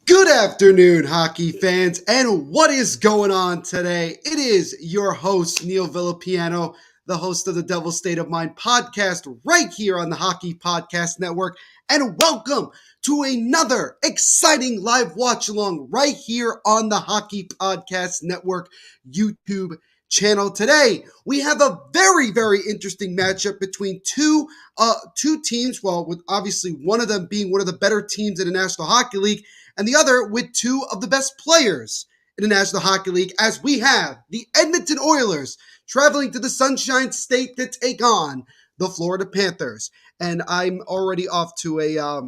Good afternoon, hockey fans, and what is going on today? It is your host, Neil Villapiano, the host of the Devil's State of Mind podcast right here on the Hockey Podcast Network, and welcome to another exciting live watch-along right here on the Hockey Podcast Network YouTube channel. Today, we have a very, very interesting matchup between two teams, well, with obviously one of them being one of the better teams in the National Hockey League, and the other with two of the best players in the National Hockey League, as we have the Edmonton Oilers traveling to the Sunshine State to take on the Florida Panthers. And I'm already off to a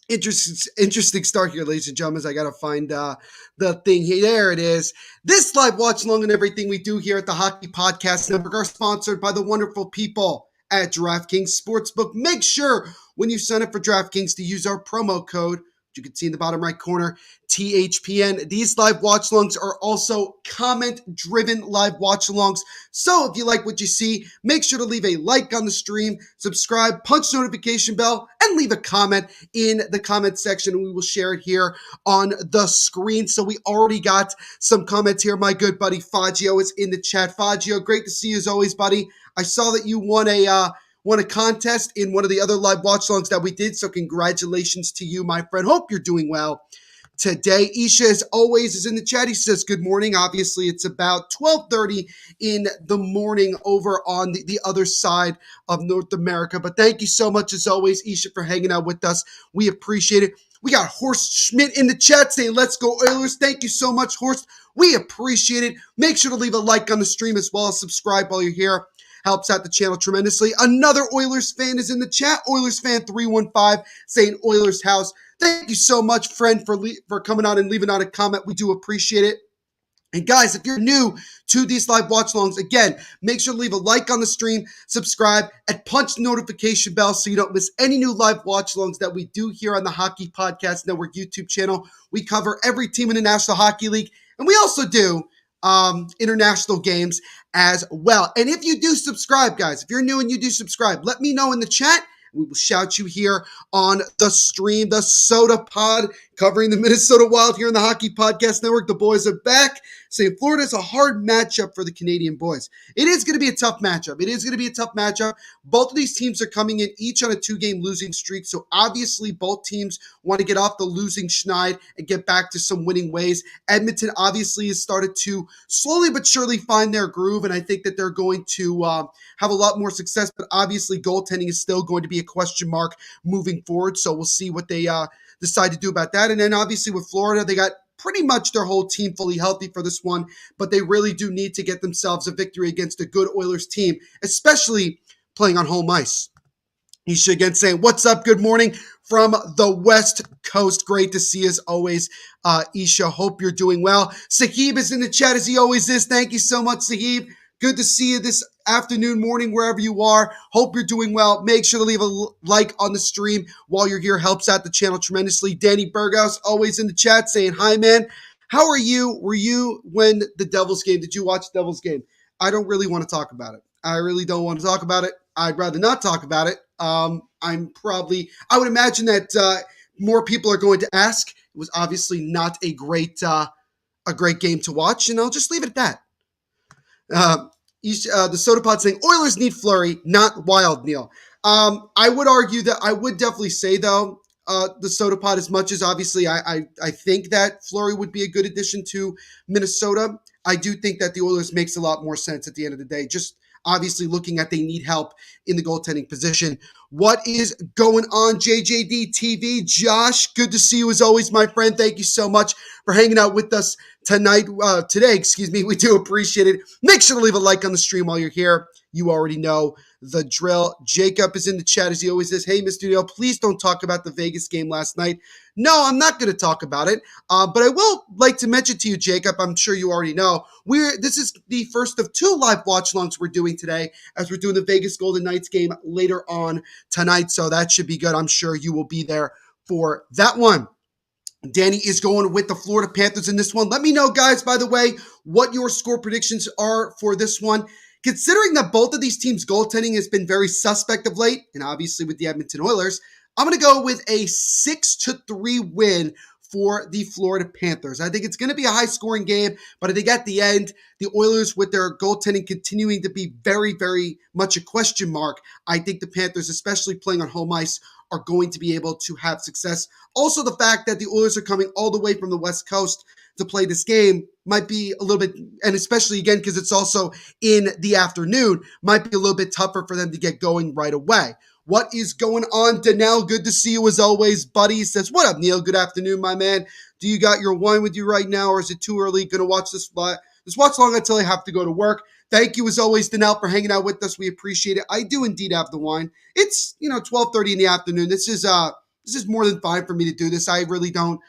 interesting start here, ladies and gentlemen. I got to find the thing here. There it is. This live watch along and everything we do here at the Hockey Podcast Network are sponsored by the wonderful people at DraftKings Sportsbook. Make sure when you sign up for DraftKings to use our promo code, you can see in the bottom right corner, THPN. These live watch-alongs are also comment-driven live watch-alongs. So if you like what you see, make sure to leave a like on the stream, subscribe, punch the notification bell, and leave a comment in the comment section, and we will share it here on the screen. So we already got some comments here. My good buddy Faggio is in the chat. Faggio, great to see you as always, buddy. I saw that you won a contest in one of the other live watch-alongs that we did, so congratulations to you, my friend. Hope you're doing well today. Isha, as always, is in the chat. He says good morning. Obviously, it's about 12:30 in the morning over on the other side of North America, but thank you so much, as always, Isha, for hanging out with us. We appreciate it. We got Horst Schmidt in the chat saying, let's go Oilers. Thank you so much, Horst. We appreciate it. Make sure to leave a like on the stream as well as subscribe while you're here. Helps out the channel tremendously. Another Oilers fan is in the chat. Oilers fan 315 saying Oilers house. Thank you so much, friend, for coming out and leaving out a comment. We do appreciate it. And guys, if you're new to these live watch-alongs, again, make sure to leave a like on the stream, subscribe, and punch the notification bell so you don't miss any new live watch-alongs that we do here on the Hockey Podcast Network YouTube channel. We cover every team in the National Hockey League, and we also do international games as well. And if you do subscribe, guys, if you're new and you do subscribe, let me know in the chat. We will shout you here on the stream. The Soda Pod covering the Minnesota Wild here on the Hockey Podcast Network. The boys are back, saying Florida is a hard matchup for the Canadian boys. It is going to be a tough matchup. Both of these teams are coming in each on a 2-game losing streak. So obviously both teams want to get off the losing schneid and get back to some winning ways. Edmonton obviously has started to slowly but surely find their groove, and I think that they're going to have a lot more success. But obviously goaltending is still going to be a question mark moving forward. So we'll see what they decide to do about that. And then obviously with Florida, they got pretty much their whole team fully healthy for this one, but they really do need to get themselves a victory against a good Oilers team, especially playing on home ice. Isha again saying, what's up? Good morning from the West Coast. Great to see you as always, Isha. Hope you're doing well. Sahib is in the chat as he always is. Thank you so much, Sahib. Good to see you this afternoon, morning, wherever you are. Hope you're doing well. Make sure to leave a like on the stream while you're here. Helps out the channel tremendously. Danny Berghaus always in the chat saying, hi, man. How are you? Were you when the Devils game? Did you watch the Devils game? I don't really want to talk about it. I really don't want to talk about it. I'd rather not talk about it. I would imagine that more people are going to ask. It was obviously not a great game to watch, and I'll just leave it at that. The Soda Pod saying, Oilers need Fleury, not Wild, Neil. I would argue that I would definitely say, though, the Soda Pod, as much as obviously I think that Fleury would be a good addition to Minnesota, I do think that the Oilers makes a lot more sense at the end of the day. Just obviously looking at they need help in the goaltending position. What is going on, JJD TV? Josh, good to see you as always, my friend. Thank you so much for hanging out with us today. We do appreciate it. Make sure to leave a like on the stream while you're here. You already know the drill. Jacob is in the chat as he always says, hey, Mr. Neil, please don't talk about the Vegas game last night. No, I'm not going to talk about it, but I will like to mention to you, Jacob, I'm sure you already know, this is the first of 2 live watch-alongs we're doing today, as we're doing the Vegas Golden Knights game later on tonight, so that should be good. I'm sure you will be there for that one. Danny is going with the Florida Panthers in this one. Let me know, guys, by the way, what your score predictions are for this one. Considering that both of these teams' goaltending has been very suspect of late, and obviously with the Edmonton Oilers, I'm going to go with a 6-3 win for the Florida Panthers. I think it's going to be a high-scoring game, but I think at the end, the Oilers, with their goaltending continuing to be very, very much a question mark, I think the Panthers, especially playing on home ice, are going to be able to have success. Also, the fact that the Oilers are coming all the way from the West Coast to play this game might be a little bit, and especially again because it's also in the afternoon, might be a little bit tougher for them to get going right away. What is going on, Danelle? Good to see you as always, buddy. He says, what up, Neil? Good afternoon, my man. Do you got your wine with you right now, or is it too early? Going to watch this watch long until I have to go to work. Thank you as always, Danelle, for hanging out with us. We appreciate it. I do indeed have the wine. It's 12:30 in the afternoon. This is more than fine for me to do this. I really don't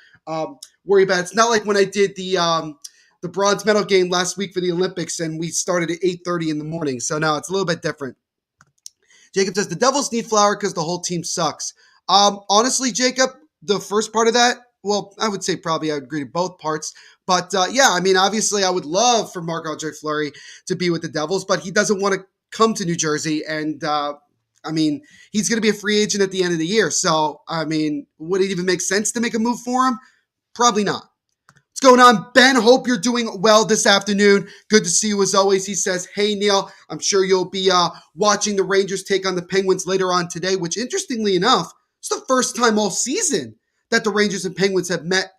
worry about it. It's not like when I did the bronze medal game last week for the Olympics and we started at 8:30 in the morning. So now it's a little bit different. Jacob says the Devils need Flower because the whole team sucks. Honestly, Jacob, the first part of that, well, I would say probably I would agree to both parts. But yeah, I mean, obviously I would love for Marc-Andre Fleury to be with the Devils, but he doesn't want to come to New Jersey. And I mean, he's going to be a free agent at the end of the year. So, I mean, would it even make sense to make a move for him? Probably not. What's going on, Ben? Hope you're doing well this afternoon. Good to see you as always. He says, hey, Neil, I'm sure you'll be watching the Rangers take on the Penguins later on today, which interestingly enough, it's the first time all season that the Rangers and Penguins have met.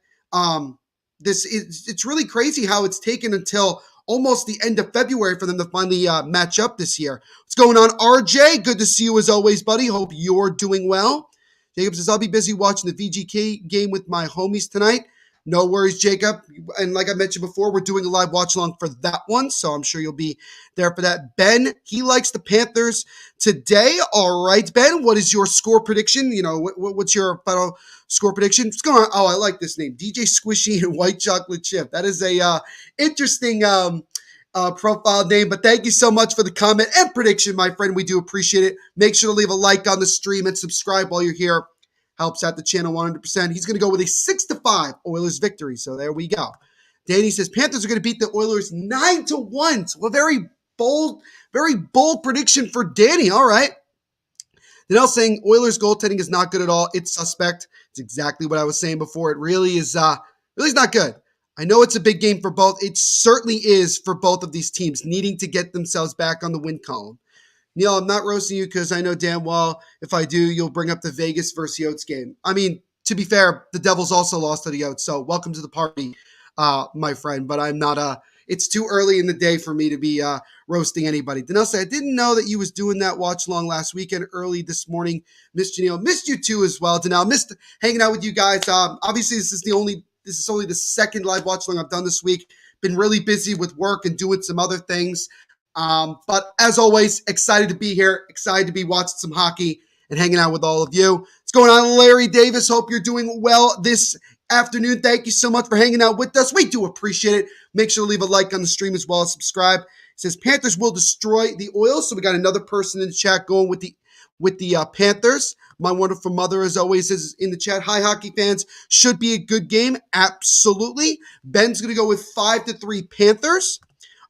It's really crazy how it's taken until almost the end of February for them to finally match up this year. What's going on, RJ? Good to see you as always, buddy. Hope you're doing well. Jacob says, I'll be busy watching the VGK game with my homies tonight. No worries, Jacob. And like I mentioned before, we're doing a live watch along for that one, so I'm sure you'll be there for that. Ben, he likes the Panthers today. All right, Ben, what is your score prediction? What's your final score prediction? What's going on? Oh, I like this name, DJ Squishy and White Chocolate Chip. That is a interesting profile name, but thank you so much for the comment and prediction, my friend. We do appreciate it. Make sure to leave a like on the stream and subscribe while you're here. Helps out the channel 100%. He's going to go with a 6-5 Oilers victory. So there we go. Danny says Panthers are going to beat the Oilers 9-1. So a very bold prediction for Danny. All right. Danelle saying Oilers goaltending is not good at all. It's suspect. It's exactly what I was saying before. It really is not good. I know it's a big game for both. It certainly is for both of these teams needing to get themselves back on the win column. Neil, I'm not roasting you because I know damn well if I do, you'll bring up the Vegas versus Yotes game. I mean, to be fair, the Devils also lost to the Yotes, so welcome to the party, my friend. But I'm not, it's too early in the day for me to be roasting anybody. Danelle said, I didn't know that you was doing that watch along last weekend early this morning. Missed you, Neil. Missed you too as well, Danelle. Missed hanging out with you guys. Obviously, this is only the second live watch along I've done this week. Been really busy with work and doing some other things. But as always, excited to be here, excited to be watching some hockey and hanging out with all of you. What's going on, Larry Davis? Hope you're doing well this afternoon. Thank you so much for hanging out with us. We do appreciate it. Make sure to leave a like on the stream as well as subscribe. It says Panthers will destroy the Oils. So we got another person in the chat going with the Panthers. My wonderful mother, as always, is in the chat. Hi, hockey fans. Should be a good game. Absolutely. Ben's going to go with 5-3 Panthers.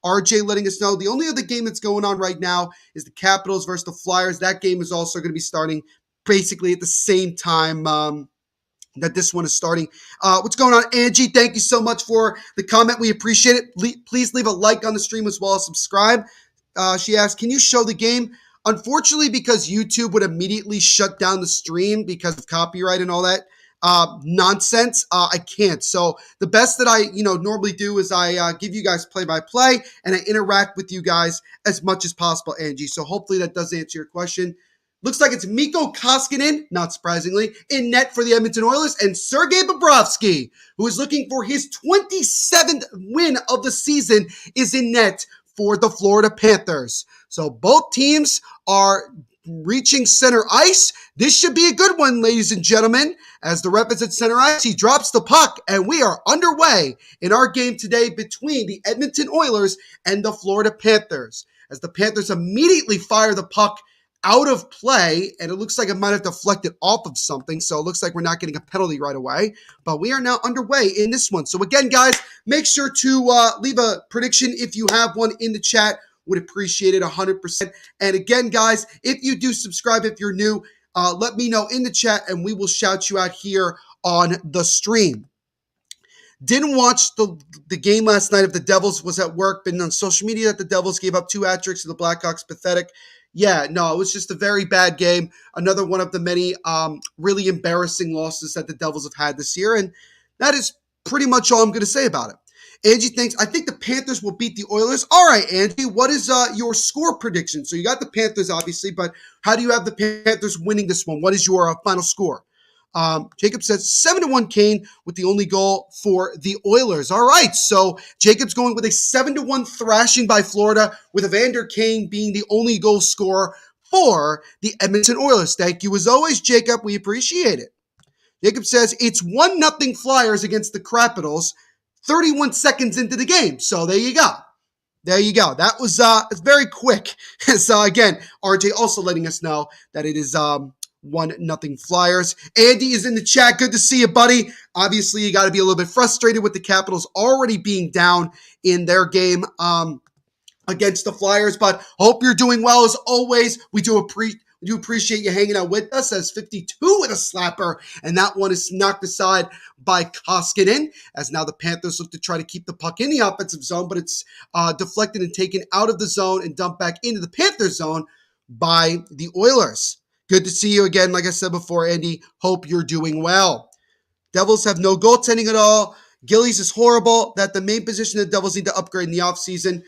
RJ letting us know the only other game that's going on right now is the Capitals versus the Flyers. That game is also going to be starting basically at the same time that this one is starting. What's going on, Angie? Thank you so much for the comment. We appreciate it. Please leave a like on the stream as well as subscribe. She asked, can you show the game? Unfortunately, because YouTube would immediately shut down the stream because of copyright and all that nonsense, I can't. So the best that I normally do is I give you guys play-by-play and I interact with you guys as much as possible, Angie. So hopefully that does answer your question. Looks like it's Mikko Koskinen, not surprisingly, in net for the Edmonton Oilers, and Sergei Bobrovsky, who is looking for his 27th win of the season, is in net for the Florida Panthers. So both teams are reaching center ice. This should be a good one, ladies and gentlemen. As the rep is at center ice, he drops the puck, and we are underway in our game today between the Edmonton Oilers and the Florida Panthers. As the Panthers immediately fire the puck out of play, and it looks like it might have deflected off of something, so it looks like we're not getting a penalty right away. But we are now underway in this one. So again, guys, make sure to leave a prediction if you have one in the chat. Would appreciate it 100%. And again, guys, if you do subscribe, if you're new, let me know in the chat, and we will shout you out here on the stream. Didn't watch the game last night of the Devils. Was at work. Been on social media that the Devils gave up 2 hat-tricks to the Blackhawks. Pathetic. Yeah, no, it was just a very bad game. Another one of the many really embarrassing losses that the Devils have had this year. And that is pretty much all I'm going to say about it. Angie thinks, I think the Panthers will beat the Oilers. All right, Angie, what is your score prediction? So you got the Panthers, obviously, but how do you have the Panthers winning this one? What is your final score? Jacob says 7-1 Kane with the only goal for the Oilers. All right, so Jacob's going with a 7-1 thrashing by Florida, with Evander Kane being the only goal scorer for the Edmonton Oilers. Thank you as always, Jacob. We appreciate it. Jacob says it's 1-0 Flyers against the Capitals 31 seconds into the game. So there you go. There you go. That was very quick. So again, RJ also letting us know that it is 1-0 Flyers. Andy is in the chat. Good to see you, buddy. Obviously, you got to be a little bit frustrated with the Capitals already being down in their game against the Flyers, but hope you're doing well as always. We do appreciate you hanging out with us. As 52 with a slapper, and that one is knocked aside by Koskinen, as now the Panthers look to try to keep the puck in the offensive zone, but it's deflected and taken out of the zone and dumped back into the Panthers zone by the Oilers. Good to see you again. Like I said before, Andy, hope you're doing well. Devils have no goaltending at all. Gillies is horrible. That the main position the Devils need to upgrade in the offseason.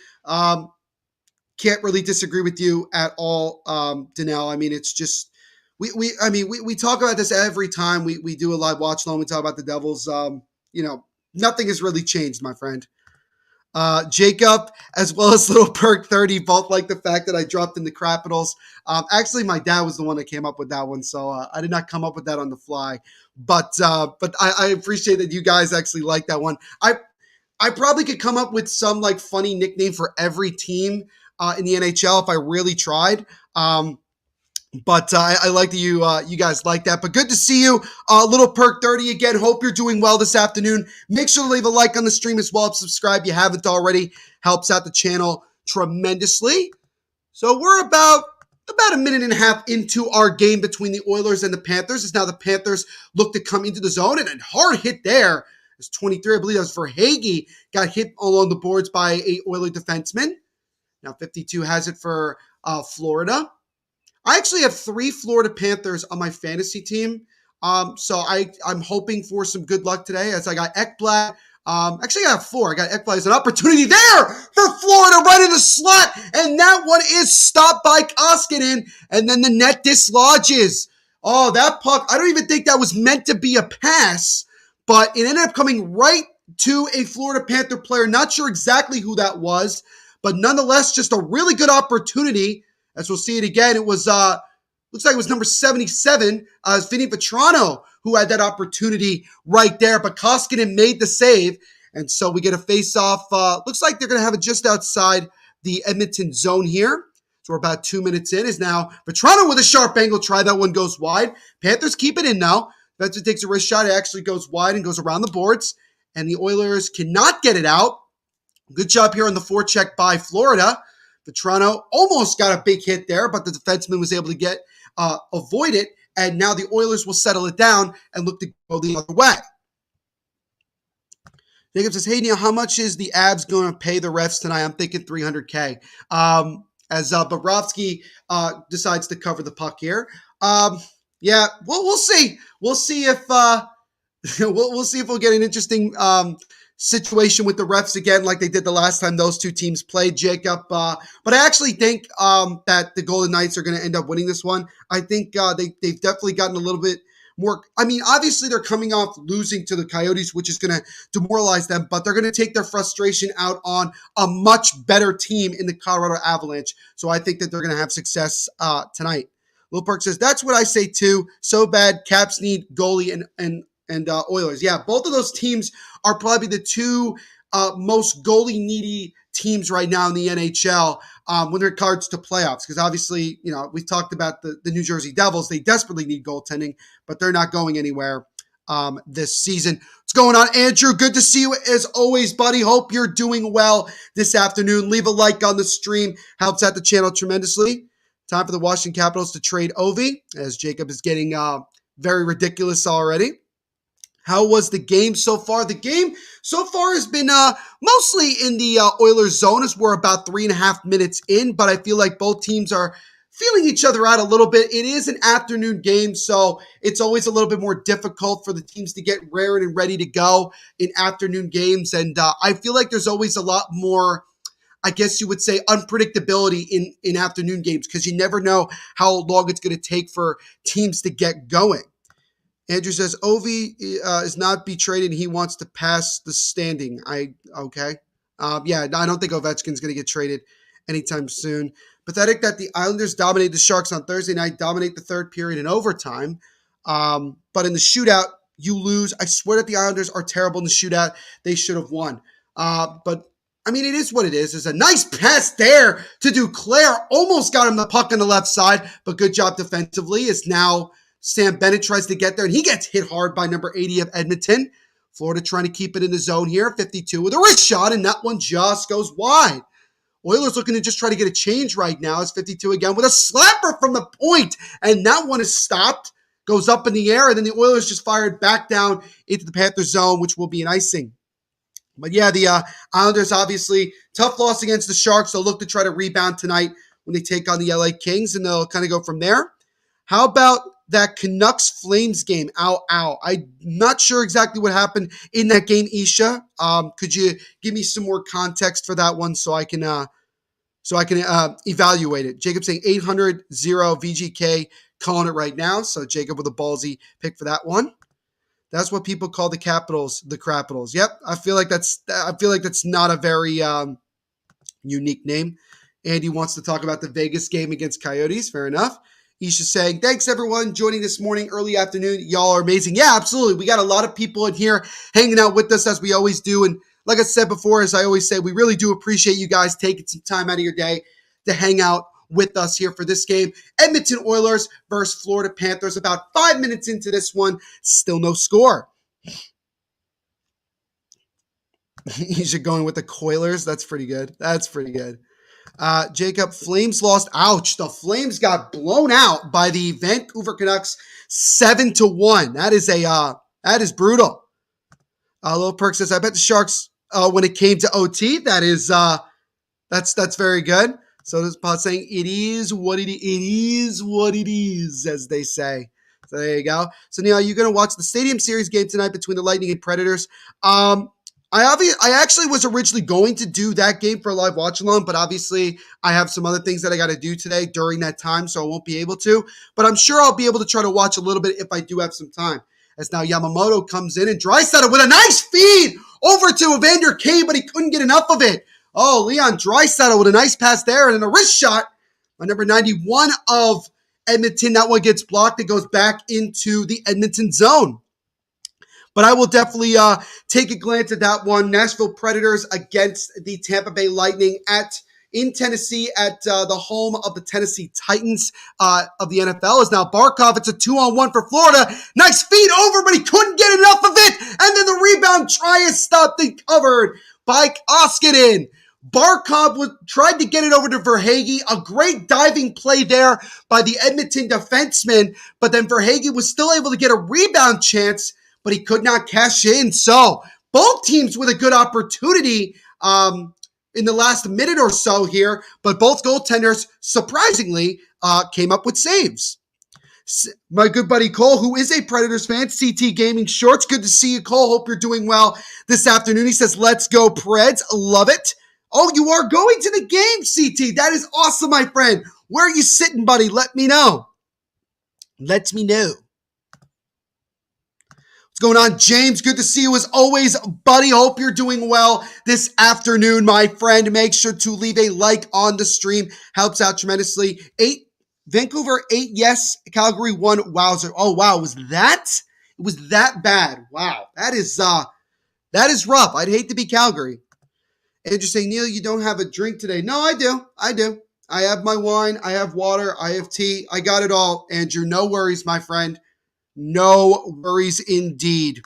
Can't really disagree with you at all, Danelle. I mean, it's just we talk about this every time we do a live watch along. We talk about the Devils. Nothing has really changed, my friend. Jacob, as well as Little Perk 30, both like the fact that I dropped in the Capitals. Actually, my dad was the one that came up with that one, so I did not come up with that on the fly. But I appreciate that you guys actually like that one. I probably could come up with some like funny nickname for every team in the NHL if I really tried. But I like that you guys like that. But good to see you, Little Perk 30 again. Hope you're doing well this afternoon. Make sure to leave a like on the stream as well. Subscribe if you haven't already. Helps out the channel tremendously. So we're about a minute and a half into our game between the Oilers and the Panthers. As now the Panthers look to come into the zone, and a hard hit there. It's 23, I believe that was for Hagee. Got hit along the boards by a Oiler defenseman. Now 52 has it for Florida. I actually have 3 Florida Panthers on my fantasy team. So I'm hoping for some good luck today, as I got Ekblad. Actually, I got 4. I got Ekblad as an opportunity there for Florida right in the slot. And that one is stopped by Koskinen. And then the net dislodges. Oh, that puck, I don't even think that was meant to be a pass. But it ended up coming right to a Florida Panther player. Not sure exactly who that was. But nonetheless, just a really good opportunity. As we'll see it again, it was, looks like it was number 77, Vinny Vetrano, who had that opportunity right there. But Koskinen made the save. And so we get a face-off. Looks like they're going to have it just outside the Edmonton zone here. So we're about 2 minutes in. Is now Vetrano with a sharp angle try. That one goes wide. Panthers keep it in now. Spencer takes a wrist shot. It actually goes wide and goes around the boards. And the Oilers cannot get it out. Good job here on the forecheck by Florida. Vetrano almost got a big hit there, but the defenseman was able to avoid it. And now the Oilers will settle it down and look to go the other way. Jacob says, hey, Neil, how much is the Abs going to pay the refs tonight? I'm thinking $300K. As Bobrovsky decides to cover the puck here. Yeah, we'll see. We'll see if we'll see if we'll get an interesting situation with the refs again, like they did the last time those two teams played, Jacob. But I actually think that the Golden Knights are going to end up winning this one. I think they've definitely gotten a little bit more. I mean, obviously they're coming off losing to the Coyotes, which is going to demoralize them, but they're going to take their frustration out on a much better team in the Colorado Avalanche. So I think that they're going to have success tonight. Lil Perk says, that's what I say too. So bad. Caps need goalie and Oilers. Yeah, both of those teams are probably the two most goalie-needy teams right now in the NHL when it regards to playoffs. Because obviously, we've talked about the New Jersey Devils. They desperately need goaltending, but they're not going anywhere this season. What's going on, Andrew? Good to see you as always, buddy. Hope you're doing well this afternoon. Leave a like on the stream. Helps out the channel tremendously. Time for the Washington Capitals to trade Ovi, as Jacob is getting very ridiculous already. How was the game so far? The game so far has been mostly in the Oilers zone as we're about 3.5 minutes in, but I feel like both teams are feeling each other out a little bit. It is an afternoon game, so it's always a little bit more difficult for the teams to get raring and ready to go in afternoon games, and I feel like there's always a lot more, I guess you would say, unpredictability in afternoon games because you never know how long it's going to take for teams to get going. Andrew says Ovi is not be traded. He wants to pass the standing. Okay. Yeah, I don't think Ovechkin's going to get traded anytime soon. Pathetic that the Islanders dominate the Sharks on Thursday night, dominate the third period in overtime. But in the shootout, you lose. I swear that the Islanders are terrible in the shootout. They should have won. But I mean, it is what it is. It's a nice pass there to Duclair. Almost got him the puck on the left side, but good job defensively. It's now Sam Bennett tries to get there, and he gets hit hard by number 80 of Edmonton. Florida trying to keep it in the zone here. 52 with a wrist shot, and that one just goes wide. Oilers looking to just try to get a change right now. It's 52 again with a slapper from the point, and that one is stopped. Goes up in the air, and then the Oilers just fired back down into the Panthers zone, which will be an icing. But yeah, the Islanders obviously tough loss against the Sharks. They'll look to try to rebound tonight when they take on the LA Kings, and they'll kind of go from there. How about that Canucks Flames game? I'm not sure exactly what happened in that game, Isha. Could you give me some more context for that one so I can evaluate it? Jacob saying 800 VGK, calling it right now. So Jacob with a ballsy pick for that one. That's what people call the Capitals, the Crapitals. Yep, I feel like that's not a very unique name. Andy wants to talk about the Vegas game against Coyotes. Fair enough. Isha's saying, thanks everyone joining this morning, early afternoon. Y'all are amazing. Yeah, absolutely. We got a lot of people in here hanging out with us as we always do. And like I said before, as I always say, we really do appreciate you guys taking some time out of your day to hang out with us here for this game. Edmonton Oilers versus Florida Panthers. About 5 minutes into this one, still no score. Isha going with the Coilers. That's pretty good. Jacob, Flames lost. Ouch. The Flames got blown out by the Vancouver Canucks 7-1. That is brutal. Little Perk says, I bet the Sharks, when it came to OT, that's very good. So this pod saying, it is what it is, as they say. So there you go. So Neil, you're going to watch the Stadium Series game tonight between the Lightning and Predators. I actually was originally going to do that game for a live watch along, but obviously I have some other things that I got to do today during that time, so I won't be able to. But I'm sure I'll be able to try to watch a little bit if I do have some time. As now Yamamoto comes in and Draisaitl with a nice feed over to Evander Kane, but he couldn't get enough of it. Oh, Leon Draisaitl with a nice pass there and then a wrist shot by number 91 of Edmonton. That one gets blocked. It goes back into the Edmonton zone. But I will definitely take a glance at that one. Nashville Predators against the Tampa Bay Lightning in Tennessee at the home of the Tennessee Titans of the NFL. Is now Barkov. It's a 2-on-1 for Florida. Nice feed over, but he couldn't get enough of it. And then the rebound try is stopped and covered by Koskinen. Barkov tried to get it over to Verhaeghe. A great diving play there by the Edmonton defenseman. But then Verhaeghe was still able to get a rebound chance, but he could not cash in. So both teams with a good opportunity in the last minute or so here, but both goaltenders, surprisingly, came up with saves. My good buddy Cole, who is a Predators fan, CT Gaming Shorts. Good to see you, Cole. Hope you're doing well this afternoon. He says, let's go, Preds. Love it. Oh, you are going to the game, CT. That is awesome, my friend. Where are you sitting, buddy? Let me know. Let me know. What's going on, James? Good to see you as always, buddy. Hope you're doing well this afternoon, my friend. Make sure to leave a like on the stream. Helps out tremendously. Vancouver 8, yes. Calgary 1, wowzer. Oh, wow. It was that bad. Wow. That is rough. I'd hate to be Calgary. Andrew saying, Neil, you don't have a drink today. No, I do. I have my wine. I have water. I have tea. I got it all, Andrew. No worries, my friend. No worries indeed.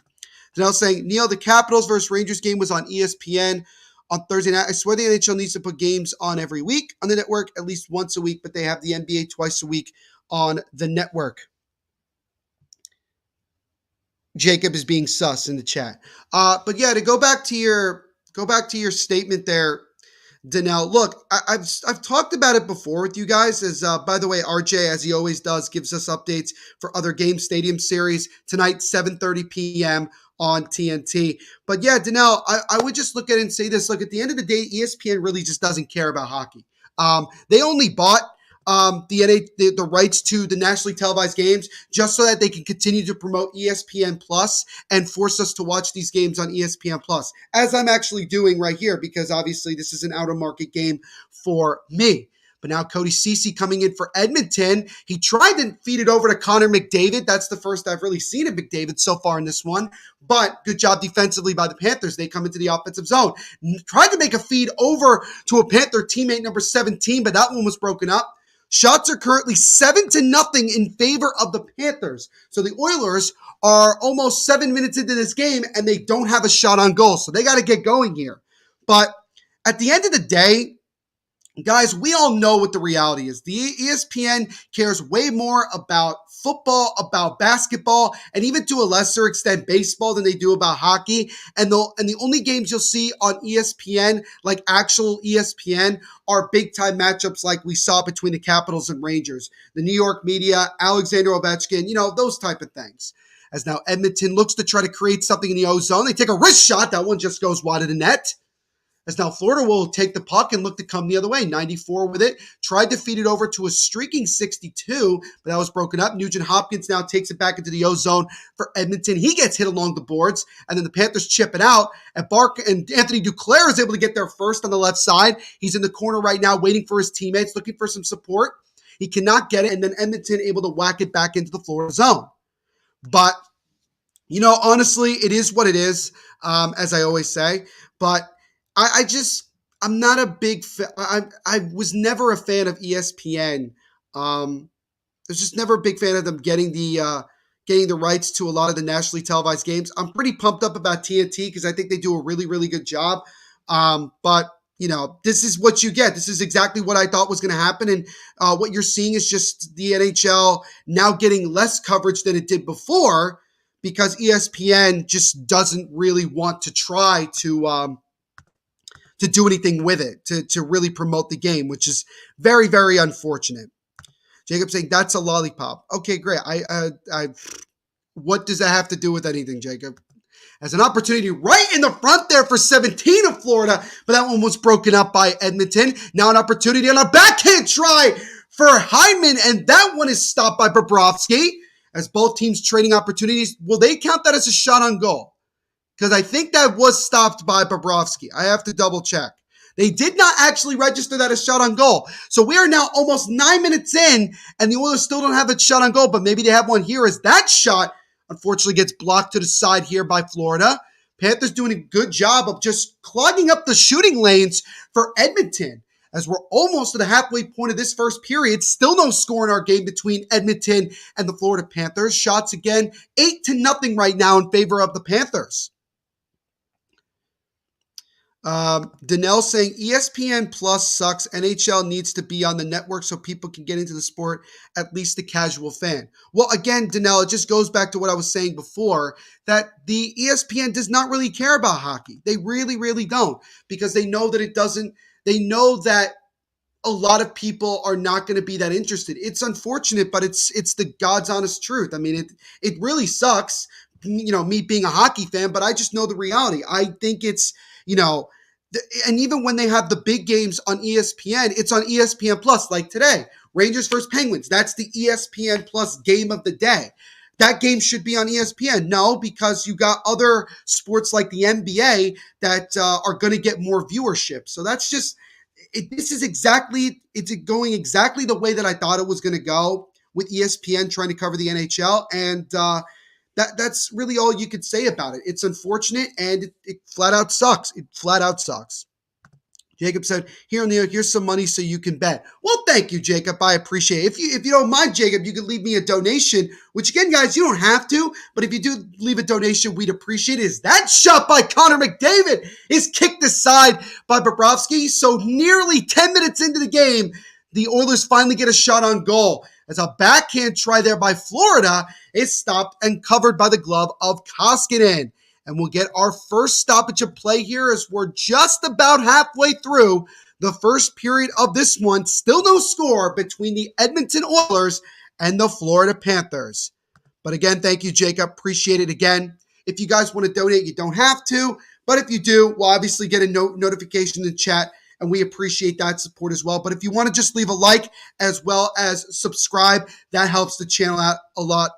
Danelle saying, Neil, the Capitals versus Rangers game was on ESPN on Thursday night. I swear the NHL needs to put games on every week on the network, at least once a week, but they have the NBA twice a week on the network. Jacob is being sus in the chat. But yeah, to go back to your statement there, Danelle. Look, I've talked about it before with you guys. As by the way, RJ, as he always does, gives us updates for other game stadium series tonight, 7:30 p.m. on TNT. But yeah, Danelle, I would just look at it and say this. Look, at the end of the day, ESPN really just doesn't care about hockey. They only bought the rights to the nationally televised games just so that they can continue to promote ESPN Plus and force us to watch these games on ESPN Plus, as I'm actually doing right here, because obviously this is an out of market game for me. But now Cody Ceci coming in for Edmonton. He tried to feed it over to Connor McDavid. That's the first I've really seen of McDavid so far in this one. But good job defensively by the Panthers. They come into the offensive zone. Tried to make a feed over to a Panther teammate, number 17, but that one was broken up. Shots are currently 7-0 in favor of the Panthers. So the Oilers are almost 7 minutes into this game, and they don't have a shot on goal. So they got to get going here. But at the end of the day, guys, we all know what the reality is. The ESPN cares way more about football, about basketball, and even to a lesser extent baseball than they do about hockey. And the only games you'll see on ESPN, like actual ESPN, are big-time matchups like we saw between the Capitals and Rangers. The New York media, Alexander Ovechkin, those type of things. As now Edmonton looks to try to create something in the O-zone. They take a wrist shot. That one just goes wide of the net. As now Florida will take the puck and look to come the other way. 94 with it. Tried to feed it over to a streaking 62, but that was broken up. Nugent Hopkins now takes it back into the O-zone for Edmonton. He gets hit along the boards, and then the Panthers chip it out. And Anthony Duclair is able to get there first on the left side. He's in the corner right now waiting for his teammates, looking for some support. He cannot get it, and then Edmonton able to whack it back into the Florida zone. But, honestly, it is what it is, as I always say. But I'm not a big fan. I was never a fan of ESPN. I was just never a big fan of them getting the rights to a lot of the nationally televised games. I'm pretty pumped up about TNT because I think they do a really, really good job. But this is what you get. This is exactly what I thought was going to happen. And what you're seeing is just the NHL now getting less coverage than it did before because ESPN just doesn't really want to try to do anything with it, to really promote the game, which is very, very unfortunate. Jacob saying, that's a lollipop. Okay, great. What does that have to do with anything, Jacob? As an opportunity right in the front there for 17 of Florida, but that one was broken up by Edmonton. Now an opportunity on a backhand try for Hyman, and that one is stopped by Bobrovsky. As both teams trading opportunities, will they count that as a shot on goal? Because I think that was stopped by Bobrovsky. I have to double check. They did not actually register that as shot on goal. So we are now almost 9 minutes in, and the Oilers still don't have a shot on goal, but maybe they have one here as that shot unfortunately gets blocked to the side here by Florida. Panthers doing a good job of just clogging up the shooting lanes for Edmonton. As we're almost to the halfway point of this first period, still no score in our game between Edmonton and the Florida Panthers. Shots again, 8-0 right now in favor of the Panthers. Danelle saying ESPN Plus sucks. NHL needs to be on the network so people can get into the sport, at least the casual fan. Well, again, Danelle, it just goes back to what I was saying before, that the ESPN does not really care about hockey. They really, really don't, because they know that it doesn't, they know that a lot of people are not going to be that interested. It's unfortunate, but it's the God's honest truth. I mean, it really sucks, me being a hockey fan, but I just know the reality. I think it's, and even when they have the big games on ESPN, it's on ESPN Plus, like today, Rangers versus Penguins. That's the ESPN Plus game of the day. That game should be on ESPN. No, because you got other sports like the NBA that are going to get more viewership. So that's just, it's going exactly the way that I thought it was going to go with ESPN trying to cover the NHL. And, that's really all you could say about it. It's unfortunate, and it flat out sucks. It flat out sucks. Jacob said, here, Neil, here's some money so you can bet. Well, thank you, Jacob. I appreciate it. If you don't mind, Jacob, you can leave me a donation, which again, guys, you don't have to, but if you do leave a donation, we'd appreciate it. Is that shot by Connor McDavid is kicked aside by Bobrovsky. So nearly 10 minutes into the game, the Oilers finally get a shot on goal. as a backhand try there by Florida is stopped and covered by the glove of Koskinen. And we'll get our first stoppage of play here as we're just about halfway through the first period of this one. Still no score between the Edmonton Oilers and the Florida Panthers. But again, thank you, Jacob. Appreciate it again. If you guys want to donate, you don't have to. But if you do, we'll obviously get a notification in the chat, and we appreciate that support as well. But if you want to just leave a like as well as subscribe, that helps the channel out a lot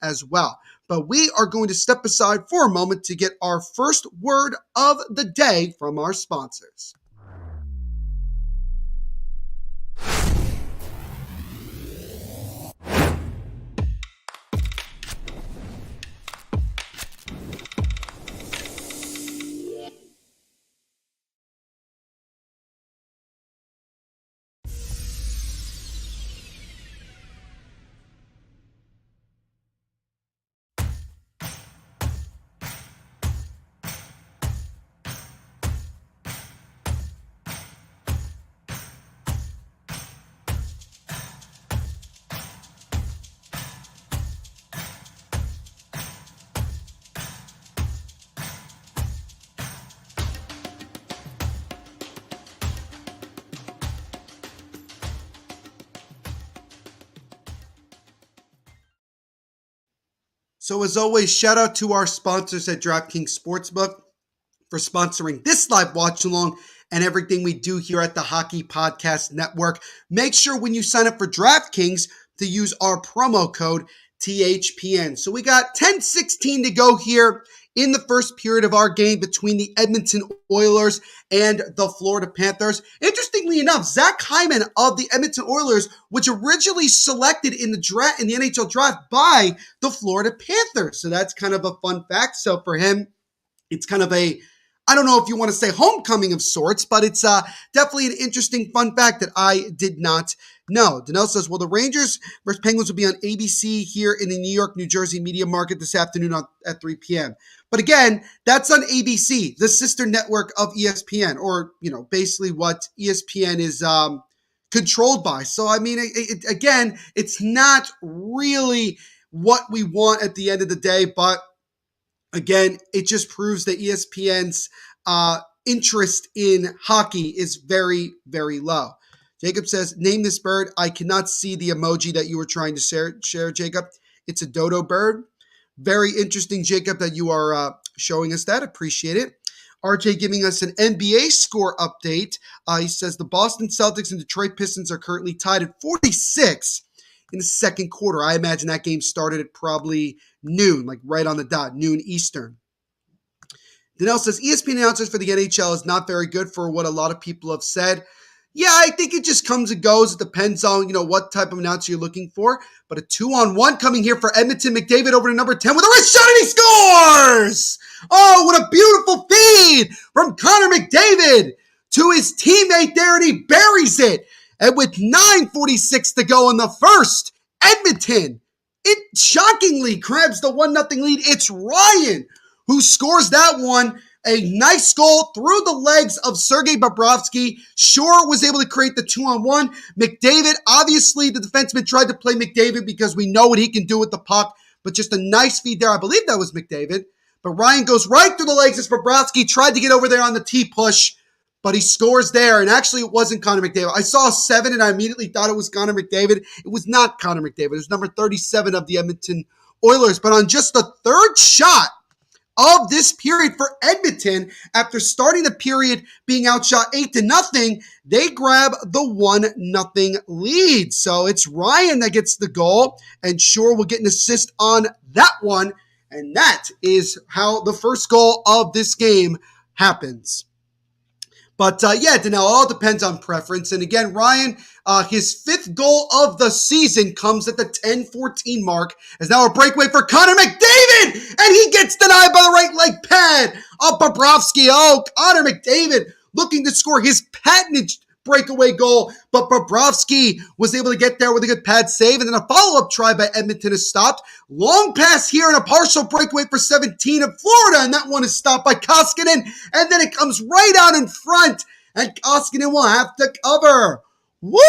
as well. But we are going to step aside for a moment to get our first word of the day from our sponsors. So as always, shout out to our sponsors at DraftKings Sportsbook for sponsoring this live watch along and everything we do here at the Hockey Podcast Network. Make sure when you sign up for DraftKings to use our promo code THPN. So we got 10:16 to go here in the first period of our game between the Edmonton Oilers and the Florida Panthers. Interestingly enough, Zach Hyman of the Edmonton Oilers was originally selected in the NHL draft by the Florida Panthers. So that's kind of a fun fact. So for him, it's kind of a, I don't know if you want to say homecoming of sorts, but it's definitely an interesting fun fact that I did not know. Danelle says, well, the Rangers versus Penguins will be on ABC here in the New York, New Jersey media market this afternoon at 3 p.m. But again, that's on ABC, the sister network of ESPN, or, basically what ESPN is controlled by. So, I mean, again, it's not really what we want at the end of the day, but again, it just proves that ESPN's interest in hockey is very, very low. Jacob says, name this bird. I cannot see the emoji that you were trying to share, Jacob. It's a dodo bird. Very interesting, Jacob, that you are showing us that. Appreciate it. RJ giving us an NBA score update. He says the Boston Celtics and Detroit Pistons are currently tied at 46 in the second quarter. I imagine that game started at probably noon, like right on the dot, noon Eastern. Danelle says, ESPN announcers for the NHL is not very good for what a lot of people have said. Yeah, I think it just comes and goes. It depends on, what type of announcer you're looking for. But a 2-on-1 coming here for Edmonton. McDavid over to number 10 with a wrist shot, and he scores! Oh, what a beautiful feed from Connor McDavid to his teammate there, and he buries it. And with 9:46 to go in the first, Edmonton, it shockingly grabs the 1-0 lead. It's Ryan who scores that one. A nice goal through the legs of Sergei Bobrovsky. Shore was able to create the 2-on-1. McDavid, obviously the defenseman tried to play McDavid because we know what he can do with the puck, but just a nice feed there. I believe that was McDavid. But Ryan goes right through the legs as Bobrovsky tried to get over there on the T-push, but he scores there. And actually, it wasn't Connor McDavid. I saw a 7, and I immediately thought it was Connor McDavid. It was not Connor McDavid. It was number 37 of the Edmonton Oilers. But on just the third shot of this period for Edmonton, after starting the period being outshot 8-0, they grab the 1-0 lead. So it's Ryan that gets the goal, and Shore will get an assist on that one. And that is how the first goal of this game happens. But Danelle, all depends on preference. And again, Ryan, his 5th goal of the season comes at the 10:14 mark. As now a breakaway for Connor McDavid, and he gets denied by the right leg pad of Bobrovsky. Oh, Connor McDavid looking to score his patented breakaway goal, but Bobrovsky was able to get there with a good pad save, and then a follow-up try by Edmonton is stopped. Long pass here and a partial breakaway for 17 of Florida, and that one is stopped by Koskinen, and then it comes right out in front, and Koskinen will have to cover. Woo!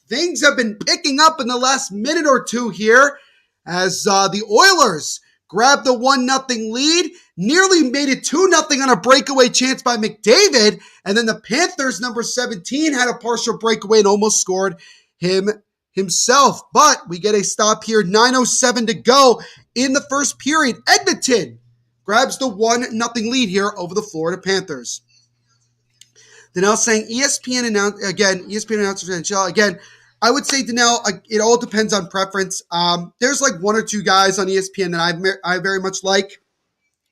things have been picking up in the last minute or two here as the Oilers grabbed the 1-0 lead, nearly made it 2-0 on a breakaway chance by McDavid, and then the Panthers, number 17, had a partial breakaway and almost scored himself. But we get a stop here, 9:07 to go in the first period. Edmonton grabs the 1-0 lead here over the Florida Panthers. Danelle saying ESPN announcers NHL. Again, I would say, Danelle, it all depends on preference. There's like one or two guys on ESPN that I very much like.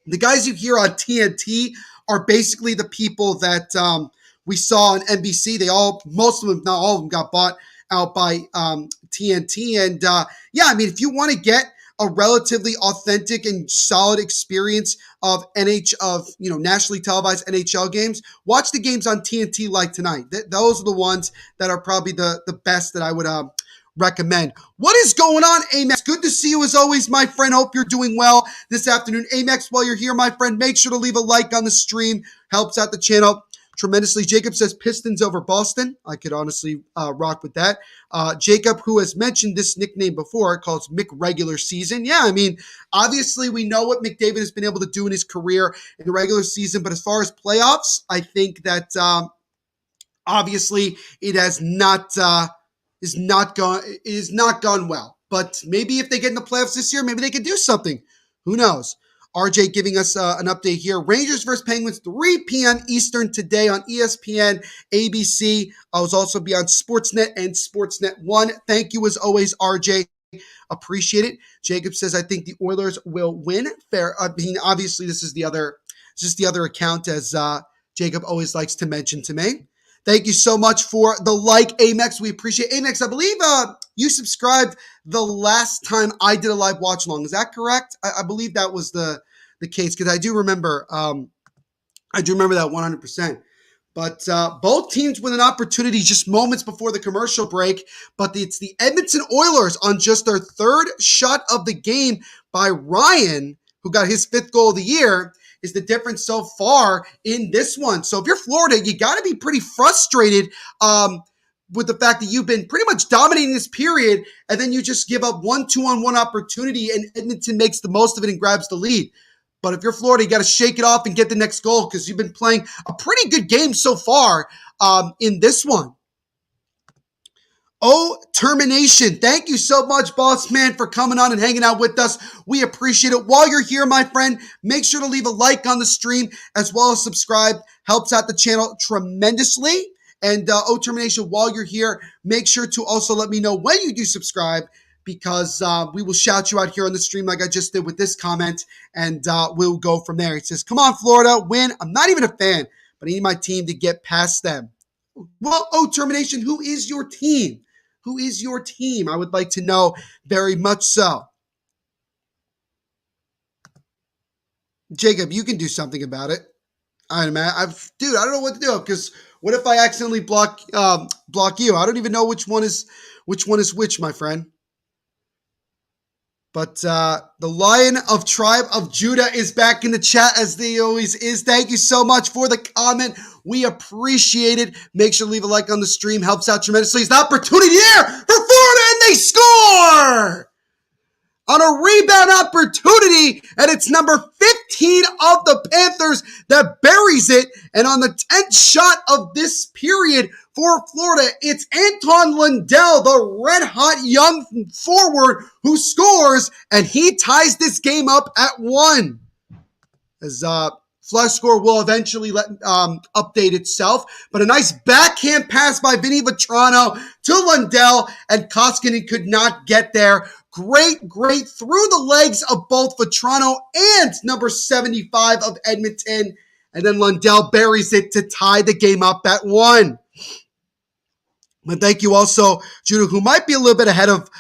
The guys you hear on TNT are basically the people that we saw on NBC. Most of them, not all of them, got bought out by TNT. And if you want to get a relatively authentic and solid experience of nationally televised NHL games, watch the games on TNT like tonight. Those are the ones that are probably the best that I would recommend. What is going on, Amex? Good to see you as always, my friend. Hope you're doing well this afternoon. Amex, while you're here, my friend, make sure to leave a like on the stream. Helps out the channel tremendously. Jacob says Pistons over Boston. I could honestly rock with that. Jacob, who has mentioned this nickname before, calls Mick regular season. Yeah, I mean, obviously we know what McDavid has been able to do in his career in the regular season, but as far as playoffs, I think that obviously it has not gone well. But maybe if they get in the playoffs this year, maybe they could do something. Who knows? RJ giving us an update here. Rangers versus Penguins, 3 p.m. Eastern today on ESPN, ABC. I will also be on Sportsnet and Sportsnet 1. Thank you as always, RJ. Appreciate it. Jacob says, I think the Oilers will win. Fair. I mean, obviously, this is the other account, as Jacob always likes to mention to me. Thank you so much for the like, Amex. We appreciate it. Amex, I believe you subscribed the last time I did a live watch along. Is that correct? I believe that was the case, because I do remember that 100%. But both teams with an opportunity just moments before the commercial break. But it's the Edmonton Oilers on just their third shot of the game by Ryan, who got his 5th goal of the year, is the difference so far in this one. So if you're Florida, you got to be pretty frustrated with the fact that you've been pretty much dominating this period, and then you just give up 1 2-on-1 opportunity, and Edmonton makes the most of it and grabs the lead. But if you're Florida, you got to shake it off and get the next goal, because you've been playing a pretty good game so far in this one. Termination. Thank you so much, boss man, for coming on and hanging out with us. We appreciate it. While you're here, my friend, make sure to leave a like on the stream as well as subscribe. Helps out the channel tremendously. And Termination, while you're here, make sure to also let me know when you do subscribe, because we will shout you out here on the stream like I just did with this comment, and we'll go from there. It says, come on, Florida, win. I'm not even a fan, but I need my team to get past them. Well, Termination, who is your team? Who is your team? I would like to know very much so. Jacob, you can do something about it. I don't know what to do, because what if I accidentally block you? I don't even know which one is which, my friend. But the Lion of Tribe of Judah is back in the chat, as they always is. Thank you so much for the comment. We appreciate it. Make sure to leave a like on the stream. Helps out tremendously. It's the opportunity there for Florida, and they score on a rebound opportunity, and it's number 15 of the Panthers that buries it. And on the 10th shot of this period for Florida, it's Anton Lundell, the red-hot young forward, who scores, and he ties this game up at 1. As Flash Score will eventually update itself, but a nice backhand pass by Vinny Vetrano to Lundell, and Koskinen could not get there. Great through the legs of both Vetrano and number 75 of Edmonton. And then Lundell buries it to tie the game up at 1. But thank you also, Judah, who might be a little bit ahead of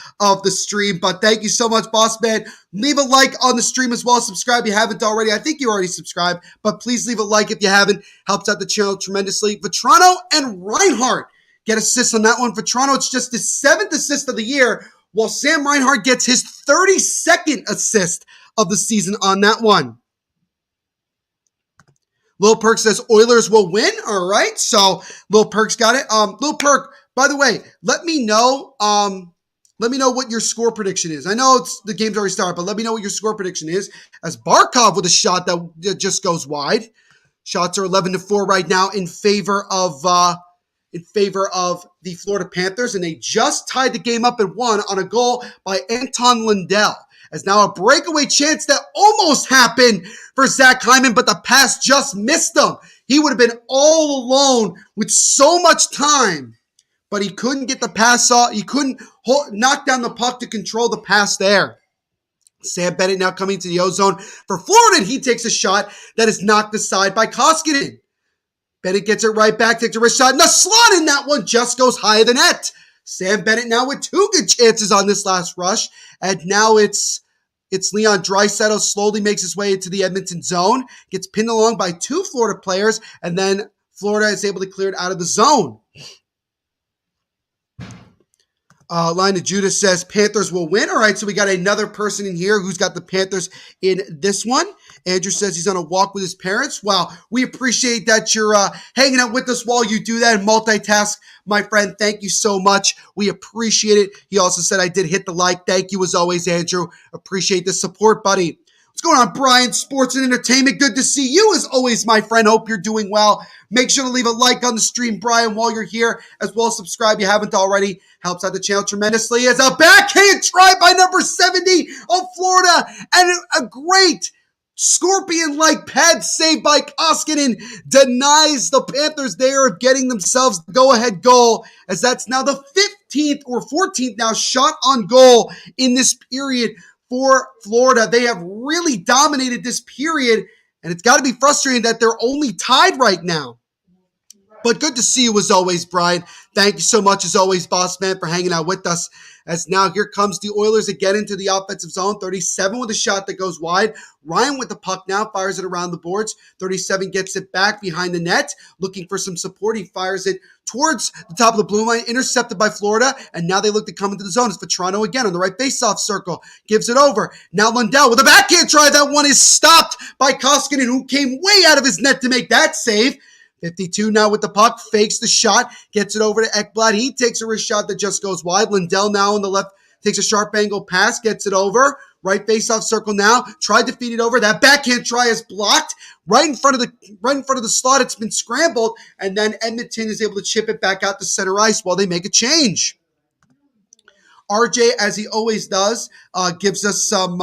the stream. But thank you so much, boss man. Leave a like on the stream as well. Subscribe if you haven't already. I think you already subscribed, but please leave a like if you haven't. Helps out the channel tremendously. Vetrano and Reinhart get assists on that one. Vetrano, it's just his 7th assist of the year, while Sam Reinhart gets his 32nd assist of the season on that one. Lil Perk says Oilers will win. All right, so Lil Perk's got it. Lil Perk, By the way, let me know. Let me know what your score prediction is. I know the game's already started, but let me know what your score prediction is. As Barkov with a shot that just goes wide. Shots are 11-4 right now in favor of the Florida Panthers, and they just tied the game up at 1 on a goal by Anton Lundell. As now a breakaway chance that almost happened for Zach Hyman, but the pass just missed him. He would have been all alone with so much time, but he couldn't get the pass off. He couldn't knock down the puck to control the pass there. Sam Bennett now coming to the O-zone for Florida, and he takes a shot that is knocked aside by Koskinen. Bennett gets it right back, takes a wrist shot, and the slot in that one just goes high of the net. Sam Bennett now with 2 good chances on this last rush, and now it's Leon Draisaitl slowly makes his way into the Edmonton zone, gets pinned along by 2 Florida players, and then Florida is able to clear it out of the zone. Line of Judas says Panthers will win. All right, so we got another person in here who's got the Panthers in this one. Andrew says he's on a walk with his parents. Wow, we appreciate that you're hanging out with us while you do that and multitask. My friend, thank you so much. We appreciate it. He also said I did hit the like. Thank you as always, Andrew. Appreciate the support, buddy. What's going on, Brian? Sports and entertainment. Good to see you as always, my friend. Hope you're doing well. Make sure to leave a like on the stream, Brian, while you're here, as well as subscribe if you haven't already. Helps out the channel tremendously. As a backhand try by number 70 of Florida, and a great scorpion-like pad save by Koskinen denies the Panthers there of getting themselves the go-ahead goal, as that's now the 15th or 14th now shot on goal in this period for Florida. They have really dominated this period, and it's got to be frustrating that they're only tied right now. But good to see you as always, Brian. Thank you so much as always, boss man, for hanging out with us. As now here comes the Oilers again into the offensive zone. 37 with a shot that goes wide. Ryan with the puck now, fires it around the boards. 37 gets it back behind the net, looking for some support. He fires it towards the top of the blue line, intercepted by Florida, and now they look to come into the zone. It's Vetrano again on the right faceoff circle. Gives it over. Now Lundell with a backhand try. That one is stopped by Koskinen, who came way out of his net to make that save. 52 now with the puck, fakes the shot, gets it over to Ekblad. He takes a wrist shot that just goes wide. Lundell now on the left takes a sharp angle pass, gets it over. Right face-off circle now, tried to feed it over. That backhand try is blocked right in front of the slot. It's been scrambled, and then Edmonton is able to chip it back out to center ice while they make a change. RJ, as he always does, gives us some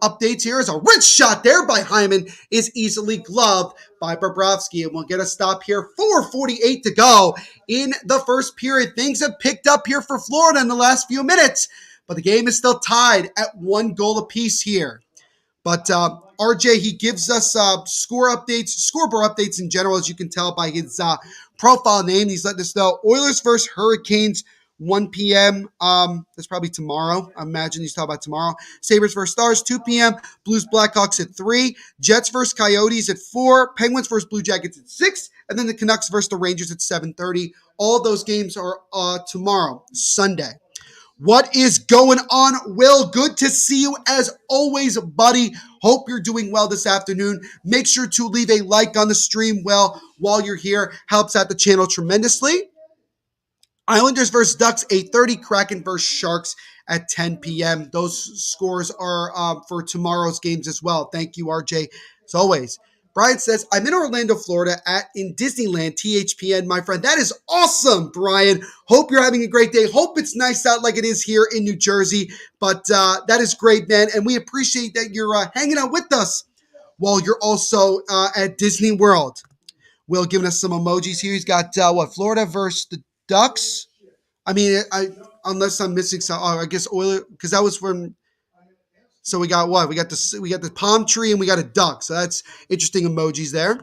updates here. As a rich shot there by Hyman is easily gloved by Bobrovsky, and we'll get a stop here. 4:48 to go in the first period. Things have picked up here for Florida in the last few minutes, but the game is still tied at 1 goal apiece here. But RJ, he gives us scoreboard updates in general, as you can tell by his profile name. He's letting us know Oilers versus Hurricanes, 1 p.m. That's probably tomorrow. I imagine he's talking about tomorrow. Sabres versus Stars, 2 p.m. Blues Blackhawks at 3. Jets versus Coyotes at 4. Penguins versus Blue Jackets at 6. And then the Canucks versus the Rangers at 7:30. All those games are tomorrow, Sunday. What is going on, Will? Good to see you as always, buddy. Hope you're doing well this afternoon. Make sure to leave a like on the stream, Will, while you're here. Helps out the channel tremendously. Islanders versus Ducks, 8:30. Kraken versus Sharks at 10 p.m. Those scores are for tomorrow's games as well. Thank you, RJ, as always. Brian says, I'm in Orlando, Florida in Disneyland, THPN, my friend. That is awesome, Brian. Hope you're having a great day. Hope it's nice out like it is here in New Jersey. But that is great, man. And we appreciate that you're hanging out with us while you're also at Disney World. Will giving us some emojis here. He's got, Florida versus the Ducks. I mean, unless I'm missing some. I guess Oilers, because that was from. So we got what? We got the palm tree and we got a duck. So that's interesting emojis there.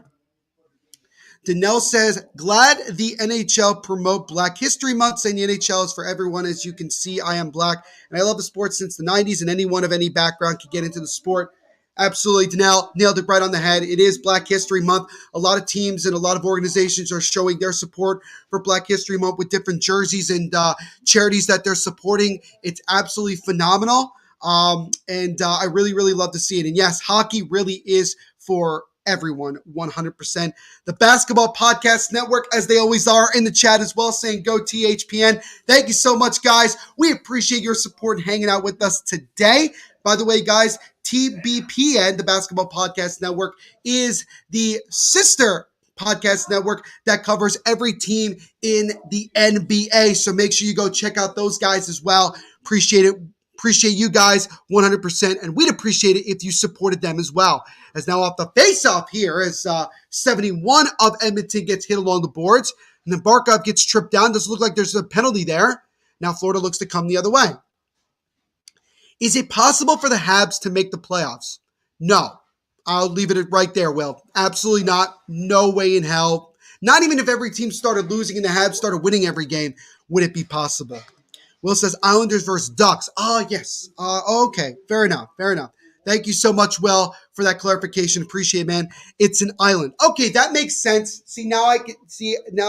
Danelle says, glad the NHL promote Black History Month, saying the NHL is for everyone. As you can see, I am black, and I love the sport since the 90s, and anyone of any background can get into the sport. Absolutely, Danelle, nailed it right on the head. It is Black History Month. A lot of teams and a lot of organizations are showing their support for Black History Month with different jerseys and charities that they're supporting. It's absolutely phenomenal, and I really, really love to see it. And yes, hockey really is for everyone 100%. The Basketball Podcast Network, as they always are in the chat as well, saying go THPN. Thank you so much, guys. We appreciate your support and hanging out with us today. By the way, guys, TBPN, the Basketball Podcast Network, is the sister podcast network that covers every team in the NBA. So make sure you go check out those guys as well. Appreciate it. Appreciate you guys 100%. And we'd appreciate it if you supported them as well. As now off the face-off here, as 71 of Edmonton gets hit along the boards. And then Barkov gets tripped down. Doesn't look like there's a penalty there. Now Florida looks to come the other way. Is it possible for the Habs to make the playoffs? No. I'll leave it right there, Will. Absolutely not. No way in hell. Not even if every team started losing and the Habs started winning every game, would it be possible. Will says Islanders versus Ducks. Oh, yes. Okay. Fair enough. Fair enough. Thank you so much, Will, for that clarification. Appreciate it, man. It's an island. Okay, that makes sense. See, now I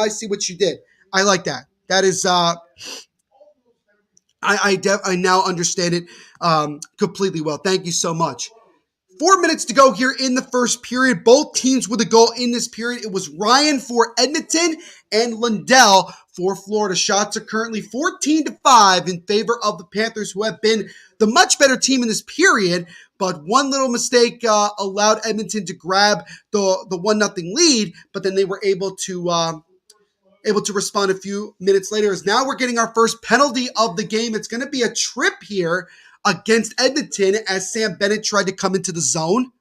see what you did. I like that. That is I now understand it completely well. Thank you so much. 4 minutes to go here in the first period. Both teams with a goal in this period. It was Ryan for Edmonton and Lundell for Florida. Shots are currently 14-5 in favor of the Panthers, who have been the much better team in this period. But one little mistake allowed Edmonton to grab the 1-0 lead, but then they were able to respond a few minutes later. As now we're getting our first penalty of the game. It's going to be a trip here against Edmonton as Sam Bennett tried to come into the zone.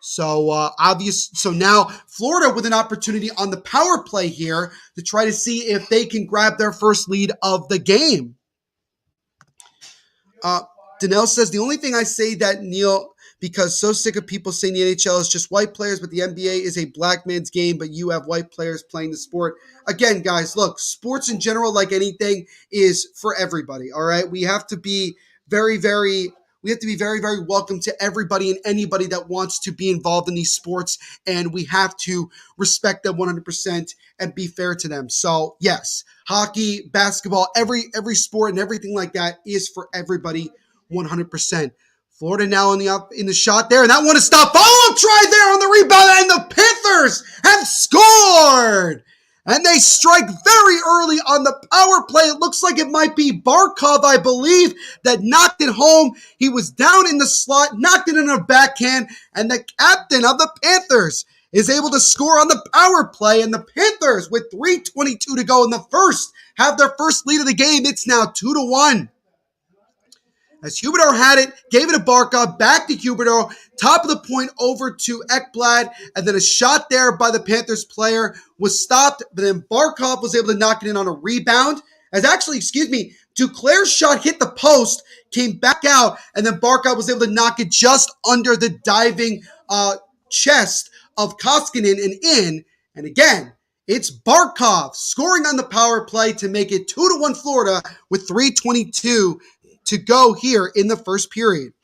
So so now Florida with an opportunity on the power play here to try to see if they can grab their first lead of the game. Danelle says, the only thing I say that, Neil, because so sick of people saying the NHL is just white players, but the NBA is a black man's game, but you have white players playing the sport. Again, guys, look, sports in general, like anything, is for everybody, all right? We have to be very, very welcome to everybody and anybody that wants to be involved in these sports, and we have to respect them 100% and be fair to them. So, yes, hockey, basketball, every sport and everything like that is for everybody 100%. Florida now in the shot there, and that one is stopped. Follow-up try there on the rebound, and the Panthers have scored! And they strike very early on the power play. It looks like it might be Barkov, I believe, that knocked it home. He was down in the slot, knocked it in a backhand, and the captain of the Panthers is able to score on the power play. And the Panthers, with 3:22 to go in the first, have their first lead of the game. It's now 2-1. As Huberdeau had it, gave it to Barkov, back to Huberdeau, top of the point over to Ekblad, and then a shot there by the Panthers player was stopped, but then Barkov was able to knock it in on a rebound. Duclair's shot hit the post, came back out, and then Barkov was able to knock it just under the diving chest of Koskinen and in. And again, it's Barkov scoring on the power play to make it 2-1 Florida with 3:22 to go here in the first period.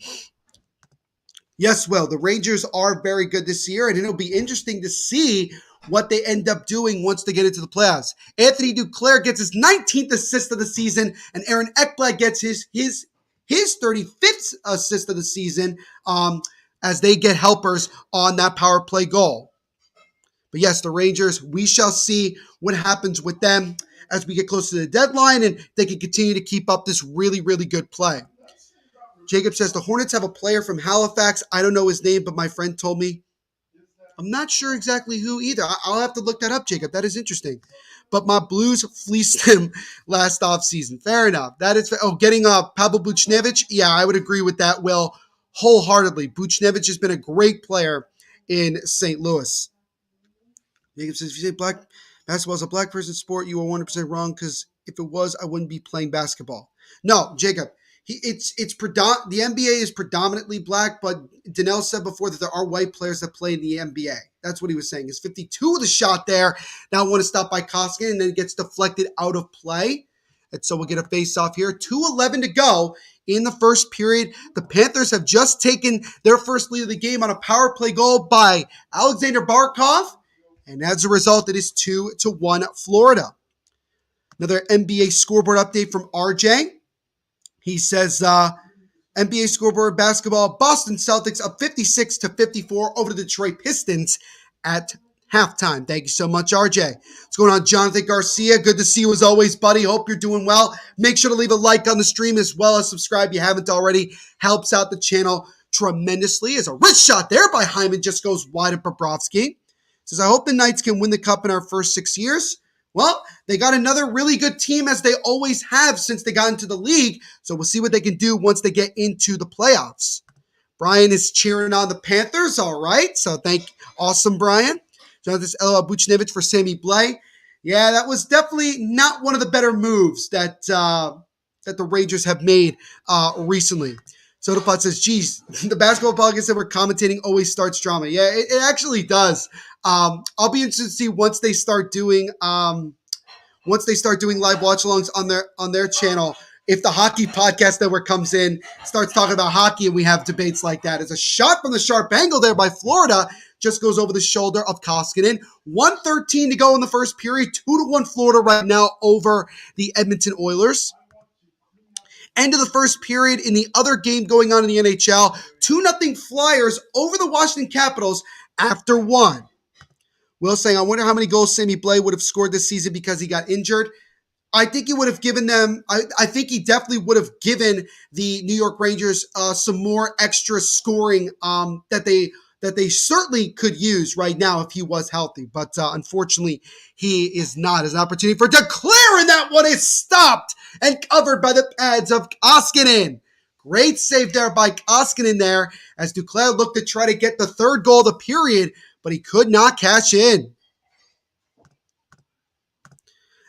Yes, Will, the Rangers are very good this year, and it'll be interesting to see what they end up doing once they get into the playoffs. Anthony Duclair gets his 19th assist of the season, and Aaron Ekblad gets his 35th assist of the season as they get helpers on that power play goal. But yes, the Rangers, we shall see what happens with them as we get close to the deadline, and they can continue to keep up this really, really good play. Jacob says, the Hornets have a player from Halifax. I don't know his name, but my friend told me. I'm not sure exactly who either. I'll have to look that up, Jacob. That is interesting. But my Blues fleeced him last offseason. Fair enough. That is getting Pavel Buchnevich. Yeah, I would agree with that, Will, wholeheartedly. Buchnevich has been a great player in St. Louis. Jacob says, if you say basketball is a black person sport, you are 100% wrong, because if it was, I wouldn't be playing basketball. No, Jacob, the NBA is predominantly black, but Danelle said before that there are white players that play in the NBA. That's what he was saying. It's 52 of the shot there. Now one is stopped by Koskinen, and then it gets deflected out of play. And so we'll get a face-off here. 2:11 to go in the first period. The Panthers have just taken their first lead of the game on a power play goal by Alexander Barkov. And as a result, it is 2-1 Florida. Another NBA scoreboard update from RJ. He says, NBA scoreboard basketball, Boston Celtics up 56-54 over the Detroit Pistons at halftime. Thank you so much, RJ. What's going on, Jonathan Garcia? Good to see you as always, buddy. Hope you're doing well. Make sure to leave a like on the stream as well as subscribe if you haven't already. Helps out the channel tremendously. As a wrist shot there by Hyman just goes wide of Bobrovsky. Says, I hope the Knights can win the cup in our first 6 years. Well, they got another really good team as they always have since they got into the league. So we'll see what they can do once they get into the playoffs. Brian is cheering on the Panthers. All right. So awesome, Brian. Jonathan Buchnevich for Sammy Blais. Yeah, that was definitely not one of the better moves that the Rangers have made recently. Sodapot says, geez, the basketball podcast that we're commentating always starts drama. Yeah, it actually does. I'll be interested to see once they start doing live watchalongs on their channel. If the hockey podcast network comes in, starts talking about hockey, and we have debates like that. It's a shot from the sharp angle there by Florida. Just goes over the shoulder of Koskinen. 1:13 to go in the first period. 2-1 Florida right now over the Edmonton Oilers. End of the first period in the other game going on in the NHL. 2-0 Flyers over the Washington Capitals after 1. Will saying, I wonder how many goals Sammy Blais would have scored this season because he got injured. I think he would have given them, I think he definitely would have given the New York Rangers some more extra scoring that they certainly could use right now if he was healthy. But unfortunately, he is not. As an opportunity for Duclair, and that one is stopped and covered by the pads of Koskinen. Great save there by Koskinen there as Duclair looked to try to get the third goal of the period, but he could not cash in.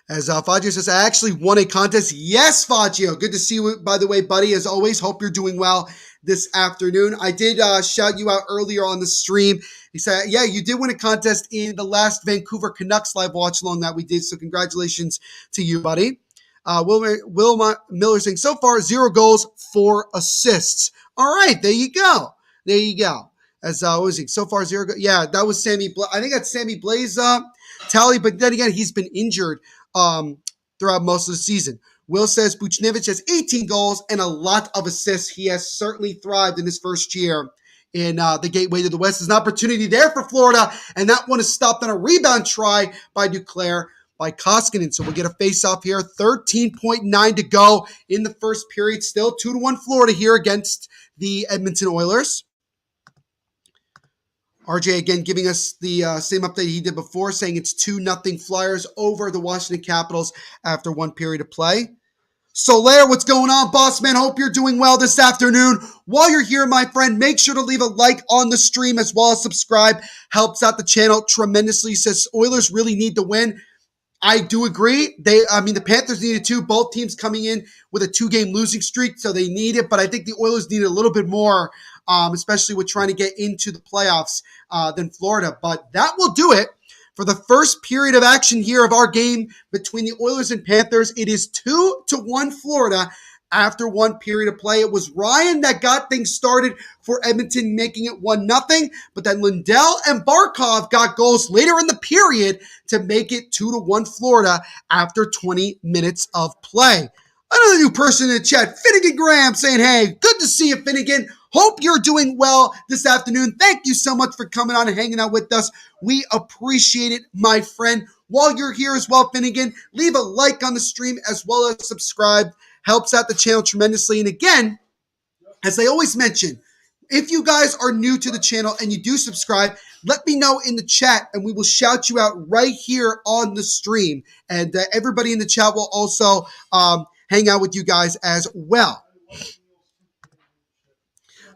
As Fagio says, I actually won a contest. Yes, Fagio. Good to see you, by the way, buddy. As always, hope you're doing well this afternoon. I did shout you out earlier on the stream. He said, yeah, you did win a contest in the last Vancouver Canucks live watch along that we did. So congratulations to you, buddy. Will Miller saying, so far, 0 goals, 4 assists. All right, there you go. There you go. As what was he? So far, 0 goals. Yeah, that was Sammy Blais. I think that's Sammy Blais' tally, but then again, he's been injured throughout most of the season. Will says Buchnevich has 18 goals and a lot of assists. He has certainly thrived in his first year in the gateway to the West. There's an opportunity there for Florida, and that one is stopped on a rebound try by Duclair by Koskinen. So we'll get a face-off here. 13.9 to go in the first period. Still 2-1 Florida here against the Edmonton Oilers. RJ again giving us the same update he did before, saying it's 2-0 Flyers over the Washington Capitals after 1 period of play. Soler, what's going on, boss man? Hope you're doing well this afternoon. While you're here, my friend, make sure to leave a like on the stream as well as subscribe. Helps out the channel tremendously. Says Oilers really need to win. I do agree. The Panthers needed to. Both teams coming in with a 2-game losing streak, so they need it. But I think the Oilers need a little bit more, especially with trying to get into the playoffs than Florida. But that will do it for the first period of action here of our game between the Oilers and Panthers. It is 2-1 Florida after 1 period of play. It was Ryan that got things started for Edmonton, making it 1-0. But then Lindell and Barkov got goals later in the period to make it 2-1 Florida after 20 minutes of play. Another new person in the chat, Finnegan Graham, saying, hey, good to see you, Finnegan. Hope you're doing well this afternoon. Thank you so much for coming on and hanging out with us. We appreciate it, my friend. While you're here as well, Finnegan, leave a like on the stream as well as subscribe. Helps out the channel tremendously. And again, as I always mention, if you guys are new to the channel and you do subscribe, let me know in the chat and we will shout you out right here on the stream. And everybody in the chat will also hang out with you guys as well.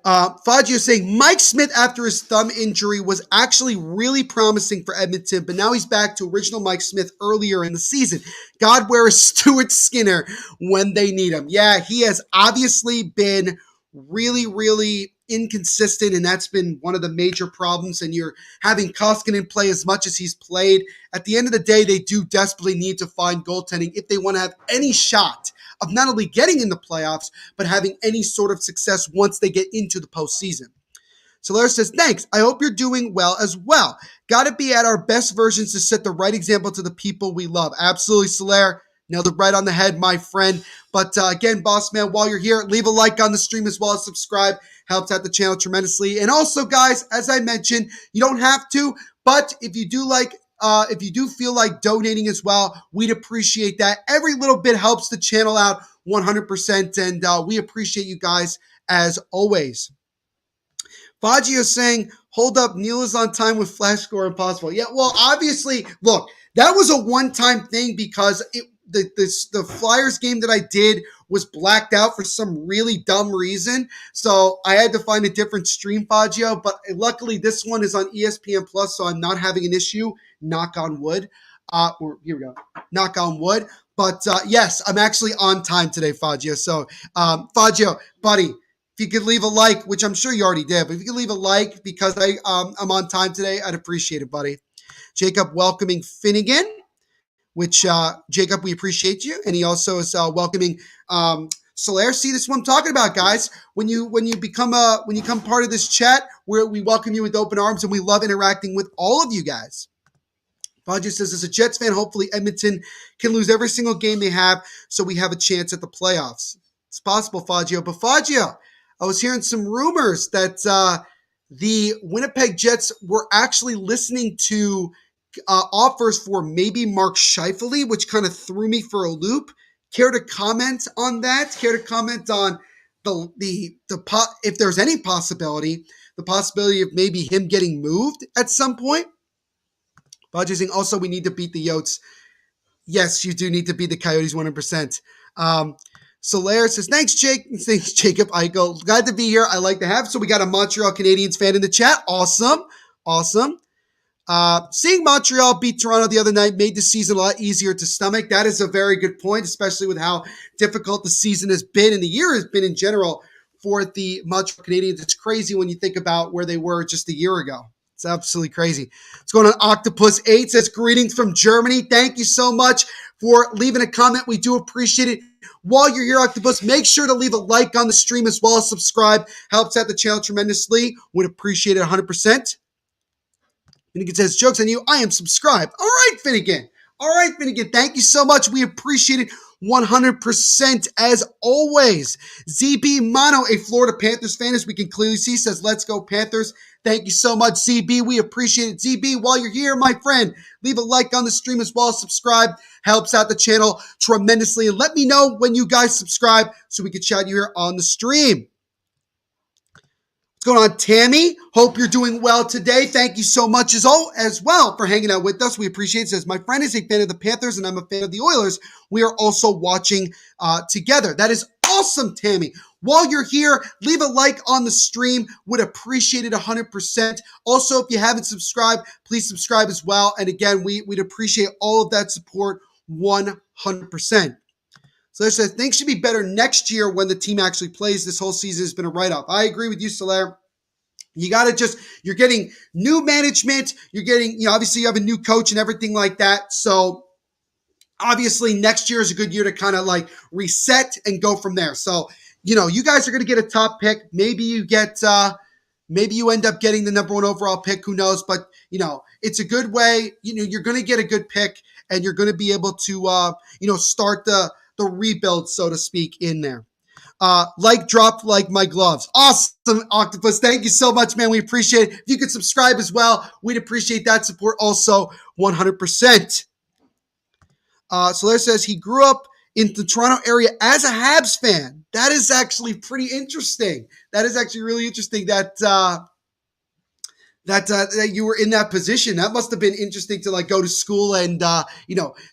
Fagio saying Mike Smith after his thumb injury was actually really promising for Edmonton, but now he's back to original Mike Smith earlier in the season. God, where is Stuart Skinner when they need him? Yeah, he has obviously been really, really inconsistent, and that's been one of the major problems. And you're having Koskinen play as much as he's played. At the end of the day, they do desperately need to find goaltending if they want to have any shot of not only getting in the playoffs, but having any sort of success once they get into the postseason. Soler says, thanks. I hope you're doing well as well. Got to be at our best versions to set the right example to the people we love. Absolutely, Soler. Nailed it right on the head, my friend. But again, boss man, while you're here, leave a like on the stream as well as subscribe. Helps out the channel tremendously. And also, guys, as I mentioned, you don't have to, but if you do feel like donating as well, we'd appreciate that. Every little bit helps the channel out 100%, and we appreciate you guys as always. Faggio saying, hold up, Neil is on time with flash score impossible. Yeah, well, obviously, look, that was a one-time thing because the Flyers game that I did was blacked out for some really dumb reason. So I had to find a different stream, Faggio, but luckily this one is on ESPN Plus, so I'm not having an issue. Knock on wood. Here we go. Knock on wood. But yes, I'm actually on time today, Faggio. So Faggio, buddy, if you could leave a like, which I'm sure you already did, but if you could leave a like because I'm on time today, I'd appreciate it, buddy. Jacob welcoming Finnegan, which Jacob, we appreciate you. And he also is welcoming Solaire. See, this is what I'm talking about, guys. When you become part of this chat, we welcome you with open arms and we love interacting with all of you guys. Faggio says, as a Jets fan, hopefully Edmonton can lose every single game they have so we have a chance at the playoffs. It's possible, Faggio. But Faggio, I was hearing some rumors that the Winnipeg Jets were actually listening to offers for maybe Mark Scheifele, which kind of threw me for a loop. Care to comment on that? Care to comment on if there's any possibility, the possibility of maybe him getting moved at some point? Faggio saying, also, we need to beat the Yotes. Yes, you do need to beat the Coyotes 100%. Solaire says, thanks, Jake. Thanks, Jacob Eichel. Glad to be here. I like to have. So we got a Montreal Canadiens fan in the chat. Awesome. Seeing Montreal beat Toronto the other night made the season a lot easier to stomach. That is a very good point, especially with how difficult the season has been and the year has been in general for the Montreal Canadiens. It's crazy when you think about where they were just a year ago. It's absolutely crazy. What's going on? Octopus8 says, greetings from Germany. Thank you so much for leaving a comment. We do appreciate it. While you're here, Octopus, make sure to leave a like on the stream as well as subscribe. Helps out the channel tremendously. Would appreciate it 100%. Finnegan says, jokes on you. I am subscribed. All right, Finnegan. Thank you so much. We appreciate it 100% as always. ZB Mono, a Florida Panthers fan, as we can clearly see, says, let's go Panthers. Thank you so much, ZB. We appreciate it. ZB, while you're here, my friend, leave a like on the stream as well as subscribe. Helps out the channel tremendously. And let me know when you guys subscribe so we can shout you here on the stream. What's going on, Tammy? Hope you're doing well today. Thank you so much as well for hanging out with us. We appreciate it. Says, my friend is a fan of the Panthers and I'm a fan of the Oilers. We are also watching together. That is awesome, Tammy. While you're here, leave a like on the stream. Would appreciate it 100%. Also, if you haven't subscribed, please subscribe as well. And again, we'd appreciate all of that support 100%. So they said things should be better next year when the team actually plays. This whole season has been a write-off. I agree with you, Solaire. You got to you're getting new management. You're getting, obviously you have a new coach and everything like that. So obviously next year is a good year to kind of like reset and go from there. So, you guys are going to get a top pick. Maybe you end up getting the number 1 overall pick. Who knows? But, it's a good way. You're going to get a good pick and you're going to be able to, start the rebuild, so to speak, in there. Like dropped like my gloves. Awesome, Octopus. Thank you so much, man. We appreciate it. If you could subscribe as well, we'd appreciate that support also 100%. Solaire says he grew up in the Toronto area as a Habs fan. That is actually pretty interesting. That is actually really interesting that you were in that position. That must have been interesting to go to school and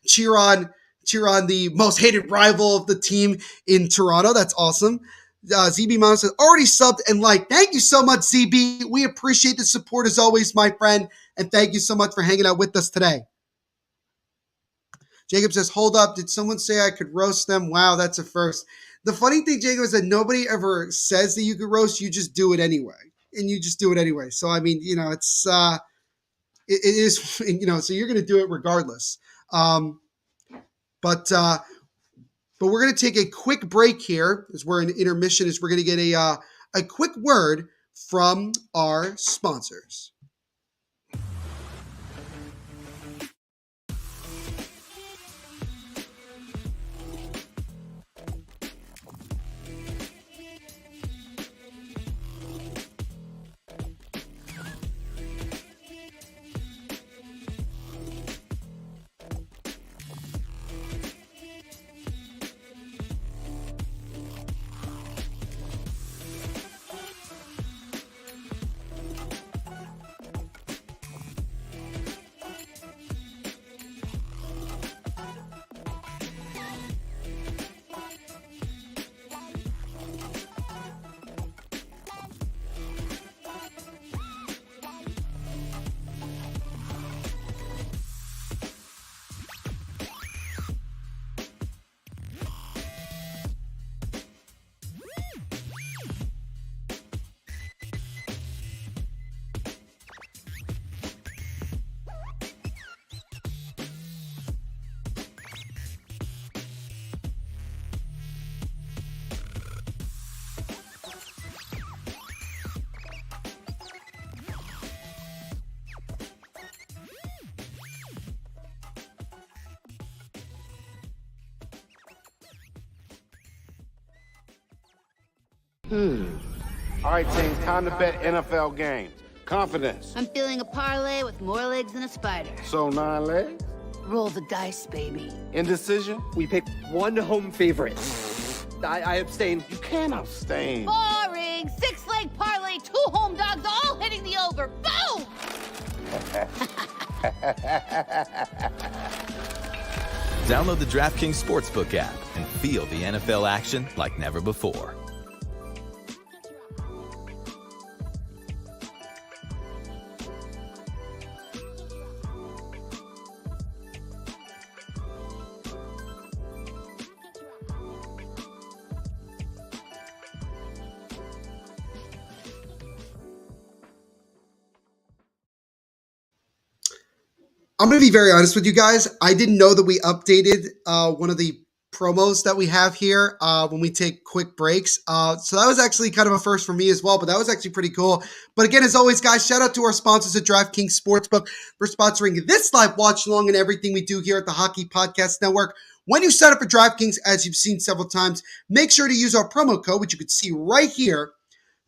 cheer on the most hated rival of the team in Toronto. That's awesome. ZB Mom says, already subbed and liked. Thank you so much, ZB. We appreciate the support as always, my friend. And thank you so much for hanging out with us today. Jacob says, hold up. Did someone say I could roast them? Wow, that's a first. The funny thing, Jacob, is that nobody ever says that you could roast. You just do it anyway. So, I mean, it's, it is, so you're going to do it regardless. But we're going to take a quick break here as we're in intermission, as we're going to get a quick word from our sponsors. All right, team, time to bet NFL games. Confidence. I'm feeling a parlay with more legs than a spider. So 9 legs? Roll the dice, baby. Indecision? We pick one home favorite. I abstain. You can't abstain. Boring! 6-leg parlay, 2 home dogs, all hitting the over. Boom! Download the DraftKings Sportsbook app and feel the NFL action like never before. I'm going to be very honest with you guys. I didn't know that we updated one of the promos that we have here when we take quick breaks. So that was actually kind of a first for me as well, but that was actually pretty cool. But again, as always, guys, shout out to our sponsors at DraftKings Sportsbook for sponsoring this live watch along and everything we do here at the Hockey Podcast Network. When you sign up for DraftKings, as you've seen several times, make sure to use our promo code, which you can see right here,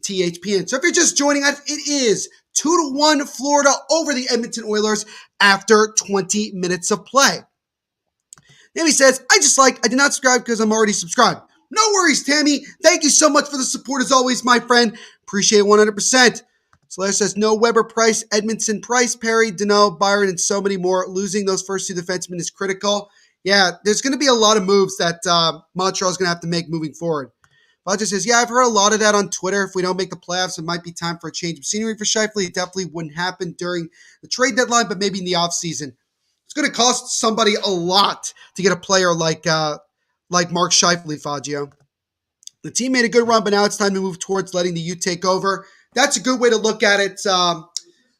THPN. So if you're just joining us, it is 2-1 Florida over the Edmonton Oilers after 20 minutes of play. Tammy says, I did not subscribe because I'm already subscribed. No worries, Tammy. Thank you so much for the support as always, my friend. Appreciate it 100%. Slayer says, no Weber, Price, Edmondson, Price, Perry, Dano, Byron, and so many more. Losing those first 2 defensemen is critical. Yeah, there's going to be a lot of moves that Montreal is going to have to make moving forward. Roger says, yeah, I've heard a lot of that on Twitter. If we don't make the playoffs, it might be time for a change of scenery for Scheifele. It definitely wouldn't happen during the trade deadline, but maybe in the offseason. It's going to cost somebody a lot to get a player like Mark Scheifele, Fagio. The team made a good run, but now it's time to move towards letting the U take over. That's a good way to look at it,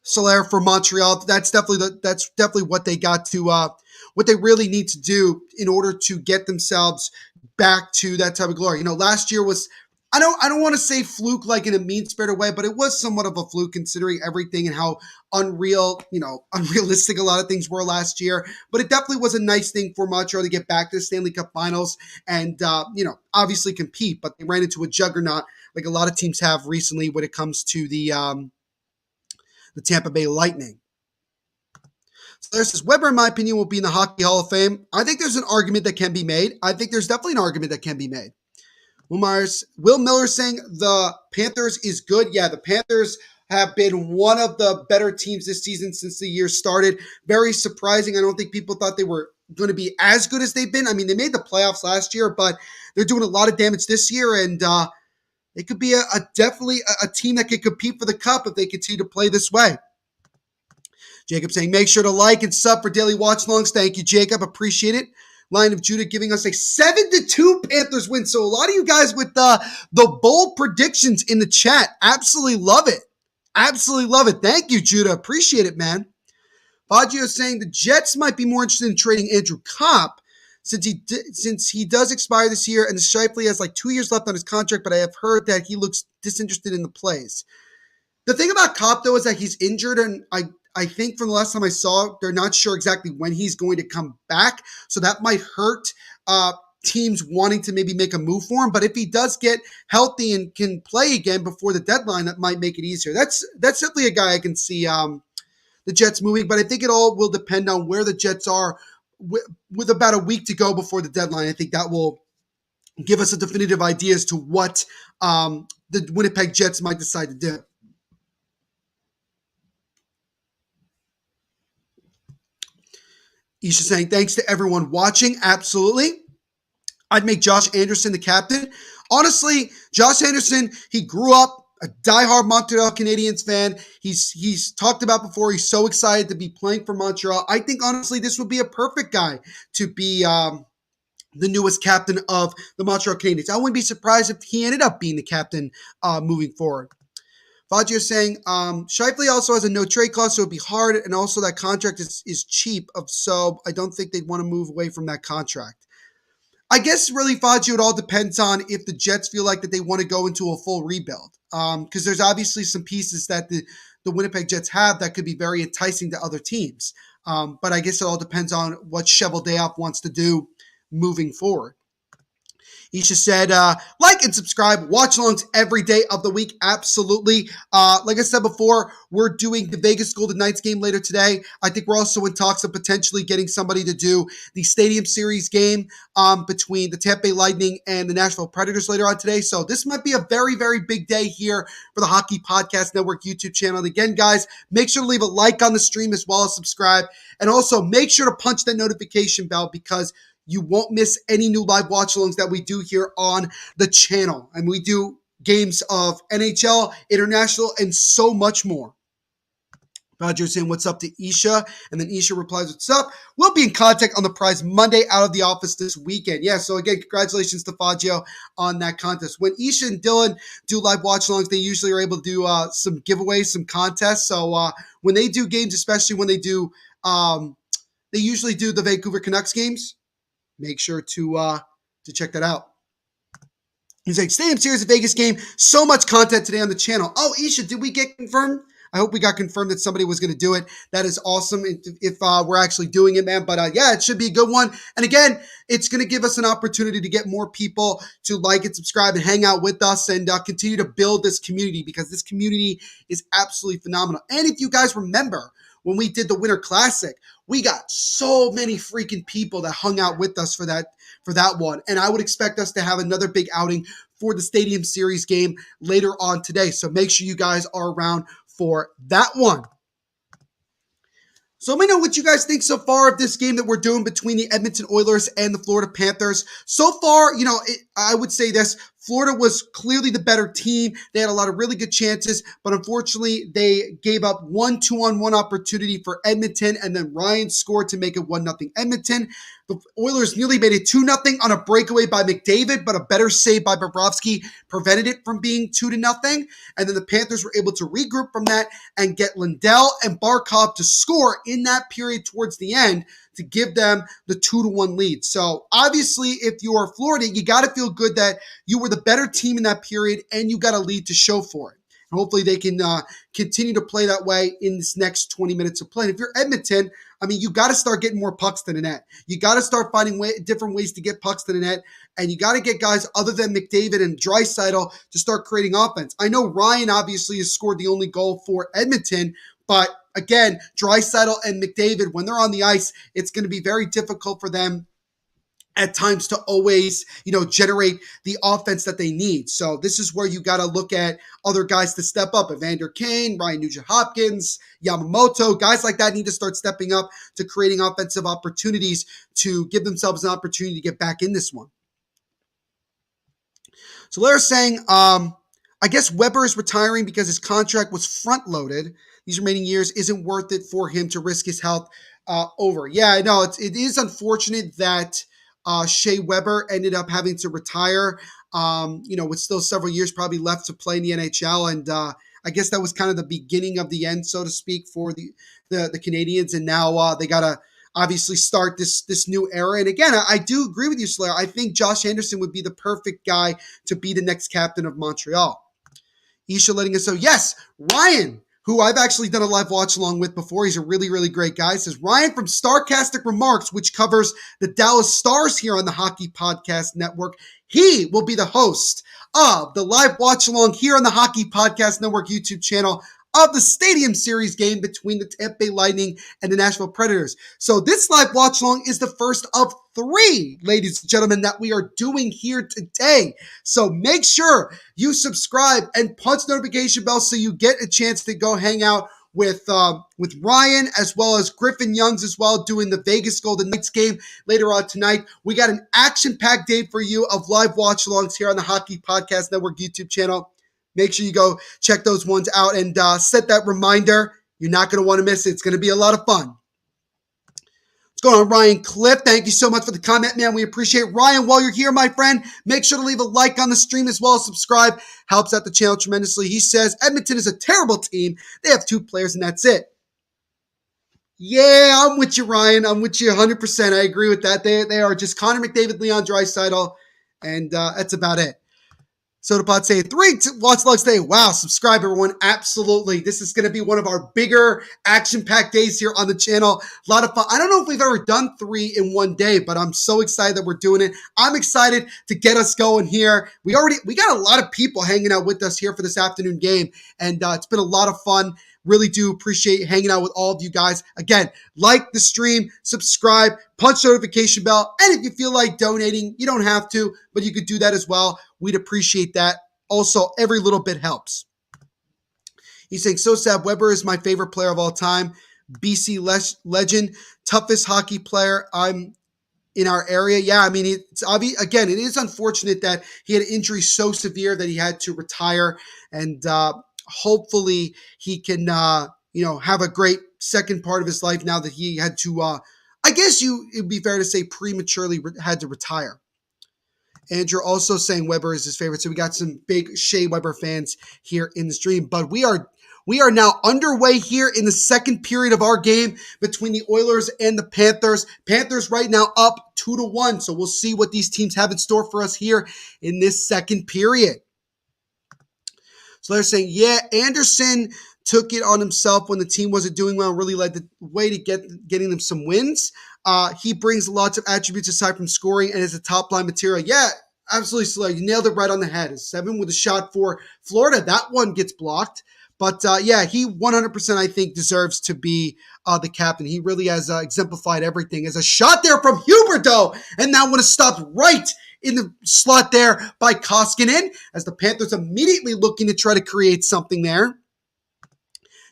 Soler, for Montreal. That's definitely what they got to what they really need to do in order to get themselves back to that type of glory. You know, last year was, I don't want to say fluke like in a mean-spirited way, but it was somewhat of a fluke considering everything and how unrealistic a lot of things were last year. But it definitely was a nice thing for Montreal to get back to the Stanley Cup Finals and, obviously compete. But they ran into a juggernaut like a lot of teams have recently when it comes to the Tampa Bay Lightning. So there's this Weber, in my opinion, will be in the Hockey Hall of Fame. I think there's an argument that can be made. I think there's definitely an argument that can be made. Will Miller saying the Panthers is good. Yeah, the Panthers have been one of the better teams this season since the year started. Very surprising. I don't think people thought they were going to be as good as they've been. I mean, they made the playoffs last year, but they're doing a lot of damage this year, and it could be definitely a team that could compete for the cup if they continue to play this way. Jacob saying, make sure to like and sub for Daily Watchalongs. Thank you, Jacob. Appreciate it. Lion of Judah giving us a 7-2 Panthers win. So a lot of you guys with the bold predictions in the chat. Absolutely love it. Absolutely love it. Thank you, Judah. Appreciate it, man. Baggio saying the Jets might be more interested in trading Andrew Kopp since he does expire this year and the Scheifele has like 2 years left on his contract, but I have heard that he looks disinterested in the plays. The thing about Kopp, though, is that he's injured, and I think from the last time I saw, they're not sure exactly when he's going to come back. So that might hurt teams wanting to maybe make a move for him. But if he does get healthy and can play again before the deadline, that might make it easier. That's definitely a guy I can see the Jets moving. But I think it all will depend on where the Jets are with about a week to go before the deadline. I think that will give us a definitive idea as to what the Winnipeg Jets might decide to do. Isha saying, thanks to everyone watching. Absolutely. I'd make Josh Anderson the captain. Honestly, Josh Anderson, he grew up a diehard Montreal Canadiens fan. He's talked about before. He's so excited to be playing for Montreal. I think, honestly, this would be a perfect guy to be the newest captain of the Montreal Canadiens. I wouldn't be surprised if he ended up being the captain moving forward. Fagio saying, Scheifele also has a no-trade clause, so it'd be hard, and also that contract is cheap, so I don't think they'd want to move away from that contract. I guess really, Fagio, it all depends on if the Jets feel like that they want to go into a full rebuild, because there's obviously some pieces that the Winnipeg Jets have that could be very enticing to other teams, but I guess it all depends on what Cheveldayoff wants to do moving forward. Isha said, like and subscribe. Watchalongs every day of the week. Absolutely. Like I said before, we're doing the Vegas Golden Knights game later today. I think we're also in talks of potentially getting somebody to do the Stadium Series game between the Tampa Bay Lightning and the Nashville Predators later on today. So this might be a very, very big day here for the Hockey Podcast Network YouTube channel. And again, guys, make sure to leave a like on the stream as well as subscribe. And also make sure to punch that notification bell because you won't miss any new live watch-alongs that we do here on the channel. And we do games of NHL, international, and so much more. Roger saying, what's up to Isha? And then Isha replies, what's up? We'll be in contact on the prize Monday out of the office this weekend. Yeah, so again, congratulations to Fagio on that contest. When Isha and Dylan do live watch-alongs, they usually are able to do some giveaways, some contests. So when they do games, especially when they do, they usually do the Vancouver Canucks games. Make sure to check that out. He's like, Stadium Series, Vegas game. So much content today on the channel. Oh, Isha, did we get confirmed? I hope we got confirmed that somebody was going to do it. That is awesome if we're actually doing it, man. But yeah, it should be a good one. And again, it's going to give us an opportunity to get more people to like and subscribe and hang out with us and continue to build this community because this community is absolutely phenomenal. And if you guys remember, when we did the Winter Classic, we got so many freaking people that hung out with us for that one. And I would expect us to have another big outing for the Stadium Series game later on today. So make sure you guys are around for that one. So let me know what you guys think so far of this game that we're doing between the Edmonton Oilers and the Florida Panthers. So far, I would say this. Florida was clearly the better team. They had a lot of really good chances, but unfortunately, they gave up one 2-on-1 opportunity for Edmonton, and then Ryan scored to make it 1-0 Edmonton. The Oilers nearly made it 2-0 on a breakaway by McDavid, but a better save by Bobrovsky prevented it from being 2-0. And then the Panthers were able to regroup from that and get Lindell and Barkov to score in that period towards the end to give them the 2-1 lead. So obviously, if you are Florida, you got to feel good that you were the better team in that period and you got a lead to show for it. And hopefully they can continue to play that way in this next 20 minutes of play. And if you're Edmonton, I mean, you got to start getting more pucks to the net. You got to start finding different ways to get pucks to the net. And you got to get guys other than McDavid and Draisaitl to start creating offense. I know Ryan obviously has scored the only goal for Edmonton, but again, Draisaitl and McDavid, when they're on the ice, it's going to be very difficult for them at times to always, generate the offense that they need. So this is where you got to look at other guys to step up. Evander Kane, Ryan Nugent-Hopkins, Yamamoto, guys like that need to start stepping up to creating offensive opportunities to give themselves an opportunity to get back in this one. So Larry's saying, I guess Weber is retiring because his contract was front-loaded. These remaining years isn't worth it for him to risk his health over. Yeah, I know. It is unfortunate that Shea Weber ended up having to retire, with still several years probably left to play in the NHL. And I guess that was kind of the beginning of the end, so to speak, for the Canadians. And now they got to obviously start this new era. And again, I do agree with you, Slayer. I think Josh Anderson would be the perfect guy to be the next captain of Montreal. Isha letting us know, yes, Ryan, who I've actually done a live watch along with before. He's a really, really great guy. Says, Ryan from Starcastic Remarks, which covers the Dallas Stars here on the Hockey Podcast Network. He will be the host of the live watch along here on the Hockey Podcast Network YouTube channel of the Stadium Series game between the Tampa Bay Lightning and the Nashville Predators. So this live watch along is the first of 3, ladies and gentlemen, that we are doing here today. So make sure you subscribe and punch the notification bell so you get a chance to go hang out with Ryan as well as Griffin Youngs as well doing the Vegas Golden Knights game later on tonight. We got an action-packed day for you of live watch-alongs here on the Hockey Podcast Network YouTube channel. Make sure you go check those ones out and set that reminder. You're not going to want to miss it. It's going to be a lot of fun. What's going on, Ryan Cliff? Thank you so much for the comment, man. We appreciate it. Ryan, while you're here, my friend, make sure to leave a like on the stream as well as subscribe. Helps out the channel tremendously. He says, Edmonton is a terrible team. They have 2 players and that's it. Yeah, I'm with you, Ryan. I'm with you 100%. I agree with that. They are just Connor McDavid, Leon Draisaitl, and that's about it. SodaPod saying 3 Watchalongs today. Wow, subscribe everyone. Absolutely. This is going to be one of our bigger action-packed days here on the channel. A lot of fun. I don't know if we've ever done 3 in one day, but I'm so excited that we're doing it. I'm excited to get us going here. We got a lot of people hanging out with us here for this afternoon game, and it's been a lot of fun. Really do appreciate hanging out with all of you guys. Again, like the stream, subscribe, punch the notification bell, and if you feel like donating, you don't have to, but you could do that as well. We'd appreciate that. Also, every little bit helps. He's saying, so sad, Weber is my favorite player of all time. BC legend, toughest hockey player in our area. Yeah, I mean, it's obvious. Again, it is unfortunate that he had an injury so severe that he had to retire, and hopefully he can, have a great second part of his life now that he had to, I guess it'd be fair to say prematurely had to retire. Andrew also saying Weber is his favorite. So we got some big Shea Weber fans here in the stream, but we are now underway here in the second period of our game between the Oilers and the Panthers. Panthers right now up 2-1. So we'll see what these teams have in store for us here in this second period. So they're saying, yeah, Anderson took it on himself when the team wasn't doing well and really led the way to getting them some wins. He brings lots of attributes aside from scoring and is a top-line material. Yeah, absolutely, Slayer. You nailed it right on the head. It's 7 with a shot for Florida. That one gets blocked. But, yeah, he 100%, I think, deserves to be the captain. He really has exemplified everything. As a shot there from Huberdeau, and that one is stopped right in the slot there by Koskinen, as the Panthers immediately looking to try to create something there.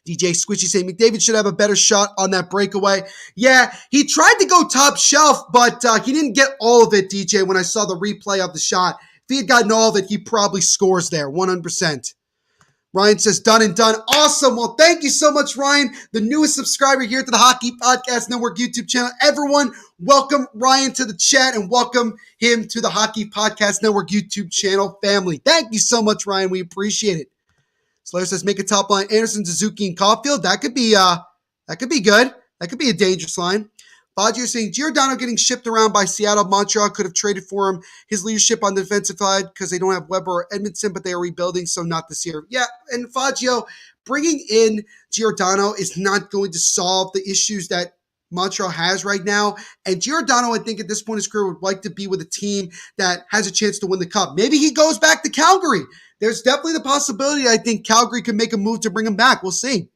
DJ Squishy saying McDavid should have a better shot on that breakaway. Yeah, he tried to go top shelf, but he didn't get all of it, DJ, when I saw the replay of the shot. If he had gotten all of it, he probably scores there, 100%. Ryan says, done and done. Awesome. Well, thank you so much, Ryan, the newest subscriber here to the Hockey Podcast Network YouTube channel. Everyone, welcome Ryan to the chat and welcome him to the Hockey Podcast Network YouTube channel family. Thank you so much, Ryan. We appreciate it. Slayer says, make a top line. Anderson, Suzuki, and Caulfield. That could be good. That could be a dangerous line. Fagio saying, Giordano getting shipped around by Seattle. Montreal could have traded for him. His leadership on the defensive side because they don't have Weber or Edmonton, but they are rebuilding, so not this year. Yeah, and Fagio, bringing in Giordano is not going to solve the issues that Montreal has right now. And Giordano, I think at this point in his career, would like to be with a team that has a chance to win the cup. Maybe he goes back to Calgary. There's definitely the possibility I think Calgary could make a move to bring him back. We'll see.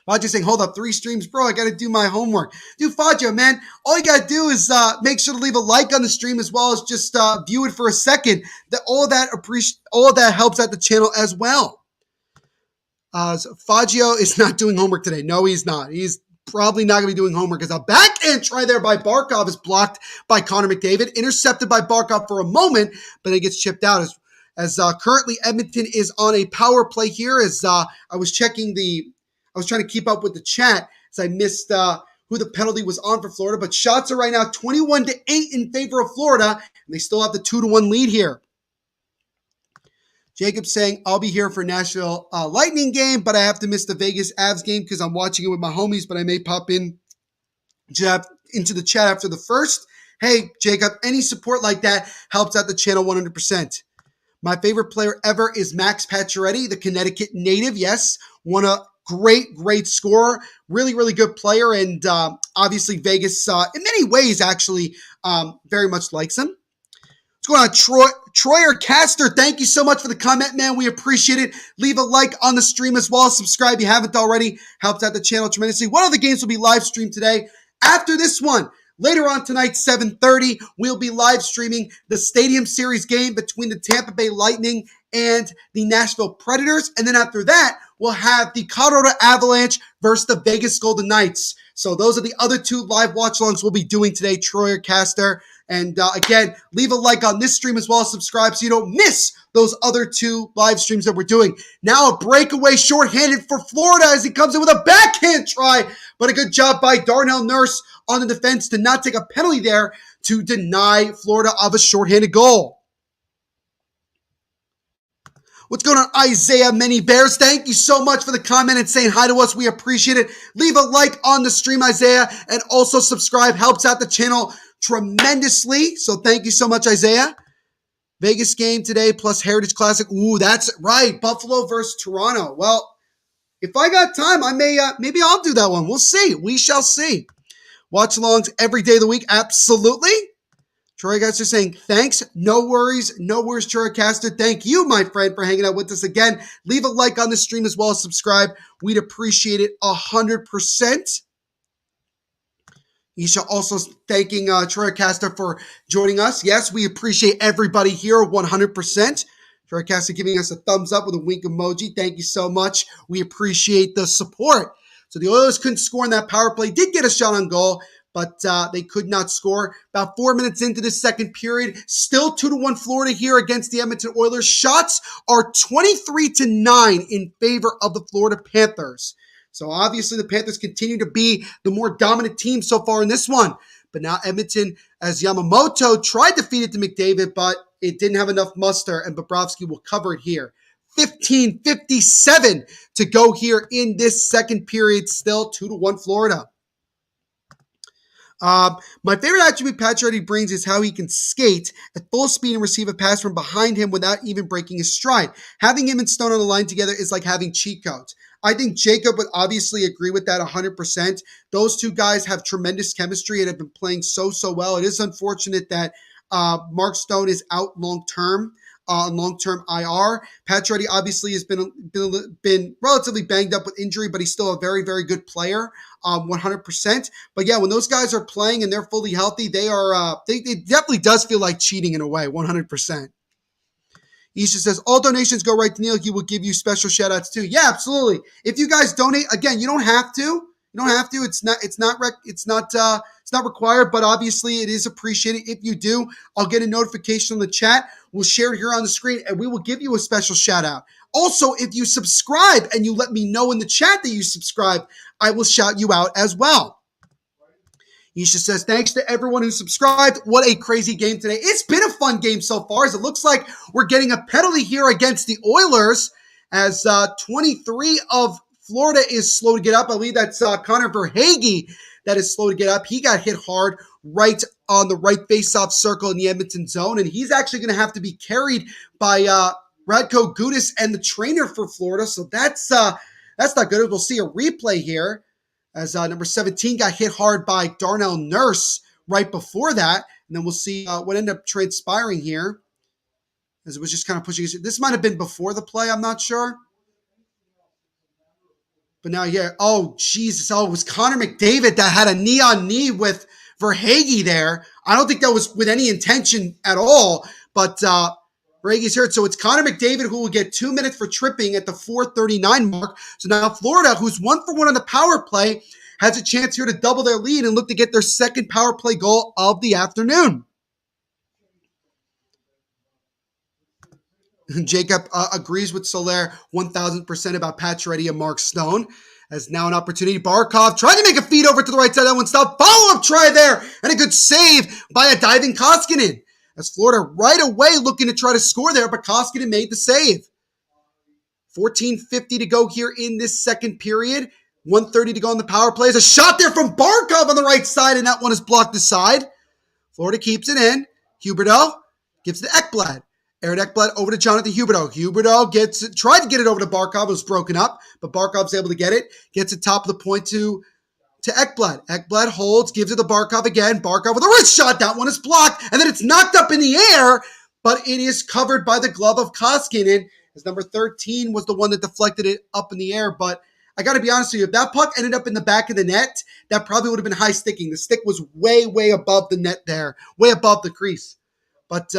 Fagio saying, hold up, 3 streams, bro. I got to do my homework. Dude, Fagio, man, all you got to do is make sure to leave a like on the stream as well as just view it for a second. All of that helps out the channel as well. So Fagio is not doing homework today. No, he's not. He's probably not going to be doing homework as a backhand try there by Barkov is blocked by Connor McDavid. Intercepted by Barkov for a moment, but it gets chipped out as currently Edmonton is on a power play here as I was trying to keep up with the chat as I missed who the penalty was on for Florida, but shots are right now 21-8 in favor of Florida, and they still have the 2-1 lead here. Jacob saying, I'll be here for Nashville Lightning game, but I have to miss the Vegas Avs game because I'm watching it with my homies, but I may pop in into the chat after the first. Hey, Jacob, any support like that helps out the channel 100%. My favorite player ever is Max Pacioretty, the Connecticut native. Yes, won a great scorer. Really, really good player. And obviously Vegas, in many ways, actually very much likes him. What's going on, Troyer Caster? Thank you so much for the comment, man. We appreciate it. Leave a like on the stream as well. Subscribe if you haven't already. Helps out the channel tremendously. One of the games will be live streamed today. After this one, later on tonight, 7:30, we'll be live streaming the Stadium Series game between the Tampa Bay Lightning and the Nashville Predators. And then after that, we'll have the Colorado Avalanche versus the Vegas Golden Knights. So those are the other 2 live watch-alongs we'll be doing today, Troyer Caster. And again, leave a like on this stream as well as subscribe so you don't miss those other 2 live streams that we're doing. Now a breakaway shorthanded for Florida as he comes in with a backhand try. But a good job by Darnell Nurse on the defense to not take a penalty there to deny Florida of a shorthanded goal. What's going on, Isaiah Many Bears? Thank you so much for the comment and saying hi to us. We appreciate it. Leave a like on the stream, Isaiah, and also subscribe. Helps out the channel tremendously. So thank you so much, Isaiah. Vegas game today plus Heritage Classic. Ooh, that's right. Buffalo versus Toronto. Well, if I got time, I may, maybe I'll do that one. We'll see. We shall see. Watchalongs every day of the week. Absolutely. Troycaster saying, thanks. No worries. No worries, Troycaster. Thank you, my friend, for hanging out with us again. Leave a like on the stream as well as subscribe. We'd appreciate it 100%. Isha also thanking Troycaster for joining us. Yes, we appreciate everybody here 100%. Troycaster giving us a thumbs up with a wink emoji. Thank you so much. We appreciate the support. So the Oilers couldn't score in that power play. Did get a shot on goal, but they could not score. About 4 minutes into the second period, still 2-1 Florida here against the Edmonton Oilers. Shots are 23-9 in favor of the Florida Panthers. So obviously the Panthers continue to be the more dominant team so far in this one. But now Edmonton, as Yamamoto tried to feed it to McDavid, but it didn't have enough muster, and Bobrovsky will cover it here. 15:57 to go here in this second period. Still 2-1 Florida. My favorite attribute Pacioretty brings is how he can skate at full speed and receive a pass from behind him without even breaking his stride. Having him and Stone on the line together is like having cheat codes. I think Jacob would obviously agree with that 100%. Those two guys have tremendous chemistry and have been playing so well. It is unfortunate that Mark Stone is out long-term IR. Pacioretty obviously has been relatively banged up with injury, but he's still a very, very good player, 100%. But yeah, when those guys are playing and they're fully healthy, it definitely does feel like cheating in a way, 100%. Isha says, all donations go right to Neil. He will give you special shout outs too. Yeah, absolutely. If you guys donate, again, you don't have to. You don't have to. It's not required, but obviously it is appreciated. If you do, I'll get a notification on the chat. We'll share it here on the screen and we will give you a special shout out. Also, if you subscribe and you let me know in the chat that you subscribe, I will shout you out as well. Isha says, thanks to everyone who subscribed. What a crazy game today. It's been a fun game so far, as it looks like we're getting a penalty here against the Oilers, as 23 of Florida is slow to get up. I believe that's Connor Verhaeghe that is slow to get up. He got hit hard right on the right face-off circle in the Edmonton zone, and he's actually going to have to be carried by Radko Gudas and the trainer for Florida, so that's not good. We'll see a replay here, as number 17 got hit hard by Darnell Nurse right before that. And then we'll see what ended up transpiring here, as it was just kind of pushing. This might have been before the play. I'm not sure. But now, yeah. Oh, Jesus. Oh, it was Connor McDavid that had a knee-on-knee with Verhaeghe there. I don't think that was with any intention at all. But Verhaeghe's hurt. So it's Connor McDavid who will get 2 minutes for tripping at the 4:39 mark. So now Florida, who's 1 for 1 on the power play, has a chance here to double their lead and look to get their second power play goal of the afternoon. Jacob agrees with Soler 1,000% about Pacioretty and Mark Stone. As now an opportunity. Barkov trying to make a feed over to the right side. That one stopped. Follow-up try there. And a good save by a diving Koskinen. As Florida right away looking to try to score there, but Koskinen made the save. 14:50 to go here in this second period. 1:30 to go on the power play. There's a shot there from Barkov on the right side, and that one is blocked aside. Florida keeps it in. Huberdeau gives it to Ekblad. Aaron Ekblad over to Jonathan Huberdeau. Huberdeau tried to get it over to Barkov. It was broken up, but Barkov's able to get it. Gets it top of the point to Ekblad. Ekblad holds, gives it to Barkov again. Barkov with a wrist shot. That one is blocked, and then it's knocked up in the air, but it is covered by the glove of Koskinen, as number 13 was the one that deflected it up in the air. But I got to be honest with you, if that puck ended up in the back of the net, that probably would have been high sticking. The stick was way, way above the net there, way above the crease. But,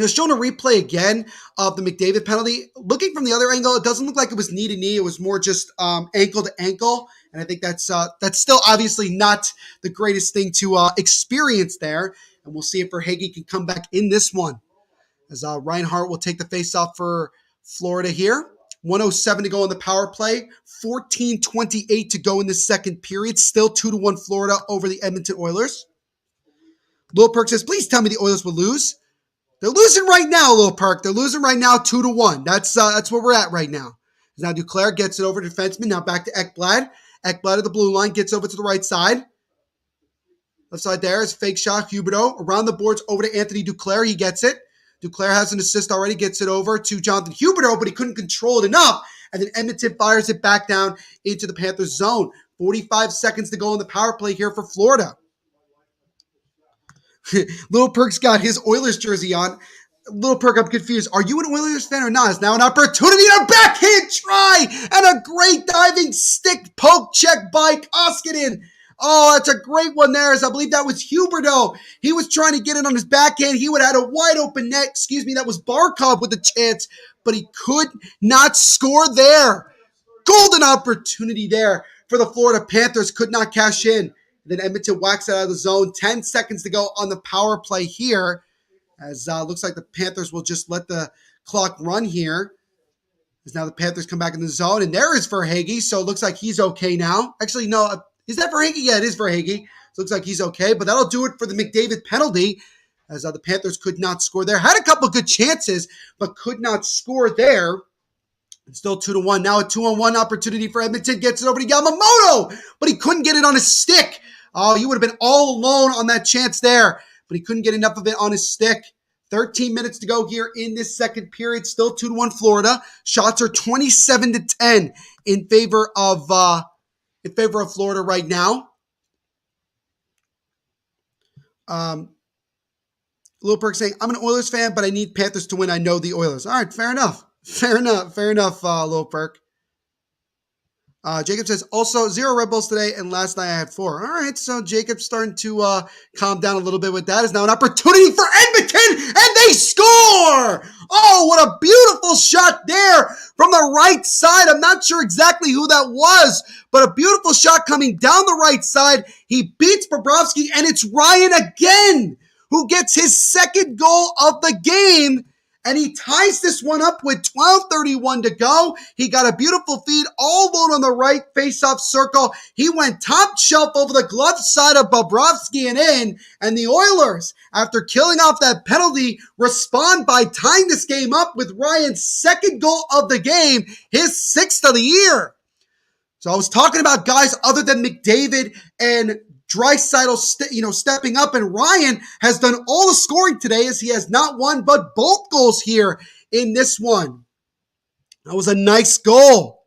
showing a replay again of the McDavid penalty. Looking from the other angle, it doesn't look like it was knee to knee. It was more just ankle to ankle. And I think that's still obviously not the greatest thing to experience there. And we'll see if Verhaeghe can come back in this one, as Reinhart will take the faceoff for Florida here. 1:07 to go on the power play. 14:28 to go in the second period. Still 2-1 Florida over the Edmonton Oilers. Lil Perk says, please tell me the Oilers will lose. They're losing right now, Lil Perk. They're losing right now 2-1. That's where we're at right now. Now Duclair gets it over to defenseman. Now back to Ekblad. Ekblad at the blue line gets over to the right side. Left side there is a fake shot. Huberdeau around the boards over to Anthony Duclair. He gets it. Duclair has an assist already, gets it over to Jonathan Huberdeau, but he couldn't control it enough. And then Edmonton fires it back down into the Panthers zone. 45 seconds to go in the power play here for Florida. Little Perk's got his Oilers jersey on. Little Perk, I'm confused. Are you an Oilers fan or not? It's now an opportunity to backhand try and a great diving stick poke check by Koskinen. Oh, that's a great one there, as I believe that was Huberdeau. He was trying to get it on his backhand. He would have had a wide open net. That was Barkov with a chance, but he could not score there. Golden opportunity there for the Florida Panthers. Could not cash in. Then Edmonton whacks it out of the zone. 10 seconds to go on the power play here, as looks like the Panthers will just let the clock run here. As now the Panthers come back in the zone, and there is Verhaeghe, so it looks like he's okay now. Actually, no, is that Verhaeghe? Yeah, it is Verhaeghe. So it looks like he's okay, but that'll do it for the McDavid penalty, as the Panthers could not score there. Had a couple good chances, but could not score there. It's still 2-1. Now a 2-on-1 opportunity for Edmonton. Gets it over to Yamamoto, but he couldn't get it on his stick. Oh, he would have been all alone on that chance there, but he couldn't get enough of it on his stick. 13 minutes to go here in this second period. Still 2-1 Florida. Shots are 27-10 in favor of Florida right now. Little Perk saying, I'm an Oilers fan, but I need Panthers to win. I know the Oilers. All right, fair enough. Fair enough, Little Perk. Jacob says, also 0 Red Bulls today, and last night I had 4. All right, so Jacob's starting to calm down a little bit with that. Is now an opportunity for Edmonton, and they score! Oh, what a beautiful shot there from the right side. I'm not sure exactly who that was, but a beautiful shot coming down the right side. He beats Bobrovsky, and it's Ryan again who gets his second goal of the game. And he ties this one up with 12:31 to go. He got a beautiful feed all alone on the right face-off circle. He went top shelf over the glove side of Bobrovsky and in. And the Oilers, after killing off that penalty, respond by tying this game up with Ryan's second goal of the game, his 6th of the year. So I was talking about guys other than McDavid and Draisaitl, stepping up, and Ryan has done all the scoring today, as he has not one but both goals here in this one. That was a nice goal.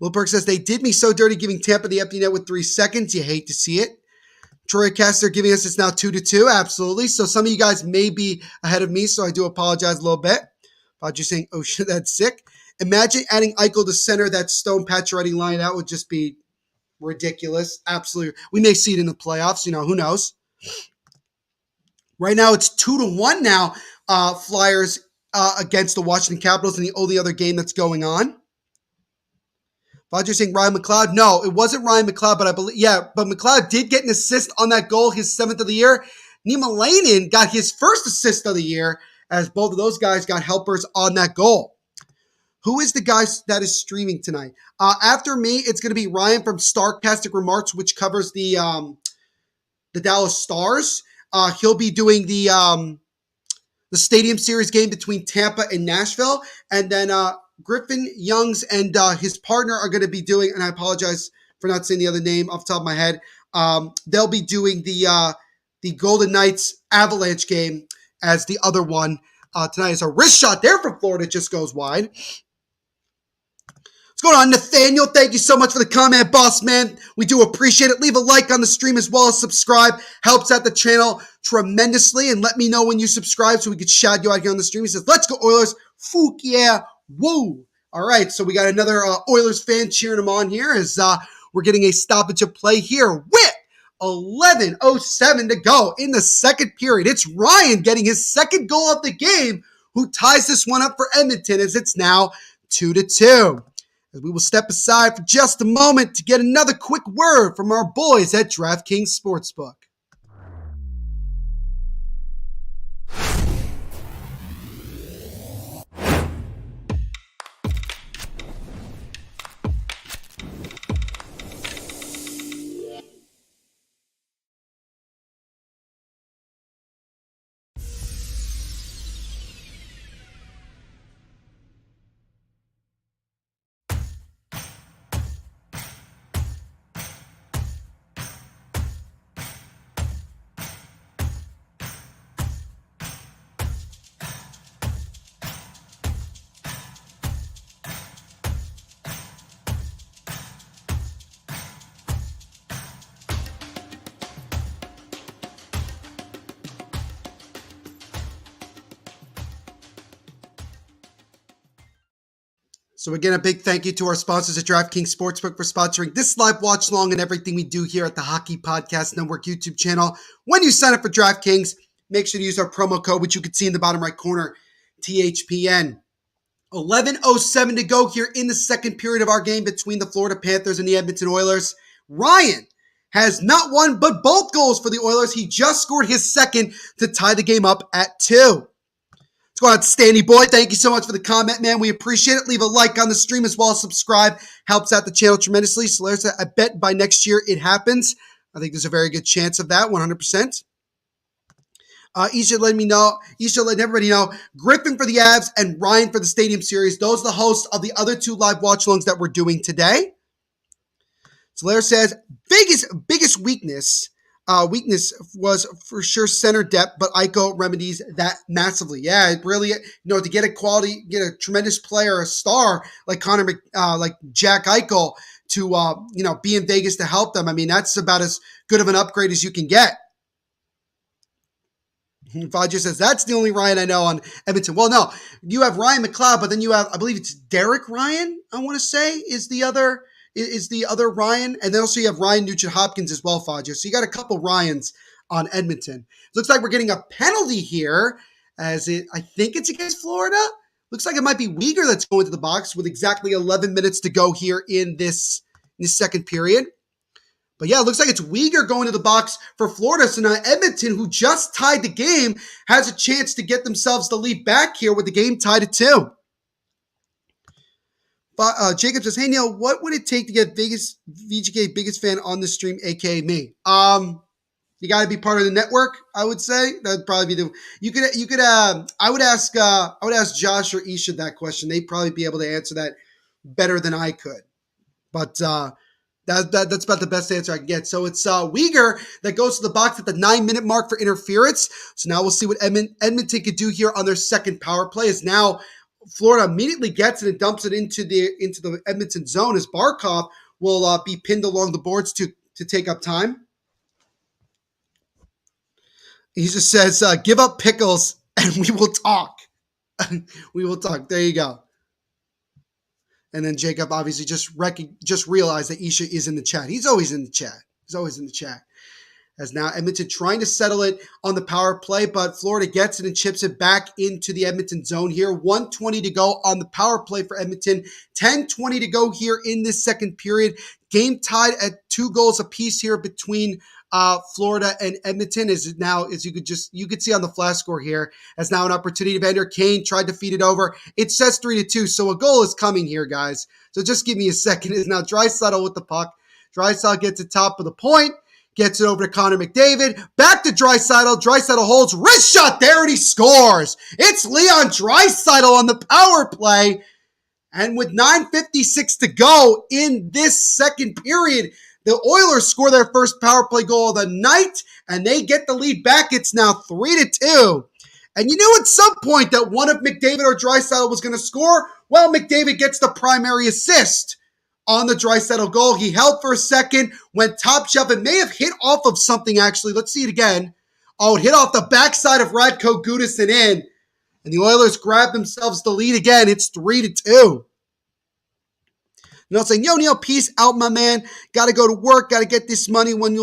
Will Perk says, they did me so dirty giving Tampa the empty net with 3 seconds. You hate to see it. Troy Caster giving us it's now 2-2. Absolutely. So some of you guys may be ahead of me, so I do apologize a little bit. About you saying, oh shit, that's sick. Imagine adding Eichel to center that Stone Pacioretty line. That would just be ridiculous. Absolutely. We may see it in the playoffs. Who knows? Right now, it's 2-1 now. Flyers against the Washington Capitals in the only other game that's going on. Roger saying Ryan McLeod. No, it wasn't Ryan McLeod, but I believe, but McLeod did get an assist on that goal, his 7th of the year. Nima Lanin got his 1st assist of the year, as both of those guys got helpers on that goal. Who is the guy that is streaming tonight? After me, it's going to be Ryan from Starcastic Remarks, which covers the Dallas Stars. He'll be doing the Stadium Series game between Tampa and Nashville. And then Griffin Youngs and his partner are going to be doing, and I apologize for not saying the other name off the top of my head, they'll be doing the Golden Knights Avalanche game as the other one. Tonight is a wrist shot there from Florida, just goes wide. What's going on, Nathaniel? Thank you so much for the comment, boss man. We do appreciate it. Leave a like on the stream as well as subscribe. Helps out the channel tremendously. And let me know when you subscribe so we can shout you out here on the stream. He says, let's go Oilers. Fook, yeah. Woo. All right, so we got another Oilers fan cheering him on here as we're getting a stoppage of play here with 11:07 to go in the second period. It's Ryan getting his second goal of the game, who ties this one up for Edmonton, as it's now 2-2. As we will step aside for just a moment to get another quick word from our boys at DraftKings Sportsbook. So again, a big thank you to our sponsors at DraftKings Sportsbook for sponsoring this live watch along and everything we do here at the Hockey Podcast Network YouTube channel. When you sign up for DraftKings, make sure to use our promo code, which you can see in the bottom right corner, THPN. 11:07 to go here in the second period of our game between the Florida Panthers and the Edmonton Oilers. Ryan has not one but both goals for the Oilers. He just scored his second to tie the game up at 2. What's going on, Stanley Boy? Thank you so much for the comment, man. We appreciate it. Leave a like on the stream as well as subscribe. Helps out the channel tremendously. So there's I bet by next year it happens. I think there's a very good chance of that, 100%. Isha let everybody know. Griffin for the Avs and Ryan for the Stadium Series. Those are the hosts of the other 2 live watch-alongs that we're doing today. So Lair says, biggest weakness was for sure center depth, but Eichel remedies that massively. Yeah, it really, to get a tremendous player, a star like like Jack Eichel to, be in Vegas to help them. I mean, that's about as good of an upgrade as you can get. Fodger says, that's the only Ryan I know on Edmonton. Well, no, you have Ryan McLeod, but then you have, I believe it's Derek Ryan, I want to say, is the other Ryan. And then also you have Ryan Nugent-Hopkins as well, Fodger. So you got a couple Ryans on Edmonton. Looks like we're getting a penalty here, I think it's against Florida. Looks like it might be Weegar that's going to the box with exactly 11 minutes to go here in this second period. But yeah, it looks like it's Weegar going to the box for Florida. So now Edmonton, who just tied the game, has a chance to get themselves the lead back here with the game tied at 2. Jacob says, hey, Neil, what would it take to get VGK biggest fan on the stream, aka me? You got to be part of the network, I would say. That'd probably be I would ask Josh or Isha that question. They'd probably be able to answer that better than I could. But that's about the best answer I can get. So it's Weegar that goes to the box at the 9-minute mark for interference. So now we'll see what Edmonton could do here on their second power play. As now Florida immediately gets it and dumps it into the Edmonton zone as Barkov will be pinned along the boards to take up time. He just says, give up Pickles and we will talk. We will talk. There you go. And then Jacob obviously just realized that Isha is in the chat. He's always in the chat. As now Edmonton trying to settle it on the power play, but Florida gets it and chips it back into the Edmonton zone here. 1:20 to go on the power play for Edmonton. 10:20 to go here in this second period. Game tied at 2 goals apiece here between Florida and Edmonton. As you could see on the flash score here, as now an opportunity. Evander Kane tried to feed it over. It says 3-2, so a goal is coming here, guys. So just give me a second. Is now Draisaitl with the puck. Draisaitl gets it top of the point. Gets it over to Connor McDavid. Back to Draisaitl. Draisaitl holds. Wrist shot there, and he scores. It's Leon Draisaitl on the power play. And with 9:56 to go in this second period, the Oilers score their first power play goal of the night, and they get the lead back. It's now 3-2. And you knew at some point that one of McDavid or Draisaitl was going to score. Well, McDavid gets the primary assist on the Draisaitl goal. He held for a second, went top shelf, and may have hit off of something, actually. Let's see it again. Oh, it hit off the backside of Radko Gudas and in. And the Oilers grab themselves the lead again. It's 3-2. You know, saying, yo, Neil, peace out, my man. Got to go to work. Got to get this money. When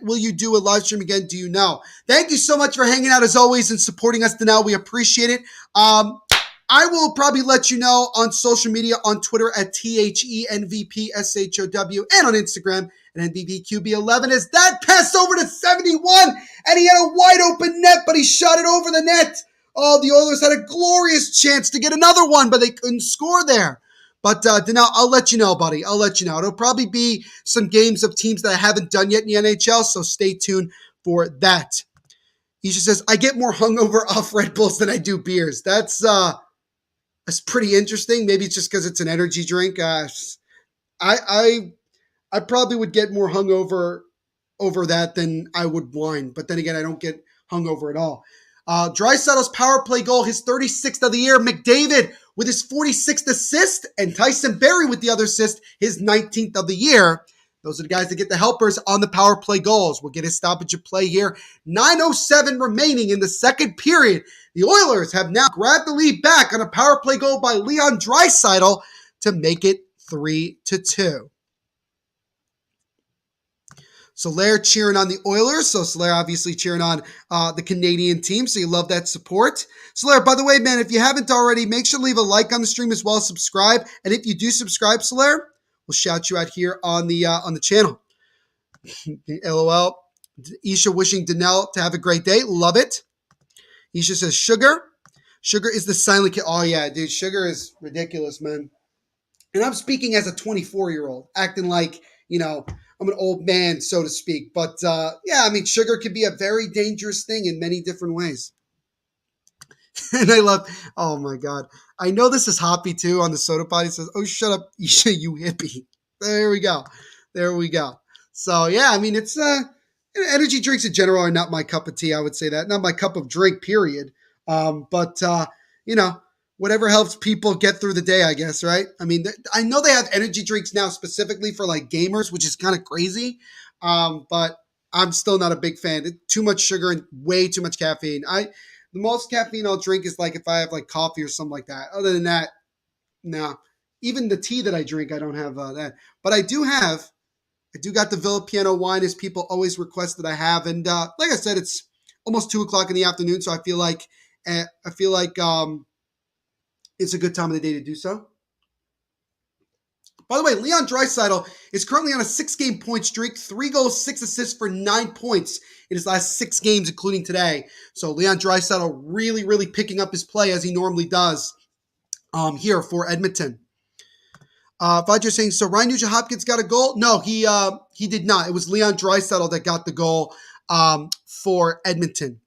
will you do a live stream again? Do you know? Thank you so much for hanging out as always and supporting us, Danelle. We appreciate it. I will probably let you know on social media, on Twitter at THENVPSHOW, and on Instagram at NVVQB11 as that passed over to 71, and he had a wide open net, but he shot it over the net. Oh, the Oilers had a glorious chance to get another one, but they couldn't score there. But Danelle, I'll let you know, buddy. I'll let you know. It'll probably be some games of teams that I haven't done yet in the NHL, so stay tuned for that. He just says, I get more hungover off Red Bulls than I do beers. That's pretty interesting. Maybe it's just because it's an energy drink. I probably would get more hungover over that than I would wine. But then again, I don't get hungover at all. Draisaitl's power play goal, his 36th of the year. McDavid with his 46th assist, and Tyson Barrie with the other assist, his 19th of the year. Those are the guys that get the helpers on the power play goals. We'll get a stoppage of play here. 9:07 remaining in the second period. The Oilers have now grabbed the lead back on a power play goal by Leon Draisaitl. to make it 3-2. Solaire cheering on the Oilers. So Solaire obviously cheering on the Canadian team. So you love that support. Solaire, by the way, man, if you haven't already, make sure to leave a like on the stream as well as subscribe. And if you do subscribe, Solaire, we'll shout you out here on the channel. LOL. Isha wishing Danelle to have a great day. Love it. Isha says Sugar. Sugar is the silent kid. Oh, yeah, dude. Sugar is ridiculous, man. And I'm speaking as a 24-year-old, acting like, I'm an old man, so to speak. But, yeah, I mean, sugar can be a very dangerous thing in many different ways. And I love, oh, my God. I know this is Hoppy, too, on the Soda Pod. He says, oh, shut up, Isha, you hippie. There we go. So, yeah, I mean, it's energy drinks in general are not my cup of tea, I would say that. Not my cup of drink, period. But whatever helps people get through the day, I guess, right? I mean, I know they have energy drinks now specifically for like gamers, which is kind of crazy. But I'm still not a big fan. Too much sugar and way too much caffeine. The most caffeine I'll drink is like if I have like coffee or something like that. Other than that, no. Even the tea that I drink, I don't have that. But I do got the Villa Piano wine, as people always request that I have. And like I said, it's almost 2 o'clock in the afternoon, so I feel like it's a good time of the day to do so. By the way, Leon Draisaitl is currently on a 6-game point streak, 3 goals, 6 assists for 9 points in his last 6 games, including today. So Leon Draisaitl really, really picking up his play as he normally does here for Edmonton. Vajra saying, so Ryan Nugent-Hopkins got a goal? No, he did not. It was Leon Draisaitl that got the goal for Edmonton.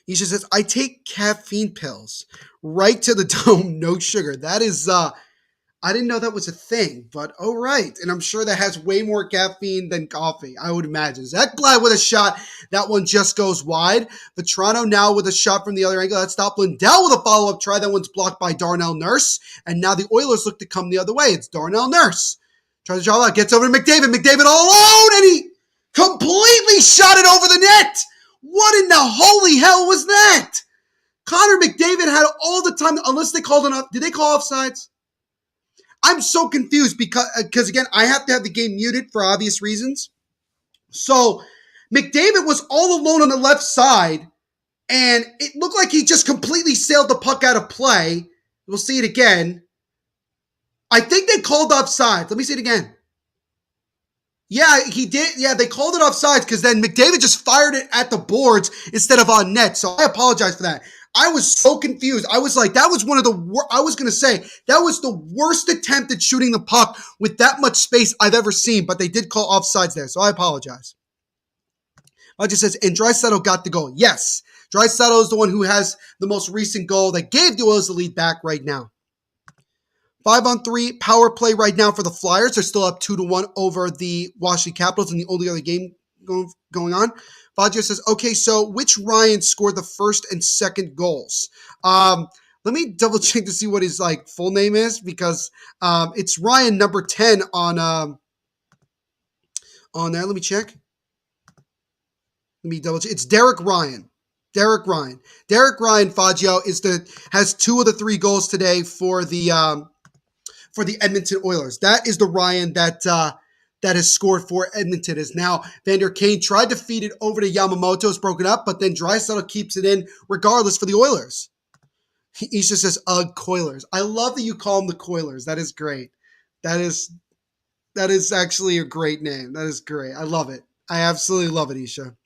He just says, I take caffeine pills right to the dome, no sugar. That is, I didn't know that was a thing, but all right. And I'm sure that has way more caffeine than coffee, I would imagine. Zach Bly with a shot. That one just goes wide. Vetrano now with a shot from the other angle. That stopped Lindell with a follow-up try. That one's blocked by Darnell Nurse. And now the Oilers look to come the other way. It's Darnell Nurse. Tries to draw out, gets over to McDavid. McDavid all alone, and he completely shot it over the net. What in the holy hell was that? Connor McDavid had all the time, unless they called enough. Did they call offsides? I'm so confused because again, I have to have the game muted for obvious reasons. So McDavid was all alone on the left side, and it looked like he just completely sailed the puck out of play. We'll see it again. I think they called offsides. Let me see it again. Yeah, he did. Yeah, they called it offsides because then McDavid just fired it at the boards instead of on net. So I apologize for that. I was so confused. I was like, that was one of the I was going to say, that was the worst attempt at shooting the puck with that much space I've ever seen. But they did call offsides there, so I apologize. I just says, and Draisaitl got the goal. Yes, Draisaitl is the one who has the most recent goal that gave the Oilers the lead back right now. 5-on-3 power play right now for the Flyers. They're still up 2-1 over the Washington Capitals in the only other game going on. Vajra says, okay, so which Ryan scored the first and second goals? Let me double check to see what his full name is, because it's Ryan number 10 on there. Let me check. Let me double check. It's Derek Ryan. Derek Ryan, Faggio has 2 of the 3 goals today for the Edmonton Oilers. That is the Ryan that has scored for Edmonton. Is now Vander Kane tried to feed it over to Yamamoto. It's broken up, but then Draisaitl keeps it in regardless for the Oilers. He just says, ugh, Coilers. I love that you call them the Coilers. That is great. That is actually a great name. That is great. I love it. I absolutely love it, Isha.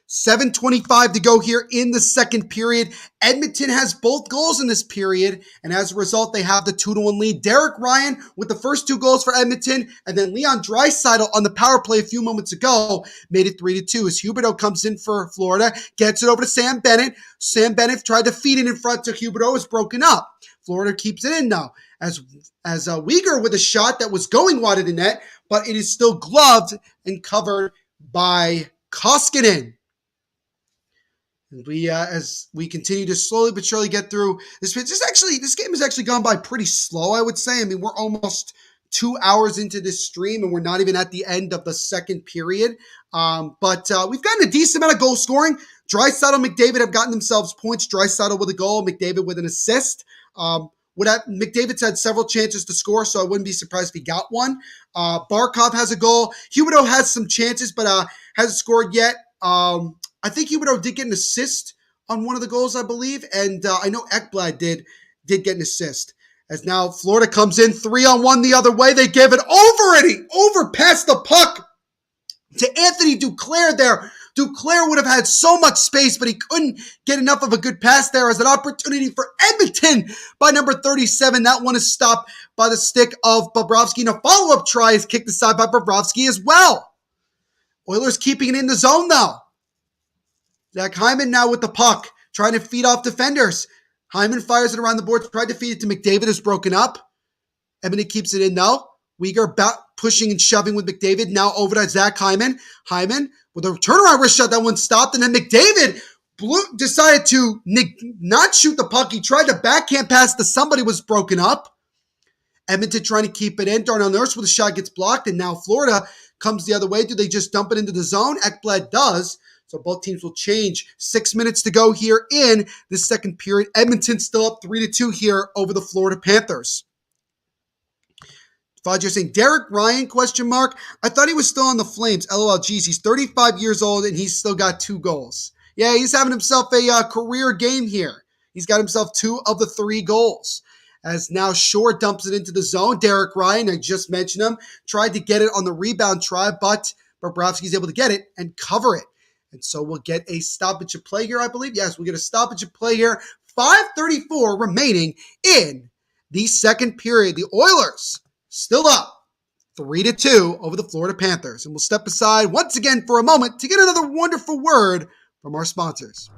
7:25 to go here in the second period. Edmonton has both goals in this period, and as a result, they have the 2-1 lead. Derek Ryan with the first 2 goals for Edmonton, and then Leon Draisaitl on the power play a few moments ago made it 3-2 as Huberdeau comes in for Florida, gets it over to Sam Bennett. Sam Bennett tried to feed it in front to Huberdeau. It's broken up. Florida keeps it in now as Weegar with a shot that was going wide of the net, but it is still gloved and covered by Koskinen. As we continue to slowly but surely get through this game has actually gone by pretty slow, I would say. I mean, we're almost 2 hours into this stream, and we're not even at the end of the second period. But we've gotten a decent amount of goal scoring. Draisaitl and McDavid have gotten themselves points. Draisaitl with a goal, McDavid with an assist. McDavid's had several chances to score, so I wouldn't be surprised if he got one. Barkov has a goal. Huberdeau has some chances, but hasn't scored yet. I think Huberdeau did get an assist on one of the goals, I believe, and I know Ekblad did get an assist. As now Florida comes in 3-on-1 the other way. They gave it over, and he overpassed the puck to Anthony Duclair there. Duclair would have had so much space, but he couldn't get enough of a good pass there as an opportunity for Edmonton by number 37. That one is stopped by the stick of Bobrovsky. And a follow-up try is kicked aside by Bobrovsky as well. Oilers keeping it in the zone, though. Zach Hyman now with the puck, trying to feed off defenders. Hyman fires it around the board, tried to feed it to McDavid, is broken up. Edmonton keeps it in, though. Uyghur pushing and shoving with McDavid. Now over to Zach Hyman. Hyman with a turnaround wrist shot. That one stopped. And then McDavid decided to not shoot the puck. He tried to backhand pass to somebody, was broken up. Edmonton trying to keep it in. Darnell Nurse with a shot gets blocked. And now Florida comes the other way. Do they just dump it into the zone? Ekblad does. So both teams will change. 6 minutes to go here in the second period. Edmonton still up 3-2 here over the Florida Panthers. Fudge, you're saying Derek Ryan, question mark? I thought he was still on the Flames. LOL, geez, he's 35 years old and he's still got 2 goals. Yeah, he's having himself a career game here. He's got himself 2 of the 3 goals. As now Shore dumps it into the zone. Derek Ryan, I just mentioned him, tried to get it on the rebound try, but Bobrovsky's able to get it and cover it. And so we'll get a stoppage of play here, I believe. Yes, we'll get a stoppage of play here. 5:34 remaining in the second period. The Oilers still up 3-2 over the Florida Panthers. And we'll step aside once again for a moment to get another wonderful word from our sponsors.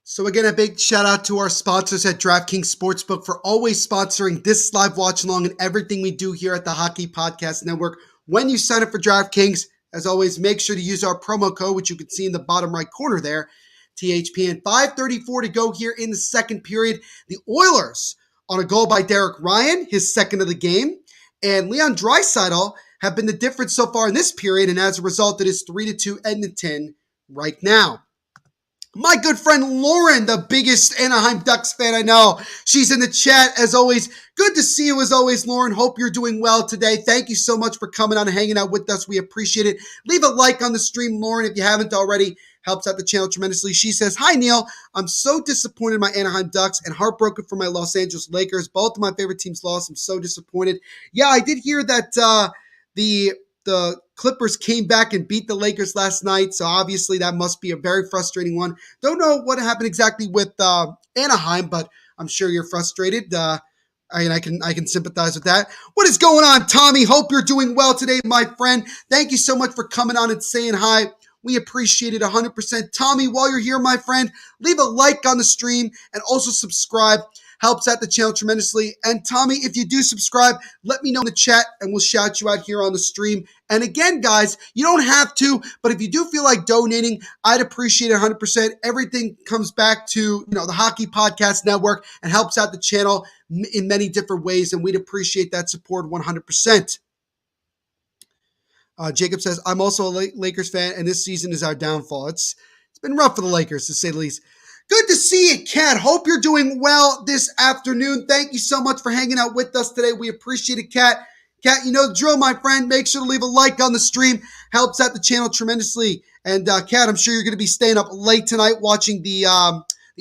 So again, a big shout out to our sponsors at DraftKings Sportsbook for always sponsoring this live watch along and everything we do here at the Hockey Podcast Network. When you sign up for DraftKings, as always, make sure to use our promo code, which you can see in the bottom right corner there, THPN. 5:34 to go here in the second period. The Oilers on a goal by Derek Ryan, his second of the game, and Leon Draisaitl have been the difference so far in this period, and as a result, it is 3-2 Edmonton right now. My good friend Lauren, the biggest Anaheim Ducks fan I know. She's in the chat as always. Good to see you as always, Lauren. Hope you're doing well today. Thank you so much for coming on and hanging out with us. We appreciate it. Leave a like on the stream, Lauren, if you haven't already. Helps out the channel tremendously. She says, "Hi, Neil. I'm so disappointed in my Anaheim Ducks and heartbroken for my Los Angeles Lakers. Both of my favorite teams lost. I'm so disappointed." Yeah, I did hear that the Clippers came back and beat the Lakers last night, so obviously that must be a very frustrating one. Don't know what happened exactly with Anaheim, but I'm sure you're frustrated. I can sympathize with that. What is going on, Tommy? Hope you're doing well today, my friend. Thank you so much for coming on and saying hi. We appreciate it 100%. Tommy, while you're here, my friend, leave a like on the stream and also subscribe. Helps out the channel tremendously. And Tommy, if you do subscribe, let me know in the chat and we'll shout you out here on the stream. And again, guys, you don't have to, but if you do feel like donating, I'd appreciate it 100%. Everything comes back to, the Hockey Podcast Network and helps out the channel in many different ways. And we'd appreciate that support 100%. Jacob says, "I'm also a Lakers fan and this season is our downfall." It's been rough for the Lakers, to say the least. Good to see you, Kat. Hope you're doing well this afternoon. Thank you so much for hanging out with us today. We appreciate it, Kat. Kat, you know the drill, my friend. Make sure to leave a like on the stream. Helps out the channel tremendously. And Kat, I'm sure you're going to be staying up late tonight watching the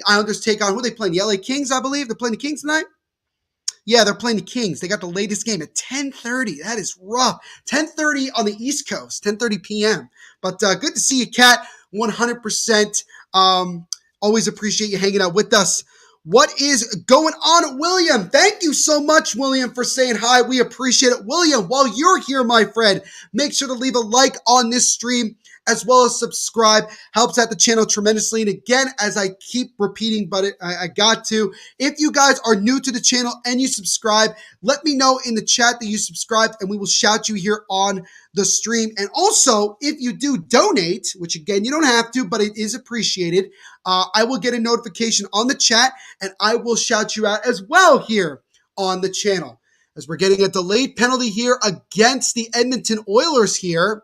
Islanders take on, who are they playing? The LA Kings, I believe. They're playing the Kings tonight? Yeah, they're playing the Kings. They got the latest game at 10:30. That is rough. 10:30 on the East Coast, 10:30 p.m. But good to see you, Kat. 100%. Always appreciate you hanging out with us. What is going on, William? Thank you so much, William, for saying hi. We appreciate it. William, while you're here, my friend, make sure to leave a like on this stream as well as subscribe. Helps out the channel tremendously. And again, as I keep repeating, but I got to, if you guys are new to the channel and you subscribe, let me know in the chat that you subscribed and we will shout you here on the stream. And also, if you do donate, which again, you don't have to, but it is appreciated, I will get a notification on the chat and I will shout you out as well here on the channel. As we're getting a delayed penalty here against the Edmonton Oilers here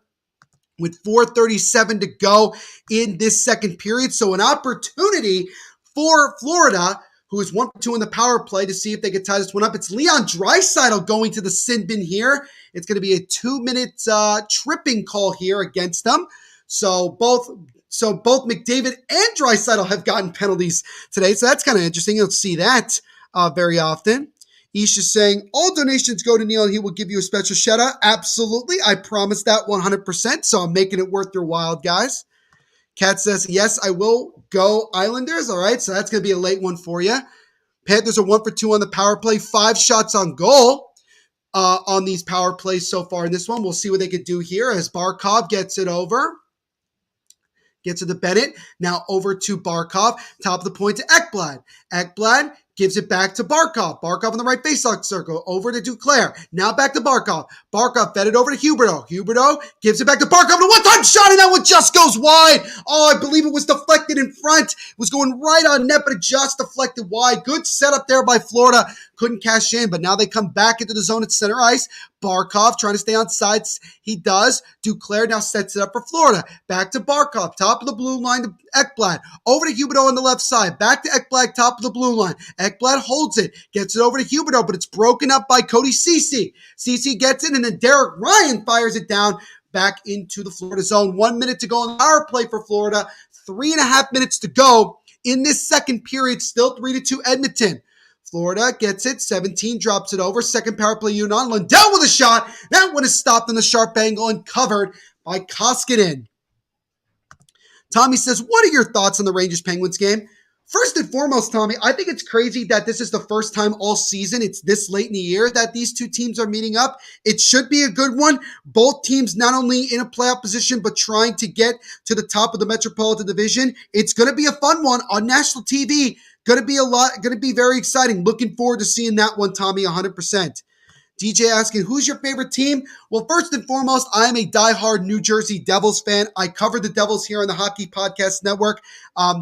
with 4:37 to go in this second period. So an opportunity for Florida, who is 1-2 in the power play, to see if they can tie this one up. It's Leon Draisaitl going to the sin bin here. It's going to be a 2-minute tripping call here against them. So both McDavid and Draisaitl have gotten penalties today. So that's kind of interesting. You'll see that very often. Ish is saying, all donations go to Neil and he will give you a special shout out. Absolutely. I promise that 100%. So I'm making it worth your while, guys. Kat says, yes, I will go Islanders. All right. So that's going to be a late one for you. Panthers are 1-for-2 on the power play. 5 shots on goal on these power plays so far in this one. We'll see what they could do here as Barkov gets it over. Gets it to Bennett. Now over to Barkov. Top of the point to Ekblad. Ekblad gives it back to Barkov. Barkov in the right faceoff circle. Over to Duclair. Now back to Barkov. Barkov fed it over to Huberdeau. Huberdeau gives it back to Barkov. And a one-time shot, and that one just goes wide. Oh, I believe it was deflected in front. It was going right on net, but it just deflected wide. Good setup there by Florida. Couldn't cash in, but now they come back into the zone at center ice. Barkov trying to stay on sides. He does. Duclair now sets it up for Florida. Back to Barkov. Top of the blue line to Ekblad. Over to Huberdeau on the left side. Back to Ekblad. Top of the blue line. Ekblad holds it. Gets it over to Huberdeau, but it's broken up by Cody Ceci. Ceci gets it, and then Derek Ryan fires it down back into the Florida zone. 1 minute to go on the power play for Florida. 3.5 minutes to go in this second period. Still 3-2 Edmonton. Florida gets it. 17 drops it over. Second power play unit on. Lundell with a shot. That one is stopped in the sharp angle and covered by Koskinen. Tommy says, what are your thoughts on the Rangers-Penguins game? First and foremost, Tommy, I think it's crazy that this is the first time all season, it's this late in the year, that these two teams are meeting up. It should be a good one. Both teams not only in a playoff position, but trying to get to the top of the Metropolitan Division. It's going to be a fun one on national TV. Going to be very exciting. Looking forward to seeing that one, Tommy, 100%. DJ asking, who's your favorite team? Well, first and foremost, I am a diehard New Jersey Devils fan. I cover the Devils here on the Hockey Podcast Network.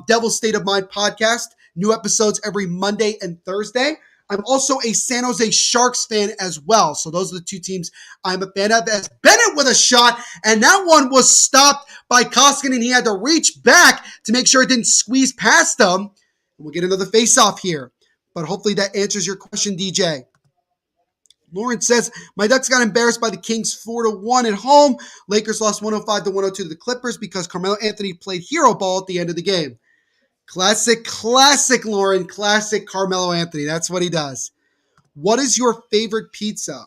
Devils State of Mind podcast. New episodes every Monday and Thursday. I'm also a San Jose Sharks fan as well. So those are the two teams I'm a fan of. As Bennett with a shot, and that one was stopped by Koskinen. He had to reach back to make sure it didn't squeeze past him. We'll get another face-off here. But hopefully that answers your question, DJ. Lauren says, my Ducks got embarrassed by the Kings 4-1 at home. Lakers lost 105-102 to the Clippers because Carmelo Anthony played hero ball at the end of the game. Classic, Lauren. Classic Carmelo Anthony. That's what he does. What is your favorite pizza?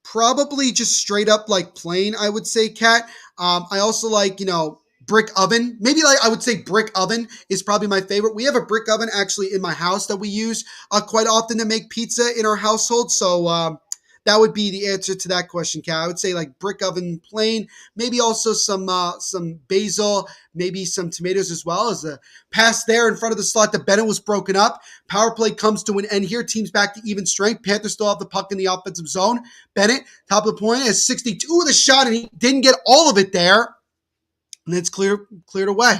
Probably just straight up like plain, I would say, Kat. I also like, brick oven. Maybe I would say brick oven is probably my favorite. We have a brick oven actually in my house that we use quite often to make pizza in our household. So that would be the answer to that question, Kat. I would say like brick oven plain, maybe also some basil, maybe some tomatoes as well. As a pass there in front of the slot that Bennett was broken up. Power play comes to an end here. Teams back to even strength. Panthers still have the puck in the offensive zone. Bennett, top of the point, has 62 with a shot, and he didn't get all of it there. And it's cleared away.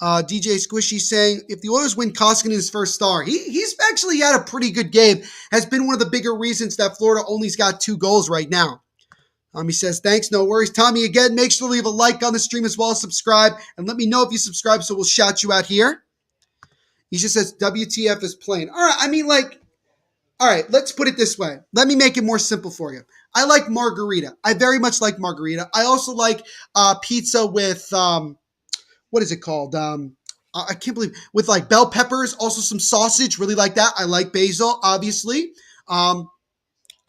DJ Squishy saying, if the Oilers win Koskinen his first star, he's actually had a pretty good game. Has been one of the bigger reasons that Florida only's got 2 goals right now. Tommy says, thanks, no worries. Tommy, again, make sure to leave a like on the stream as well as subscribe. And let me know if you subscribe so we'll shout you out here. He just says, WTF is plain. All right, all right, let's put it this way. Let me make it more simple for you. I like margarita. I very much like margarita. I also like pizza with, what is it called? I can't believe, with like bell peppers, also some sausage. Really like that. I like basil, obviously. I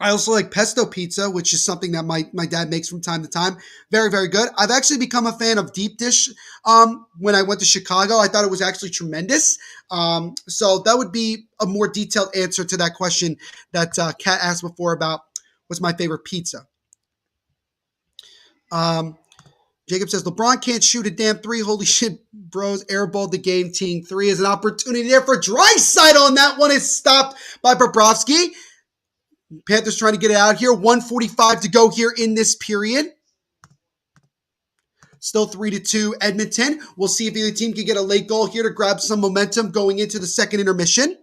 I also like pesto pizza, which is something that my dad makes from time to time. Very, very good. I've actually become a fan of deep dish when I went to Chicago. I thought it was actually tremendous. So that would be a more detailed answer to that question that Kat asked before about what's my favorite pizza. Jacob says, LeBron can't shoot a damn three. Holy shit, bros. Airballed the game. Team 3 is an opportunity there for Draisaitl on that one. Is stopped by Bobrovsky. Panthers trying to get it out here. 1:45 to go here in this period. Still 3-2 Edmonton. We'll see if either team can get a late goal here to grab some momentum going into the second intermission.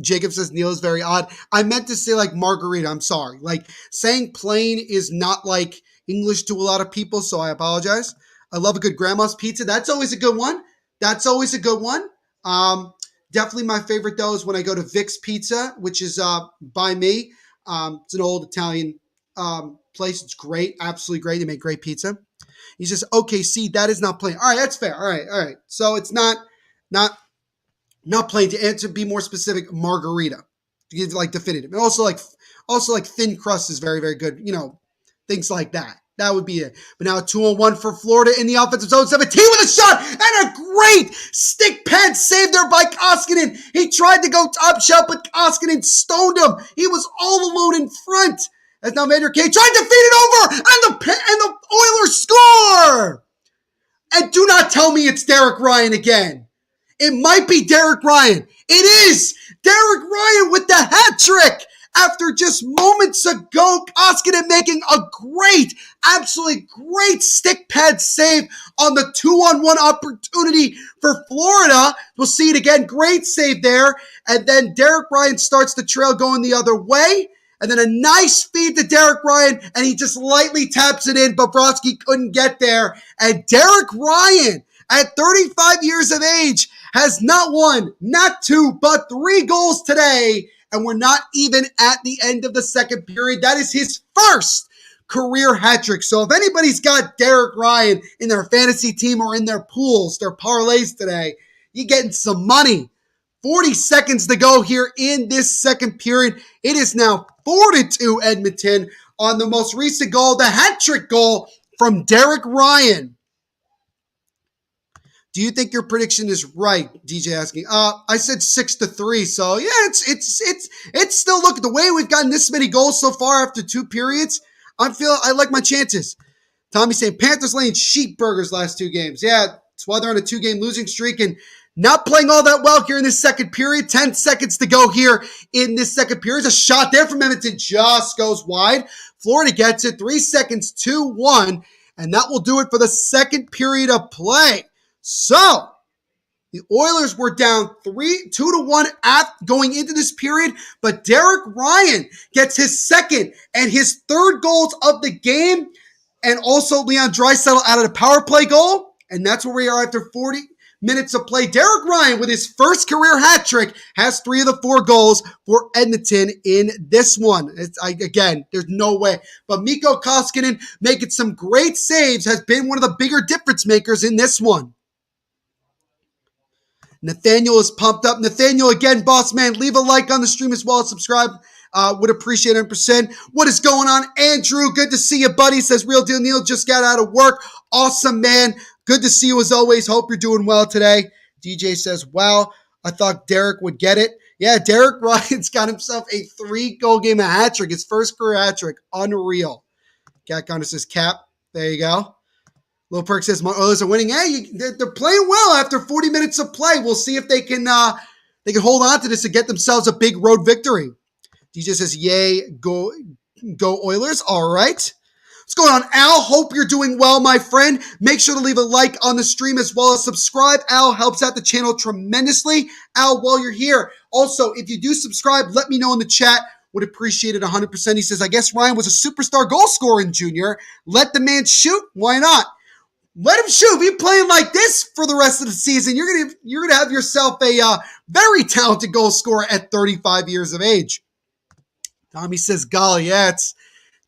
Jacob says Neil is very odd. I meant to say like margarita. I'm sorry. Like saying plain is not like English to a lot of people, so I apologize. I love a good grandma's pizza. That's always a good one. Definitely my favorite, though, is when I go to Vic's Pizza, which is by me. It's an old Italian place. It's great. Absolutely great. They make great pizza. He says, okay, see, that is not plain. All right, that's fair. All right. So it's not plain. To answer, be more specific, margarita. To give like definitive. And also like thin crust is very, very good. You know, things like that. That would be it. But now a 2-on-1 for Florida in the offensive zone. 17 with a shot and a great stick pad save there by Koskinen. He tried to go top shot, but Koskinen stoned him. He was all alone in front. As now Vander Kane tried to feed it over, and the Oilers score. And do not tell me it's Derek Ryan again. It might be Derek Ryan. It is Derek Ryan with the hat trick. After just moments ago, Koskinen making a absolutely great stick pad save on the 2-on-1 opportunity for Florida. We'll see it again. Great save there. And then Derek Ryan starts the trail going the other way. And then a nice feed to Derek Ryan, and he just lightly taps it in. Bobrovsky couldn't get there. And Derek Ryan, at 35 years of age, has not one, not two, but 3 goals today. And we're not even at the end of the second period. That is his first career hat trick. So if anybody's got Derek Ryan in their fantasy team or in their pools, their parlays today, you're getting some money. 40 seconds to go here in this second period. It is now 4-2 Edmonton on the most recent goal, the hat trick goal from Derek Ryan. Do you think your prediction is right? DJ asking. I said 6-3. So yeah, it's still, look at the way we've gotten this many goals so far after 2 periods. I like my chances. Tommy saying Panthers laying sheep burgers last 2 games. Yeah, that's why they're on a 2-game losing streak and not playing all that well here in this second period. 10 seconds to go here in this second period. There's a shot there from Edmonton, just goes wide. Florida gets it. 3 seconds, 2-1, and that will do it for the second period of play. So, the Oilers were down 2-1 going into this period, but Derek Ryan gets his second and his third goals of the game, and also Leon Draisaitl added a power play goal, and that's where we are after 40 minutes of play. Derek Ryan, with his first career hat trick, has 3 of the 4 goals for Edmonton in this one. Again, there's no way. But Mikko Koskinen, making some great saves, has been one of the bigger difference makers in this one. Nathaniel is pumped up. Nathaniel, again, boss man, leave a like on the stream as well as subscribe. Would appreciate it 100%. What is going on, Andrew? Good to see you, buddy. Says Real Deal Neil just got out of work. Awesome, man. Good to see you as always. Hope you're doing well today. DJ says, wow, I thought Derek would get it. Yeah, Derek Ryan's got himself a 3-goal game, a hat trick. His first career hat trick. Unreal. Cat Connor says, Cap. There you go. Lil Perk says, my Oilers are winning. Hey, they're playing well after 40 minutes of play. We'll see if they can hold on to this and get themselves a big road victory. DJ says, yay, go Oilers. All right. What's going on, Al? Hope you're doing well, my friend. Make sure to leave a like on the stream as well as subscribe. Al helps out the channel tremendously. Al, while you're here, also, if you do subscribe, let me know in the chat. Would appreciate it 100%. He says, I guess Ryan was a superstar goal scorer in junior. Let the man shoot. Why not? Let him shoot. If you're playing like this for the rest of the season, you're gonna have yourself a very talented goal scorer at 35 years of age. Tommy says, golly, yeah, it's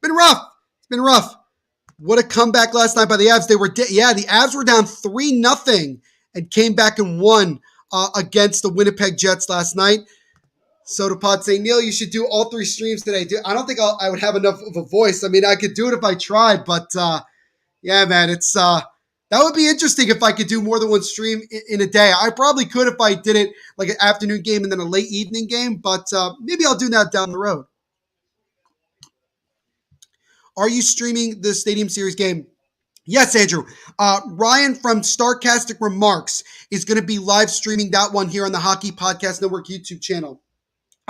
been rough. It's been rough. What a comeback last night by the Avs. The Avs were down 3-0 and came back and won against the Winnipeg Jets last night. Sodapod saying, Neil, you should do all 3 streams today. I don't think I would have enough of a voice. I mean, I could do it if I tried, but yeah, man, it's that would be interesting if I could do more than 1 stream in a day. I probably could if I did it like an afternoon game and then a late evening game, but maybe I'll do that down the road. Are you streaming the Stadium Series game? Yes, Andrew. Ryan from Starcastic Remarks is going to be live streaming that one here on the Hockey Podcast Network YouTube channel.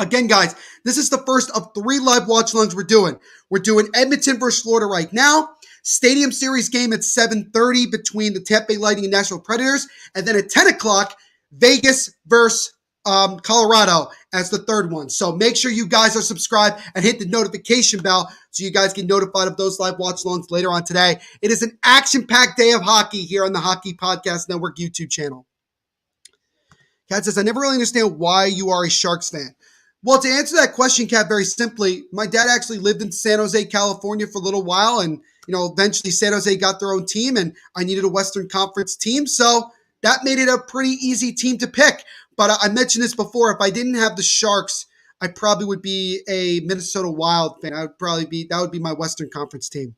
Again, guys, this is the first of 3 live watch-alongs we're doing. We're doing Edmonton versus Florida right now, Stadium Series game at 7:30 between the Tampa Bay Lightning and Nashville Predators, and then at 10 o'clock, Vegas versus Colorado as the third one. So make sure you guys are subscribed and hit the notification bell so you guys get notified of those live watch-alongs later on today. It is an action-packed day of hockey here on the Hockey Podcast Network YouTube channel. Kat says, I never really understand why you are a Sharks fan. Well, to answer that question, Kat, very simply, my dad actually lived in San Jose, California for a little while, and eventually San Jose got their own team, and I needed a Western Conference team, so that made it a pretty easy team to pick. But I mentioned this before, if I didn't have the Sharks, I probably would be a Minnesota Wild fan. That would be my Western Conference team.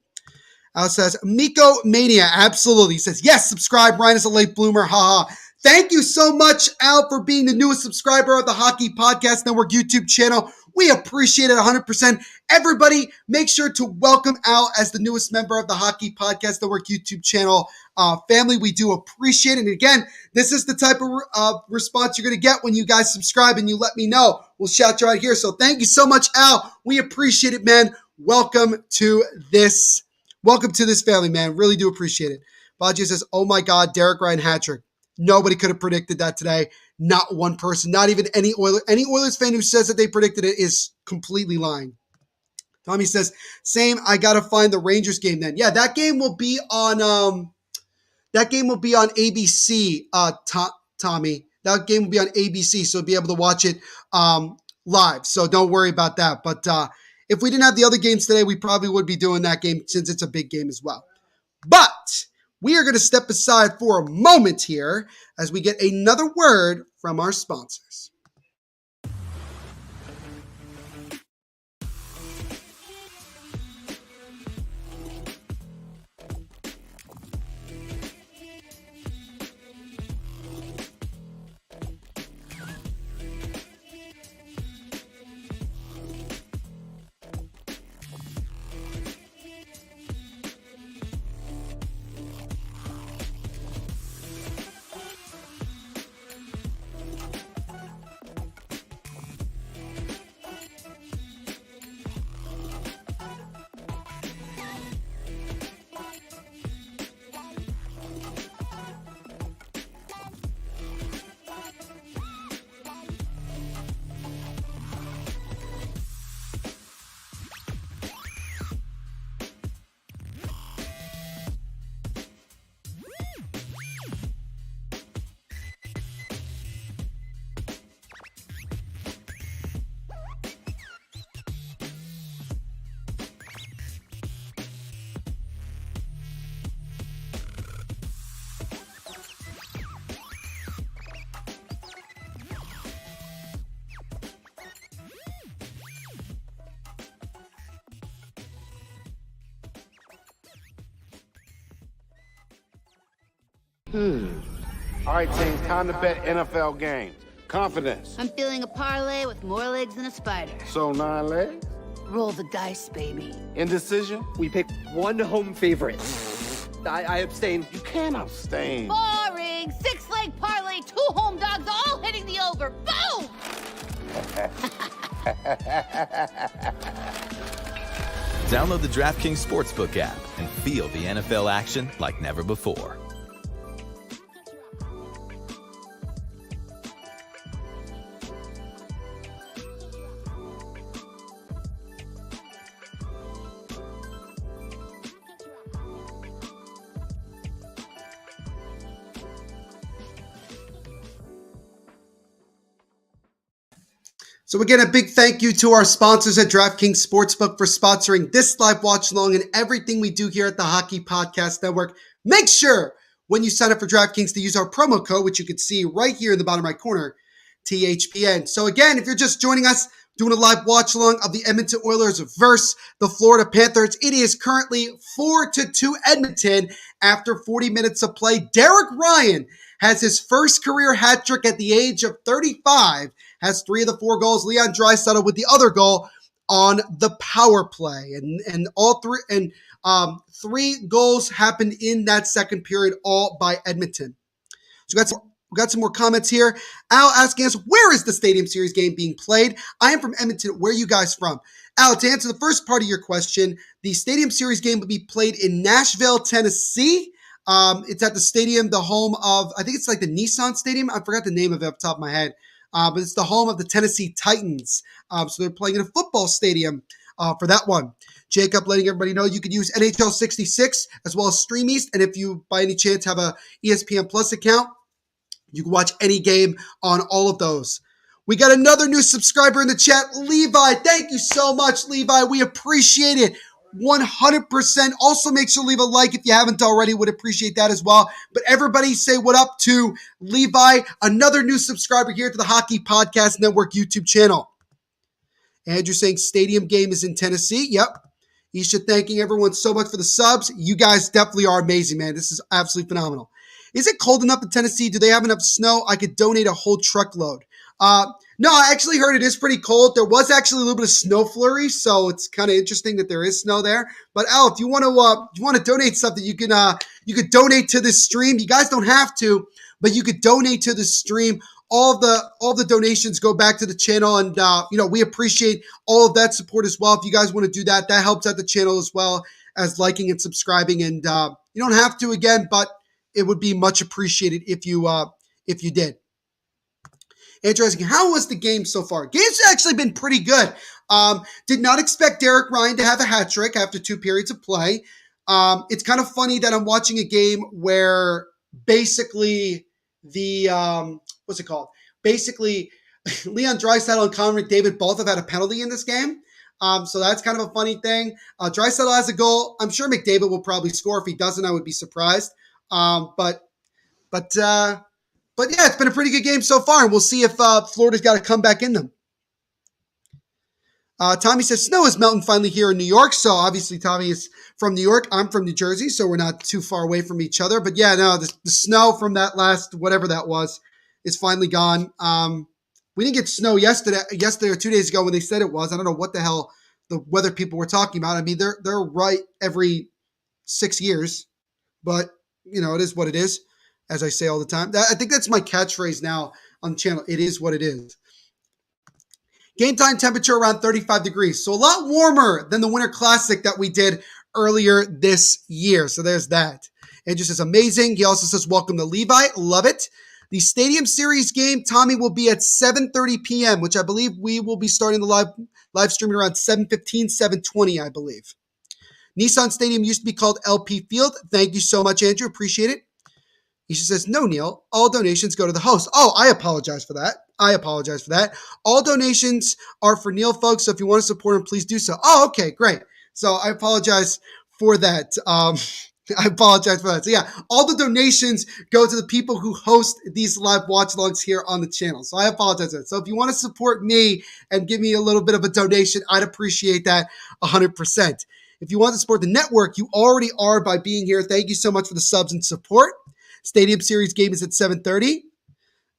Al says, Miko Mania, absolutely. He says, yes, subscribe. Ryan is a late bloomer. Haha. Thank you so much, Al, for being the newest subscriber of the Hockey Podcast Network YouTube channel. We appreciate it 100%. Everybody, make sure to welcome Al as the newest member of the Hockey Podcast Network YouTube channel family. We do appreciate it. And again, this is the type of response you're going to get when you guys subscribe and you let me know. We'll shout you out here. So thank you so much, Al. We appreciate it, man. Welcome to this family, man. Really do appreciate it. Baji says, oh my God, Derek Ryan hat trick. Nobody could have predicted that today. Not one person, not even any Oilers fan who says that they predicted it is completely lying. Tommy says, same, I got to find the Rangers game then. Yeah, that game will be on ABC, Tommy. That game will be on ABC, so you'll be able to watch it live. So don't worry about that. But if we didn't have the other games today, we probably would be doing that game since it's a big game as well. But we are going to step aside for a moment here as we get another word from our sponsors. All right, team, time to bet NFL games. Confidence. I'm feeling a parlay with more legs than a spider. So 9 legs? Roll the dice, baby. Indecision? We pick 1 home favorite. I abstain. You can't abstain. Boring. 6-leg parlay, 2 home dogs, all hitting the over. Boom! Download the DraftKings Sportsbook app and feel the NFL action like never before. So again, a big thank you to our sponsors at DraftKings Sportsbook for sponsoring this live watch along and everything we do here at the Hockey Podcast Network. Make sure when you sign up for DraftKings to use our promo code, which you can see right here in the bottom right corner. THPN. So again, if you're just joining us, doing a live watch along of the Edmonton Oilers versus the Florida Panthers. It is currently 4-2 Edmonton after 40 minutes of play. Derek Ryan has his first career hat trick at the age of 35, has 3 of the 4 goals. Leon Draisaitl with the other goal on the power play. And all three, and 3 goals happened in that second period, all by Edmonton. So we got some more comments here. Al asking us, where is the Stadium Series game being played? I am from Edmonton. Where are you guys from? Al, to answer the first part of your question, the Stadium Series game will be played in Nashville, Tennessee. It's at the stadium, the home of, I think it's like the Nissan Stadium. I forgot the name of it off the top of my head. But it's the home of the Tennessee Titans. So they're playing in a football stadium for that one. Jacob letting everybody know you could use NHL 66 as well as Stream East. And if you, by any chance, have a ESPN Plus account, you can watch any game on all of those. We got another new subscriber in the chat, Levi. Thank you so much, Levi. We appreciate it 100%. Also, make sure to leave a like if you haven't already. Would appreciate that as well. But everybody say what up to Levi, another new subscriber here to the Hockey Podcast Network YouTube channel. Andrew saying stadium game is in Tennessee. Yep. Isha thanking everyone so much for the subs. You guys definitely are amazing, man. This is absolutely phenomenal. Is it cold enough in Tennessee? Do they have enough snow? I could donate a whole truckload. No, I actually heard it is pretty cold. There was actually a little bit of snow flurry, so it's kind of interesting that there is snow there. But Al, if you want to donate something, you could donate to this stream. You guys don't have to, but you could donate to the stream. All the donations go back to the channel, and we appreciate all of that support as well. If you guys want to do that, that helps out the channel as well as liking and subscribing. And you don't have to again, but it would be much appreciated if you did. Interesting. How was the game so far? Game's actually been pretty good. Did not expect Derek Ryan to have a hat trick after 2 periods of play. It's kind of funny that I'm watching a game where basically what's it called? Basically, Leon Draisaitl and Connor McDavid both have had a penalty in this game. So that's kind of a funny thing. Draisaitl has a goal. I'm sure McDavid will probably score. If he doesn't, I would be surprised. But yeah, it's been a pretty good game so far, and we'll see if Florida's got to come back in them. Tommy says, snow is melting finally here in New York. So obviously Tommy is from New York. I'm from New Jersey, so we're not too far away from each other. But yeah, no, the snow from that last, whatever that was, is finally gone. We didn't get snow yesterday or 2 days ago when they said it was. I don't know what the hell the weather people were talking about. I mean, they're right every 6 years, but it is what it is, as I say all the time. I think that's my catchphrase now on the channel. It is what it is. Game time temperature around 35 degrees. So a lot warmer than the Winter Classic that we did earlier this year. So there's that. Andrew says, amazing. He also says, welcome to Levi. Love it. The Stadium Series game, Tommy, will be at 7:30 p.m., which I believe we will be starting the live streaming around 7:15, 7:20, I believe. Nissan Stadium used to be called LP Field. Thank you so much, Andrew. Appreciate it. He says, no, Neil. All donations go to the host. Oh, I apologize for that. All donations are for Neil, folks. So if you want to support him, please do so. Oh, okay, great. So I apologize for that. So yeah, all the donations go to the people who host these live watch logs here on the channel. So I apologize for that. So if you want to support me and give me a little bit of a donation, I'd appreciate that 100%. If you want to support the network, you already are by being here. Thank you so much for the subs and support. Stadium Series game is at 7:30.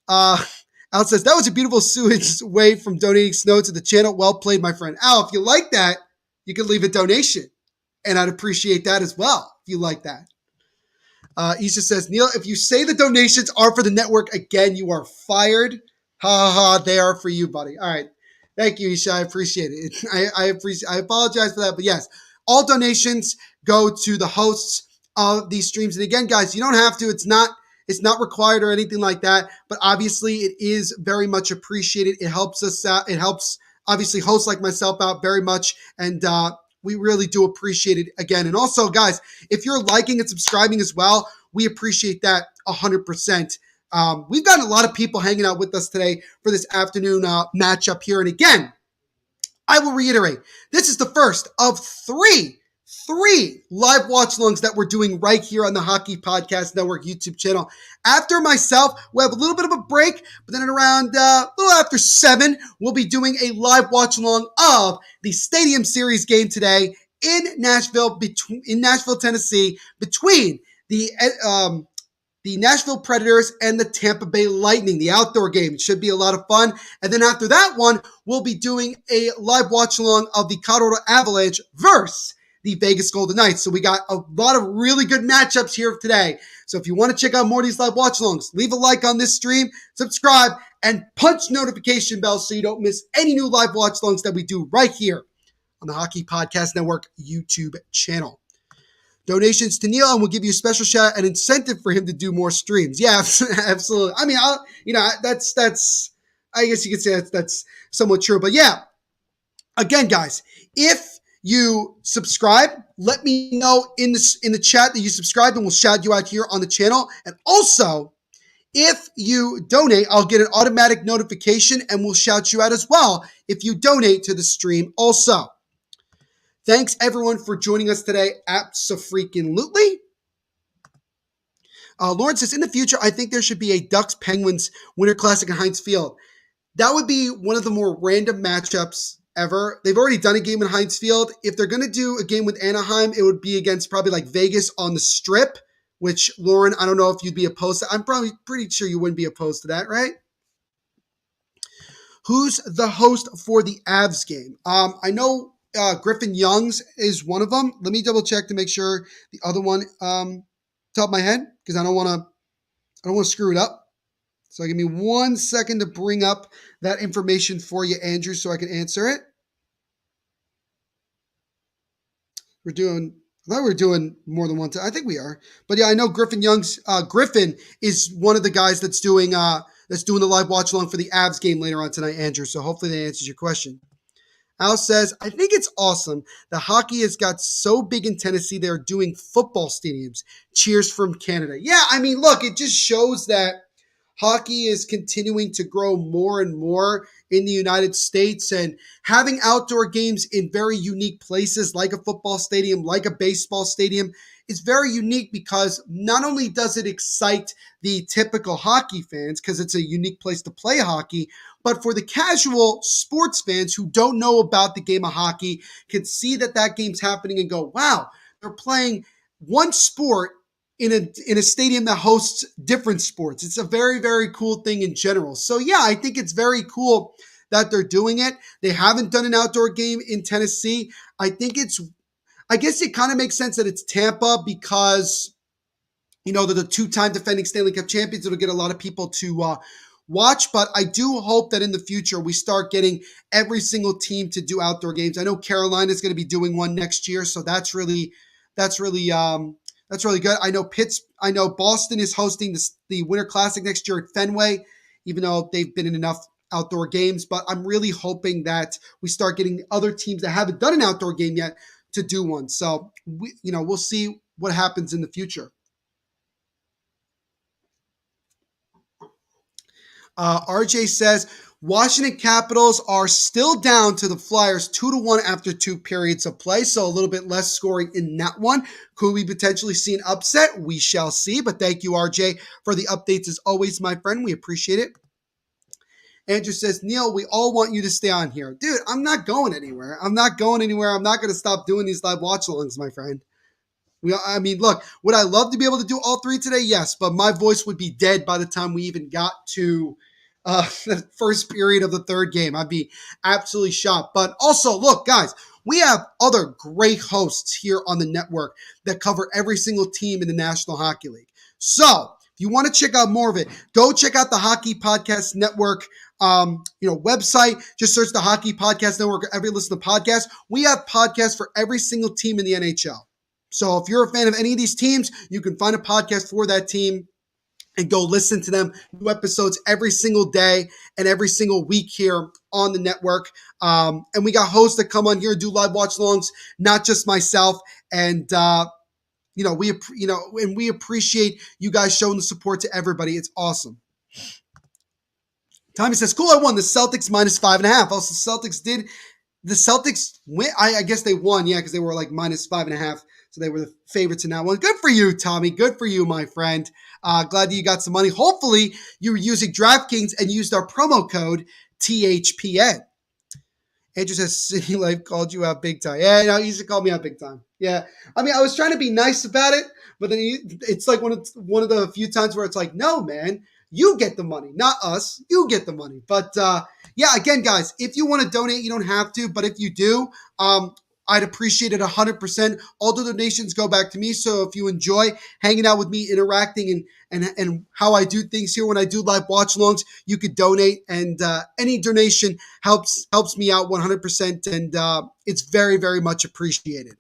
Al says, that was a beautiful sewage way from donating snow to the channel. Well played, my friend. Al, if you like that, you can leave a donation. And I'd appreciate that as well, if you like that. Isha says, Neil, if you say the donations are for the network, again, you are fired. Ha ha ha, they are for you, buddy. All right. Thank you, Isha. I appreciate it. I apologize for that. But yes, all donations go to the hosts of these streams. And again, guys, you don't have to. It's not required or anything like that. But obviously, it is very much appreciated. It helps us out. It helps, obviously, hosts like myself out very much. And we really do appreciate it again. And also, guys, if you're liking and subscribing as well, we appreciate that 100%. We've gotten a lot of people hanging out with us today for this afternoon matchup here. And again, I will reiterate, this is the first of three 3 live watch-alongs that we're doing right here on the Hockey Podcast Network YouTube channel. After myself, we'll have a little bit of a break, but then at around a little after 7, we'll be doing a live watch-along of the Stadium Series game today in Nashville, Tennessee, between the Nashville Predators and the Tampa Bay Lightning, the outdoor game. It should be a lot of fun. And then after that one, we'll be doing a live watch-along of the Colorado Avalanche versus the Vegas Golden Knights. So we got a lot of really good matchups here today. So if you want to check out more of these live watch-alongs, leave a like on this stream, subscribe, and punch notification bell so you don't miss any new live watch-alongs that we do right here on the Hockey Podcast Network YouTube channel. Donations to Neil, and we'll give you a special shout out and incentive for him to do more streams. Yeah, absolutely. I mean, that's I guess you could say that's somewhat true. But yeah, again, guys, if you subscribe, let me know in the chat that you subscribed, and we'll shout you out here on the channel. And also, if you donate, I'll get an automatic notification, and we'll shout you out as well if you donate to the stream also. Thanks, everyone, for joining us today. Abso-freaking-lutely. Lauren says, in the future, I think there should be a Ducks-Penguins Winter Classic at Heinz Field. That would be one of the more random matchups ever. They've already done a game in Heinz Field. If they're going to do a game with Anaheim, it would be against probably like Vegas on the Strip, which, Lauren, I don't know if you'd be opposed to. I'm probably pretty sure you wouldn't be opposed to that, right? Who's the host for the Avs game? I know Griffin Youngs is one of them. Let me double check to make sure the other one, top of my head, because I don't want to screw it up. So give me 1 second to bring up that information for you, Andrew, so I can answer it. I thought we were doing more than one time. I think we are. But yeah, I know Griffin Youngs, Griffin is one of the guys that's doing the live watch along for the Avs game later on tonight, Andrew. So hopefully that answers your question. Al says, I think it's awesome that hockey has got so big in Tennessee, they're doing football stadiums. Cheers from Canada. Yeah, I mean, look, it just shows that hockey is continuing to grow more and more in the United States, and having outdoor games in very unique places like a football stadium, like a baseball stadium, is very unique because not only does it excite the typical hockey fans because it's a unique place to play hockey, but for the casual sports fans who don't know about the game of hockey can see that game's happening and go, wow, they're playing one sport in a stadium that hosts different sports. It's a very, very cool thing in general. So yeah, I think it's very cool that they're doing it. They haven't done an outdoor game in Tennessee. I guess it kind of makes sense that it's Tampa because, you know, they're the 2-time defending Stanley Cup champions. It'll get a lot of people to watch, but I do hope that in the future we start getting every single team to do outdoor games. I know Carolina is going to be doing one next year, so that's really good. I know Boston is hosting the Winter Classic next year at Fenway, even though they've been in enough outdoor games. But I'm really hoping that we start getting other teams that haven't done an outdoor game yet to do one. So we'll see what happens in the future. RJ says, Washington Capitals are still down to the Flyers 2-1 after 2 periods of play, so a little bit less scoring in that one. Could we potentially see an upset? We shall see, but thank you, RJ, for the updates as always, my friend. We appreciate it. Andrew says, Neil, we all want you to stay on here. Dude, I'm not going anywhere. I'm not going to stop doing these live watch-alongs, my friend. Look, would I love to be able to do all 3 today? Yes, but my voice would be dead by the time we even got to the first period of the third game. I'd be absolutely shocked. But also, look, guys, we have other great hosts here on the network that cover every single team in the National Hockey League. So if you want to check out more of it, go check out the Hockey Podcast Network website. Just search the Hockey Podcast Network every listen to podcasts. We have podcasts for every single team in the NHL. So if you're a fan of any of these teams, you can find a podcast for that team and go listen to them. New episodes every single day and every single week here on the network. And we got hosts that come on here and do live watch-alongs, not just myself. And we appreciate you guys showing the support to everybody. It's awesome. Tommy says, cool, I won the Celtics -5.5. Also, Celtics did the Celtics win. I guess they won, yeah, because they were like -5.5. So they were the favorites in that one. Good for you, Tommy. Good for you, my friend. Glad that you got some money. Hopefully, you were using DraftKings and used our promo code THPN. Andrew says City Life called you out big time. Yeah, no, he used to call me out big time. Yeah. I mean, I was trying to be nice about it, but then it's like one of the few times where it's like, no, man, you get the money, not us. You get the money. But yeah, again, guys, if you want to donate, you don't have to. But if you do, I'd appreciate it 100%. All the donations go back to me. So if you enjoy hanging out with me, interacting, and how I do things here when I do live watch-alongs, you could donate. And any donation helps me out 100%. And it's very, very much appreciated.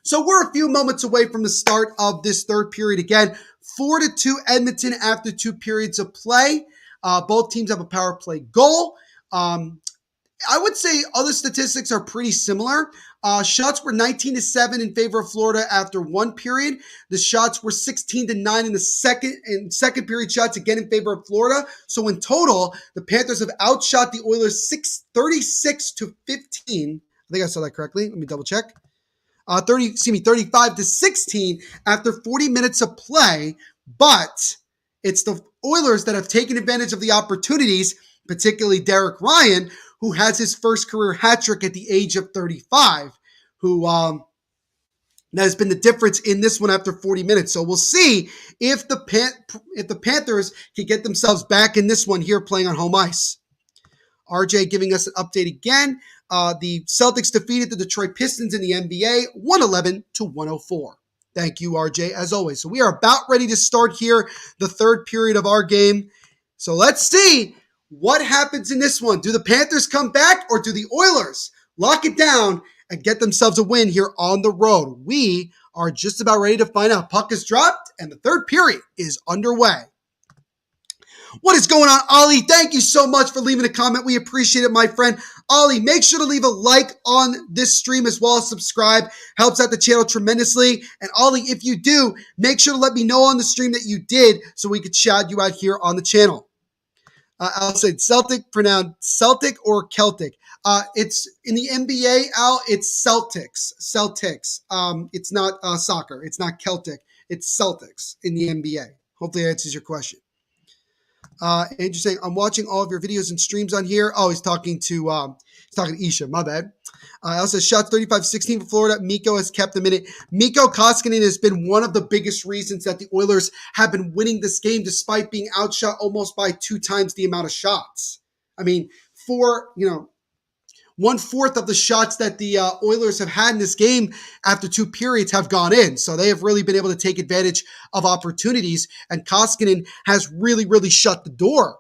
So we're a few moments away from the start of this third period. Again, 4-2 Edmonton after 2 periods of play. Both teams have a power play goal. I would say other statistics are pretty similar. Shots were 19-7 in favor of Florida after 1 period. The shots were 16-9 in the second period shots again in favor of Florida. So in total, the Panthers have outshot the Oilers 36-15. I think I saw that correctly. Let me double check. 35-16 after 40 minutes of play. But it's the Oilers that have taken advantage of the opportunities, particularly Derek Ryan, who has his first career hat trick at the age of 35, who that has been the difference in this one after 40 minutes. So we'll see if the Panthers can get themselves back in this one here playing on home ice. RJ giving us an update again. The Celtics defeated the Detroit Pistons in the NBA 111-104. Thank you, RJ, as always. So we are about ready to start here, the third period of our game. So let's see what happens in this one. Do the Panthers come back, or do the Oilers lock it down and get themselves a win here on the road? We are just about ready to find out. Puck is dropped, and the third period is underway. What is going on, Ollie? Thank you so much for leaving a comment. We appreciate it, my friend. Ollie, make sure to leave a like on this stream as well as subscribe. Helps out the channel tremendously. And Ollie, if you do, make sure to let me know on the stream that you did so we could shout you out here on the channel. I'll say Celtic, pronounced Celtic or Celtic. It's in the NBA, Al, it's Celtics. Celtics. It's not soccer. It's not Celtic. It's Celtics in the NBA. Hopefully that answers your question. Andrew saying, I'm watching all of your videos and streams on here. Oh, he's talking to Isha. My bad. Also, shots 35-16 for Florida. Mikko has kept them in it. Mikko Koskinen has been one of the biggest reasons that the Oilers have been winning this game despite being outshot almost by 2 times the amount of shots. I mean, 1/4 of the shots that the Oilers have had in this game after 2 periods have gone in. So they have really been able to take advantage of opportunities, and Koskinen has really, really shut the door.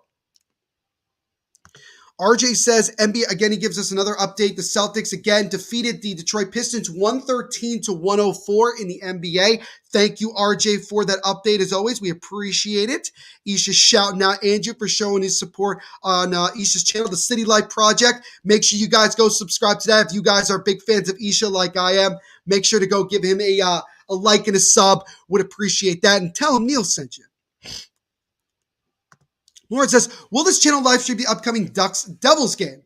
RJ says, NBA, again, he gives us another update. The Celtics, again, defeated the Detroit Pistons 113-104 in the NBA. Thank you, RJ, for that update. As always, we appreciate it. Isha's shouting out Andrew for showing his support on Isha's channel, the City Light Project. Make sure you guys go subscribe to that. If you guys are big fans of Isha like I am, make sure to go give him a like and a sub. Would appreciate that. And tell him Neil sent you. Lauren says, will this channel live stream the upcoming Ducks-Devils game?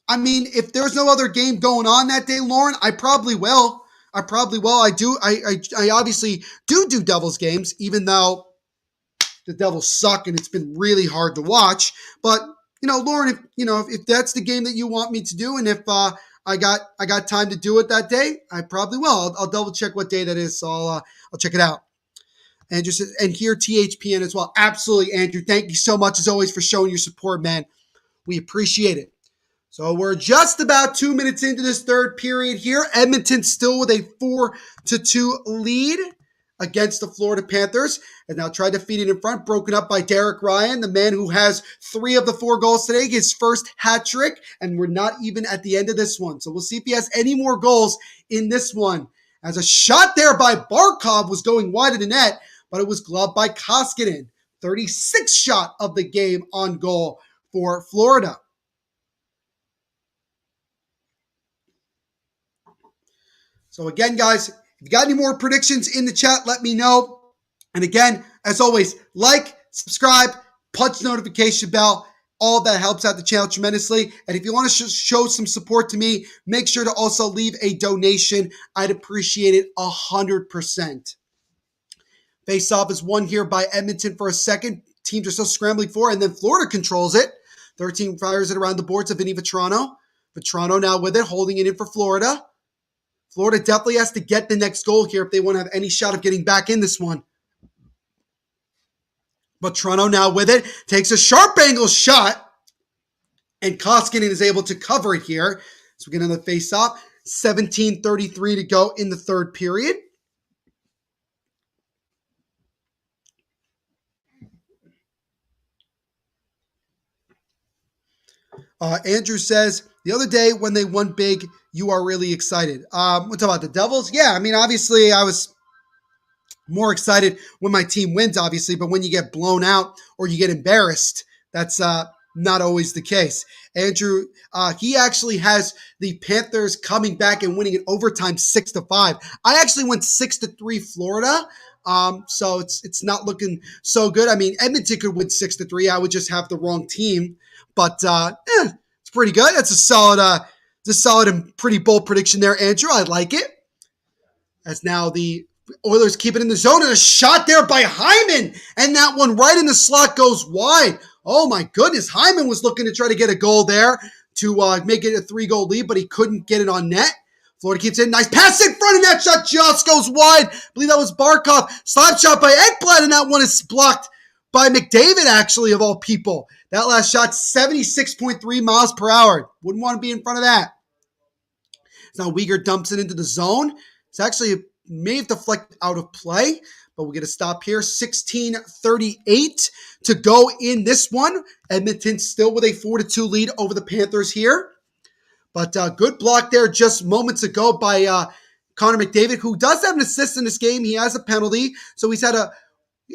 I mean, if there's no other game going on that day, Lauren, I probably will. I obviously do Devils games, even though the Devils suck and it's been really hard to watch. But, Lauren, if that's the game that you want me to do, and if I got time to do it that day, I probably will. I'll double check what day that is, so I'll check it out. Andrew says, and here THPN as well. Absolutely, Andrew. Thank you so much, as always, for showing your support, man. We appreciate it. So we're just about 2 minutes into this third period here. Edmonton still with a 4-2 lead against the Florida Panthers. And now tried to feed it in front, broken up by Derek Ryan, the man who has 3 of the 4 goals today, his first hat trick. And we're not even at the end of this one. So we'll see if he has any more goals in this one. As a shot there by Barkov was going wide of the net, but it was gloved by Koskinen. 36th shot of the game on goal for Florida. So again, guys, if you got any more predictions in the chat, let me know. And again, as always, like, subscribe, punch the notification bell. All that helps out the channel tremendously. And if you want to show some support to me, make sure to also leave a donation. I'd appreciate it 100%. Face-off is won here by Edmonton for a second. Teams are still scrambling for it, and then Florida controls it. 13 fires it around the boards of Vinny Vetrano. Vetrano now with it, holding it in for Florida. Florida definitely has to get the next goal here if they want to have any shot of getting back in this one. But Toronto now with it, takes a sharp angle shot, and Koskinen is able to cover it here. So we get another face-off. 17:33 to go in the third period. Andrew says, the other day when they won big, you are really excited. What's about the Devils? Yeah, I mean, obviously I was more excited when my team wins, obviously, but when you get blown out or you get embarrassed, that's not always the case. Andrew, he actually has the Panthers coming back and winning in overtime 6-5. I actually went 6-3 Florida. So it's not looking so good. I mean, Edmonton could win 6-3. I would just have the wrong team, but it's pretty good. That's a solid and pretty bold prediction there, Andrew. I like it. As now the Oilers keep it in the zone, and a shot there by Hyman, and that one right in the slot goes wide. Oh my goodness, Hyman was looking to try to get a goal there to make it a 3-goal lead, but he couldn't get it on net. Florida keeps it. Nice pass in front, and that shot just goes wide. I believe that was Barkov. Slap shot by Ekblad, and that one is blocked by McDavid, actually, of all people. That last shot, 76.3 miles per hour. Wouldn't want to be in front of that. So now Weegar dumps it into the zone. It's actually may have deflected out of play, but we'll get a stop here. 16:38 to go in this one. Edmonton still with a 4-2 lead over the Panthers here. But good block there just moments ago by Connor McDavid, who does have an assist in this game. He has a penalty, so he's had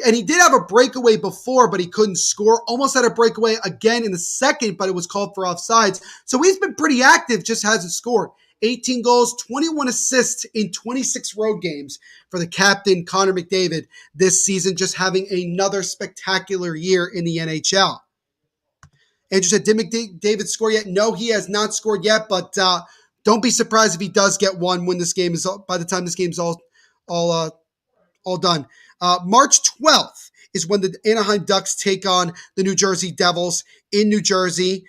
and he did have a breakaway before, but he couldn't score. Almost had a breakaway again in the second, but it was called for offsides. So he's been pretty active, just hasn't scored. 18 goals, 21 assists in 26 road games for the captain, Connor McDavid, this season, just having another spectacular year in the NHL. Andrew said, did McDavid score yet? No, he has not scored yet, but don't be surprised if he does get one when this game is, by the time this game's all done. March 12th is when the Anaheim Ducks take on the New Jersey Devils in New Jersey.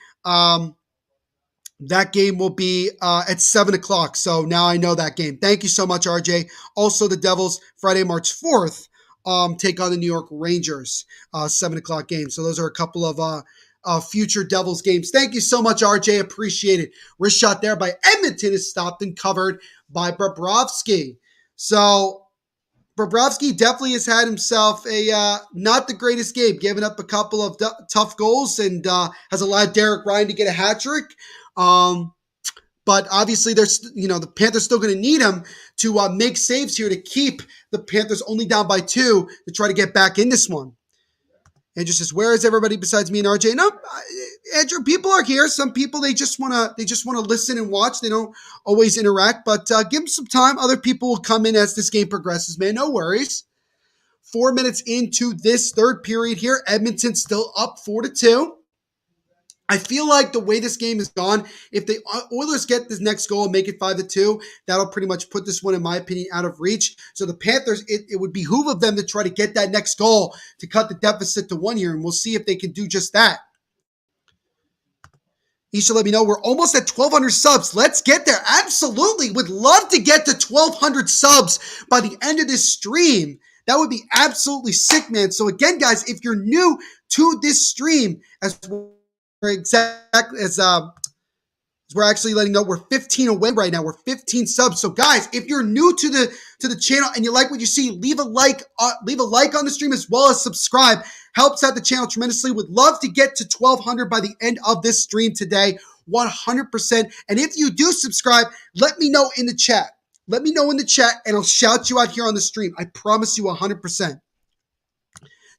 That game will be at 7 o'clock. So now I know that game. Thank you so much, RJ. Also, the Devils, Friday, March 4th, take on the New York Rangers, 7 o'clock game. So those are a couple of future Devils games. Thank you so much, RJ. Appreciate it. Wrist shot there by Edmonton is stopped and covered by Bobrovsky. So Bobrovsky definitely has had himself a not the greatest game, giving up a couple of tough goals and has allowed Derek Ryan to get a hat trick. But obviously, the Panthers still going to need him to make saves here to keep the Panthers only down by 2 to try to get back in this one. Andrew says, "Where is everybody besides me and RJ?" No, Andrew, people are here. Some people they just wanna listen and watch. They don't always interact, but give them some time. Other people will come in as this game progresses. Man, no worries. 4 minutes into this third period here, Edmonton still up 4-2. I feel like the way this game is gone, if the Oilers get this next goal and make it 5-2, that'll pretty much put this one, in my opinion, out of reach. So the Panthers, it would behoove of them to try to get that next goal to cut the deficit to 1 here, and we'll see if they can do just that. Isha, let me know. We're almost at 1,200 subs. Let's get there. Absolutely. Would love to get to 1,200 subs by the end of this stream. That would be absolutely sick, man. So again, guys, if you're new to this stream, as we're actually letting know, we're 15 away right now. We're 15 subs. So guys, if you're new to the channel and you like what you see, leave a like on the stream as well as subscribe. Helps out the channel tremendously. Would love to get to 1,200 by the end of this stream today, 100%. And if you do subscribe, let me know in the chat. Let me know in the chat and I'll shout you out here on the stream. I promise you 100%.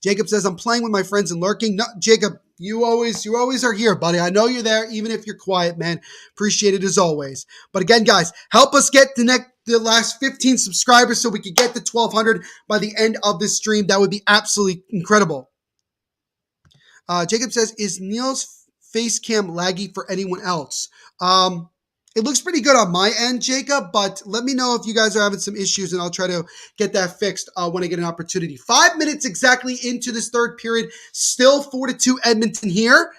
Jacob says, I'm playing with my friends and lurking. No, Jacob, you always are here, buddy. I know you're there, even if you're quiet, man. Appreciate it as always. But again, guys, help us get the last 15 subscribers so we can get to 1,200 by the end of this stream. That would be absolutely incredible. Jacob says, is Niels face cam laggy for anyone else? It looks pretty good on my end, Jacob, but let me know if you guys are having some issues, and I'll try to get that fixed when I get an opportunity. 5 minutes exactly into this third period, still 4-2 Edmonton here.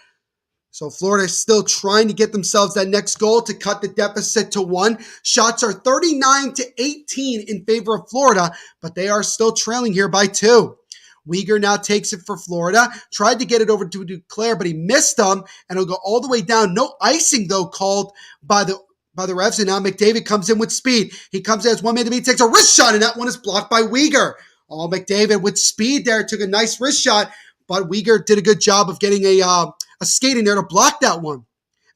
So Florida is still trying to get themselves that next goal to cut the deficit to 1. Shots are 39-18 in favor of Florida, but they are still trailing here by 2. Weegar now takes it for Florida. Tried to get it over to Duclair, but he missed them, and it'll go all the way down. No icing, though, called by the refs, and now McDavid comes in with speed. He comes in as one man to beat, takes a wrist shot, and that one is blocked by Weegar. Oh, McDavid with speed there, took a nice wrist shot, but Weegar did a good job of getting a skate in there to block that one.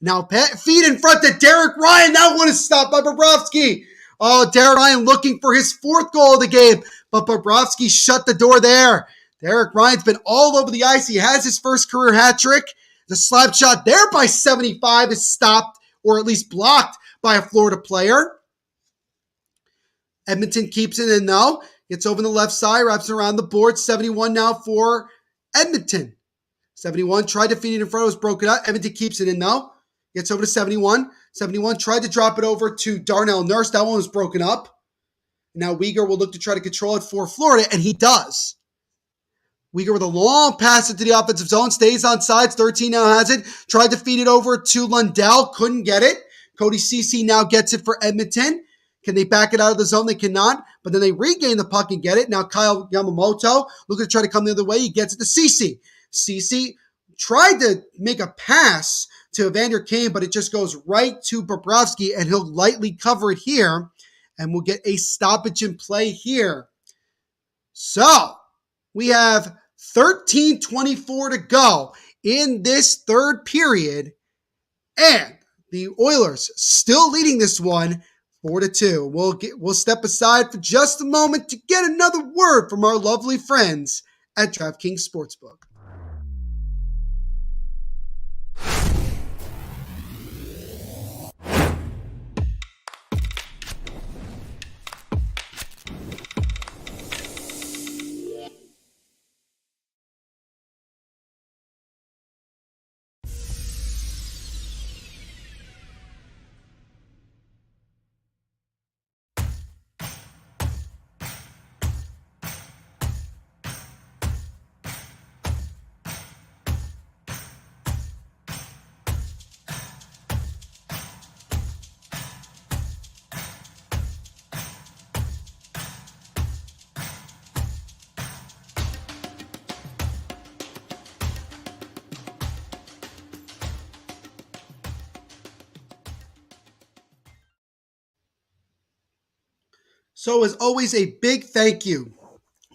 Now, feed in front to Derek Ryan. That one is stopped by Bobrovsky. Oh, Derek Ryan looking for his 4th goal of the game, but Bobrovsky shut the door there. Derek Ryan's been all over the ice. He has his first career hat trick. The slap shot there by 75 is stopped, or at least blocked, by a Florida player. Edmonton keeps it in now. Gets over the left side, wraps it around the board. 71 now for Edmonton. 71 tried to feed it in front, it was broken up. Edmonton keeps it in now. Gets over to 71. 71 tried to drop it over to Darnell Nurse. That one was broken up. Now Weegar will look to try to control it for Florida, and he does. Weegar with a long pass into the offensive zone, stays on sides. 13 now has it. Tried to feed it over to Lundell, couldn't get it. Cody Ceci now gets it for Edmonton. Can they back it out of the zone? They cannot, but then they regain the puck and get it. Now Kyle Yamamoto looking to try to come the other way. He gets it to Ceci. Ceci tried to make a pass to Evander Kane, but it just goes right to Bobrovsky, and he'll lightly cover it here, and we'll get a stoppage in play here. So we have 13:24 to go in this third period, and the Oilers still leading this one 4-2. We'll step aside for just a moment to get another word from our lovely friends at DraftKings Sportsbook. So as always, a big thank you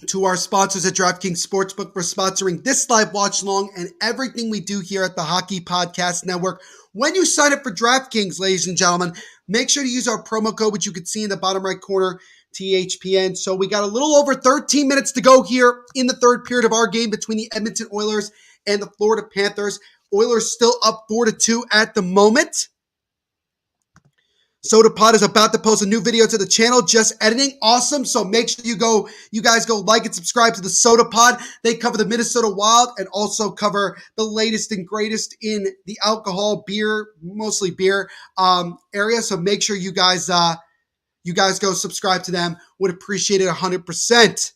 to our sponsors at DraftKings Sportsbook for sponsoring this live watch along and everything we do here at the Hockey Podcast Network. When you sign up for DraftKings, ladies and gentlemen, make sure to use our promo code, which you can see in the bottom right corner, THPN. So we got a little over 13 minutes to go here in the third period of our game between the Edmonton Oilers and the Florida Panthers. Oilers still up 4-2 at the moment. SodaPod is about to post a new video to the channel, just editing. Awesome. So make sure you guys go like and subscribe to the SodaPod. They cover the Minnesota Wild and also cover the latest and greatest in the alcohol, beer, mostly beer area. So make sure you guys go subscribe to them. Would appreciate it 100%.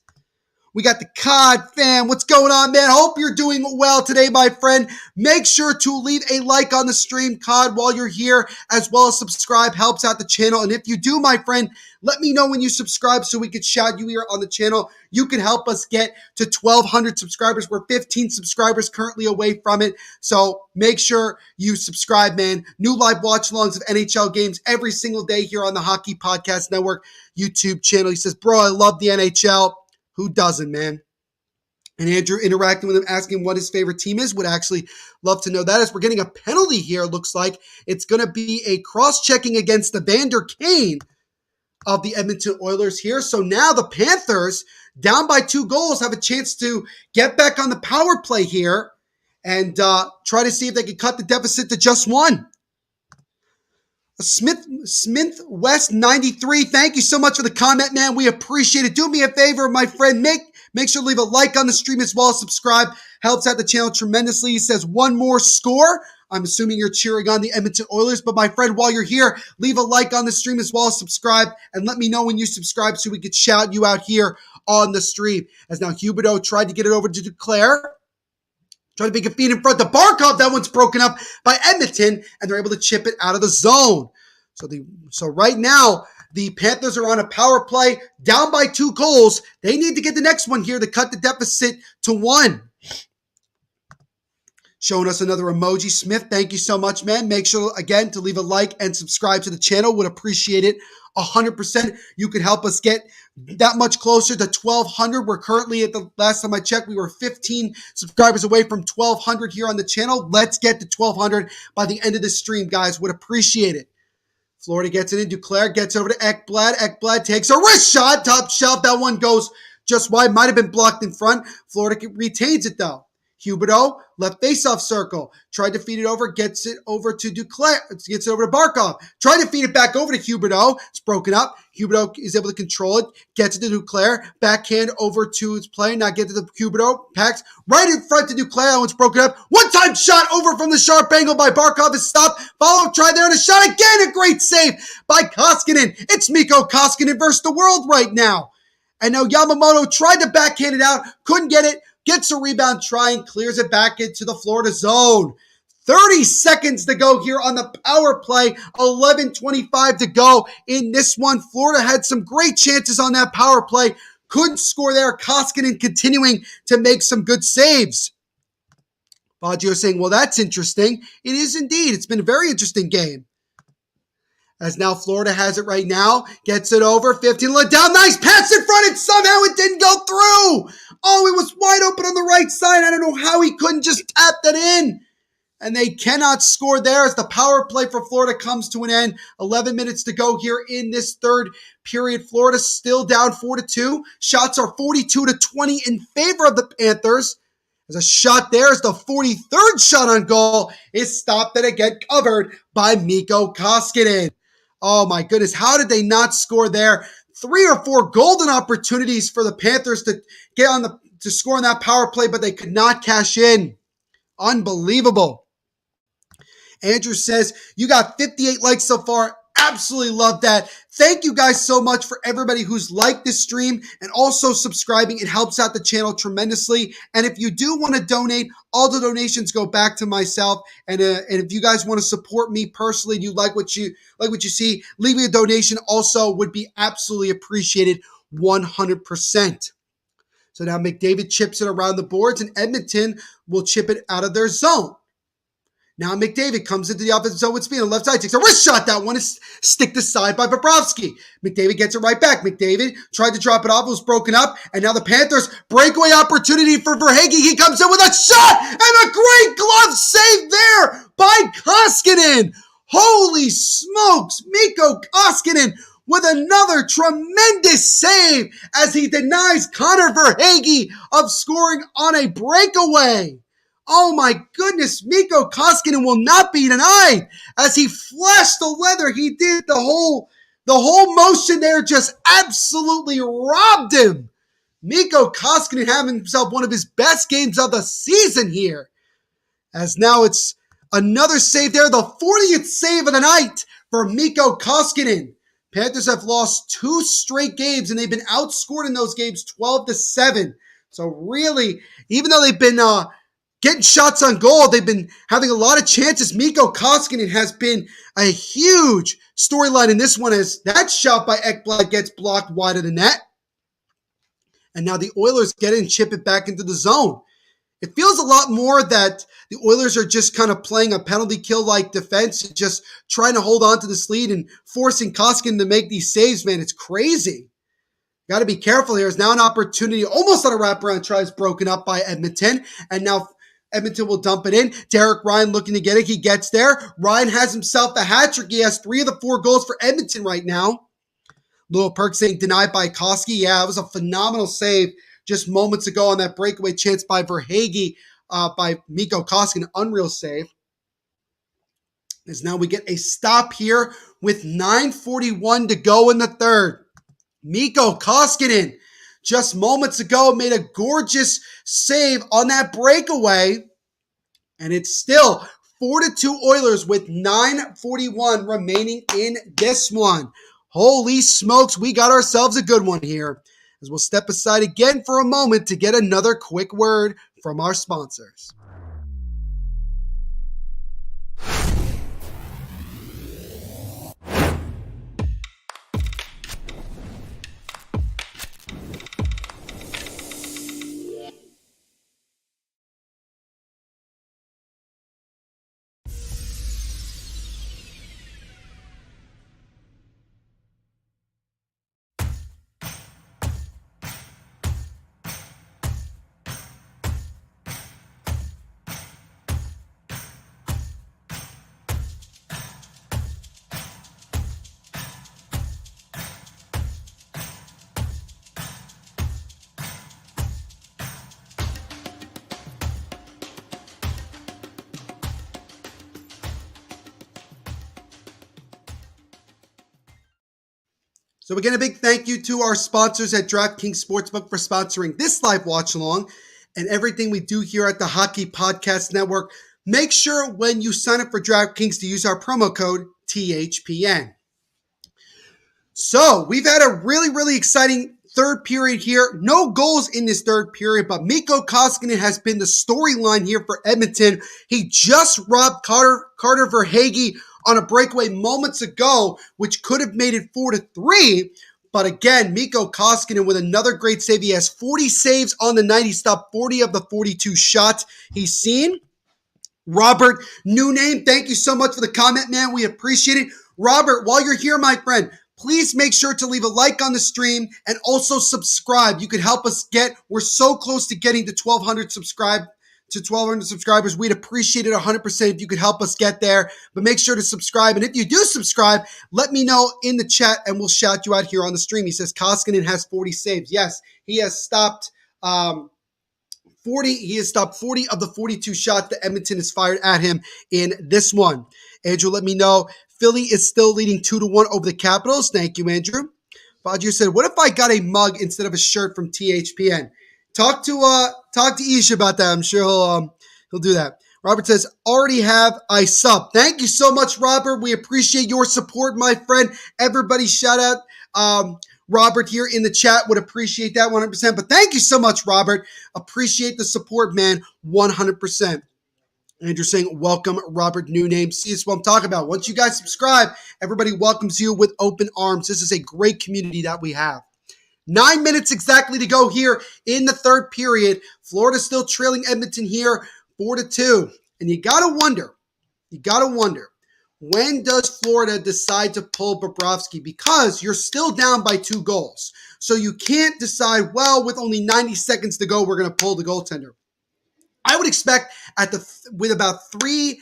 We got the COD fam. What's going on, man? Hope you're doing well today, my friend. Make sure to leave a like on the stream, COD, while you're here, as well as subscribe. Helps out the channel. And if you do, my friend, let me know when you subscribe so we can shout you here on the channel. You can help us get to 1,200 subscribers. We're 15 subscribers currently away from it. So make sure you subscribe, man. New live watch-alongs of NHL games every single day here on the Hockey Podcast Network YouTube channel. He says, bro, I love the NHL. Who doesn't, man? And Andrew interacting with him, asking what his favorite team is. Would actually love to know that, as we're getting a penalty here. Looks like it's going to be a cross-checking against the Evander Kane of the Edmonton Oilers here. So now the Panthers, down by 2 goals, have a chance to get back on the power play here and try to see if they can cut the deficit to just 1. Smith West 93. Thank you so much for the comment, man. We appreciate it. Do me a favor, my friend. Make sure to leave a like on the stream as well as subscribe. Helps out the channel tremendously. He says, one more score. I'm assuming you're cheering on the Edmonton Oilers, but my friend, while you're here, leave a like on the stream as well as subscribe, and let me know when you subscribe so we can shout you out here on the stream. As now Huberdeau tried to get it over to Duclair. Tried to make a feed in front of Barkov. That one's broken up by Edmonton, and they're able to chip it out of the zone. So right now, the Panthers are on a power play, down by 2 goals. They need to get the next one here to cut the deficit to 1. Showing us another emoji. Smith, thank you so much, man. Make sure, again, to leave a like and subscribe to the channel. Would appreciate it 100%. You could help us get that much closer to 1,200. We're currently, at the last time I checked, we were 15 subscribers away from 1,200 here on the channel. Let's get to 1,200 by the end of the stream, guys. Would appreciate it. Florida gets it in. Duclair gets over to Ekblad. Ekblad takes a wrist shot. Top shelf. That one goes just wide. Might have been blocked in front. Florida retains it, though. Huberdeau, left faceoff circle. Tried to feed it over. Gets it over to Duclair. Gets it over to Barkov. Tried to feed it back over to Huberdeau. It's broken up. Huberdeau is able to control it. Gets it to Duclair. Backhand over to his play. Now get to the Huberdeau. Packs right in front to Duclair. That one's broken up. One-time shot over from the sharp angle by Barkov is stopped. Follow-up try there and a shot again. A great save by Koskinen. It's Mikko Koskinen versus the world right now. And now Yamamoto tried to backhand it out. Couldn't get it. Gets a rebound try and clears it back into the Florida zone. 30 seconds to go here on the power play. 11:25 to go in this one. Florida had some great chances on that power play. Couldn't score there. Koskinen continuing to make some good saves. Baggio saying, well, that's interesting. It is indeed. It's been a very interesting game. As now Florida has it right now. Gets it over. 15 let down. Nice pass in front, and somehow it didn't go through. Oh, it was wide open on the right side. I don't know how he couldn't just tap that in. And they cannot score there as the power play for Florida comes to an end. 11 minutes to go here in this third period. Florida still down 4-2. Shots are 42-20 in favor of the Panthers. There's a shot there as the 43rd shot on goal is stopped and again covered by Mikko Koskinen. Oh my goodness, how did they not score there? 3 or 4 golden opportunities for the Panthers to get on to score on that power play, but they could not cash in. Unbelievable. Andrew says, you got 58 likes so far. Absolutely love that. Thank you guys so much for everybody who's liked this stream and also subscribing. It helps out the channel tremendously. And if you do want to donate, all the donations go back to myself. And if you guys want to support me personally, and you like what you see, leaving a donation also would be absolutely appreciated 100%. So now McDavid chips it around the boards, and Edmonton will chip it out of their zone. Now McDavid comes into the offensive zone with speed on the left side, takes a wrist shot. That one is sticked aside by Bobrovsky. McDavid gets it right back. McDavid tried to drop it off. It was broken up. And now the Panthers breakaway opportunity for Verhaeghe. He comes in with a shot and a great glove save there by Koskinen. Holy smokes. Mikko Koskinen with another tremendous save as he denies Connor Verhaeghe of scoring on a breakaway. Oh my goodness, Mikko Koskinen will not be denied as he flashed the leather. He did the whole motion there, just absolutely robbed him. Mikko Koskinen having himself one of his best games of the season here. As now it's another save there, the 40th save of the night for Mikko Koskinen. Panthers have lost 2 straight games and they've been outscored in those games 12-7. So really, even though they've been getting shots on goal, they've been having a lot of chances. Mikko Koskinen has been a huge storyline in this one as that shot by Ekblad gets blocked wide of the net. And now the Oilers get in and chip it back into the zone. It feels a lot more that the Oilers are just kind of playing a penalty kill-like defense, just trying to hold on to this lead and forcing Koskinen to make these saves, man. It's crazy. Got to be careful here. There's now an opportunity, almost on a wraparound try, is broken up by Edmonton. And now Edmonton will dump it in. Derek Ryan looking to get it. He gets there. Ryan has himself a hat trick. He has 3 of the 4 goals for Edmonton right now. Little Perk saying denied by Koski. Yeah, it was a phenomenal save just moments ago on that breakaway chance by Verhaeghe by Mikko Koskinen. Unreal save. As now we get a stop here with 9:41 to go in the third. Mikko Koskinen just moments ago made a gorgeous save on that breakaway. And it's still 4-2 Oilers with 9:41 remaining in this one. Holy smokes, we got ourselves a good one here. As we'll step aside again for a moment to get another quick word from our sponsors. So again, a big thank you to our sponsors at DraftKings Sportsbook for sponsoring this live watch along and everything we do here at the Hockey Podcast Network. Make sure when you sign up for DraftKings to use our promo code THPN. So we've had a really exciting third period here. No goals in this third period, but Mikko Koskinen has been the storyline here for Edmonton. He just robbed Carter Verhaeghe on a breakaway moments ago, which could have made it 4-3. But again, Mikko Koskinen with another great save. He has 40 saves on the night. He stopped 40 of the 42 shots he's seen. Robert, new name, thank you so much for the comment, man. We appreciate it. Robert, while you're here, my friend, please make sure to leave a like on the stream and also subscribe. You could help us we're so close to getting to 1,200 subscribers. We'd appreciate it 100% if you could help us get there. But make sure to subscribe. And if you do subscribe, let me know in the chat and we'll shout you out here on the stream. He says Koskinen has 40 saves. Yes, he has stopped 40. He has stopped 40 of the 42 shots that Edmonton has fired at him in this one. Andrew, let me know. Philly is still leading 2-1 over the Capitals. Thank you, Andrew. Fajio said, what if I got a mug instead of a shirt from THPN? Talk to Ish about that. I'm sure he'll do that. Robert says, already have I sub. Thank you so much, Robert. We appreciate your support, my friend. Everybody shout out Robert here in the chat. Would appreciate that 100%. But thank you so much, Robert. Appreciate the support, man, 100%. Andrew saying, welcome, Robert, new name. See, this is what I'm talking about. Once you guys subscribe, everybody welcomes you with open arms. This is a great community that we have. 9 minutes exactly to go here in the third period. Florida still trailing Edmonton here 4-2. And you got to wonder, when does Florida decide to pull Bobrovsky? Because you're still down by 2 goals. So you can't decide, well, with only 90 seconds to go, we're going to pull the goaltender. I would expect with about 3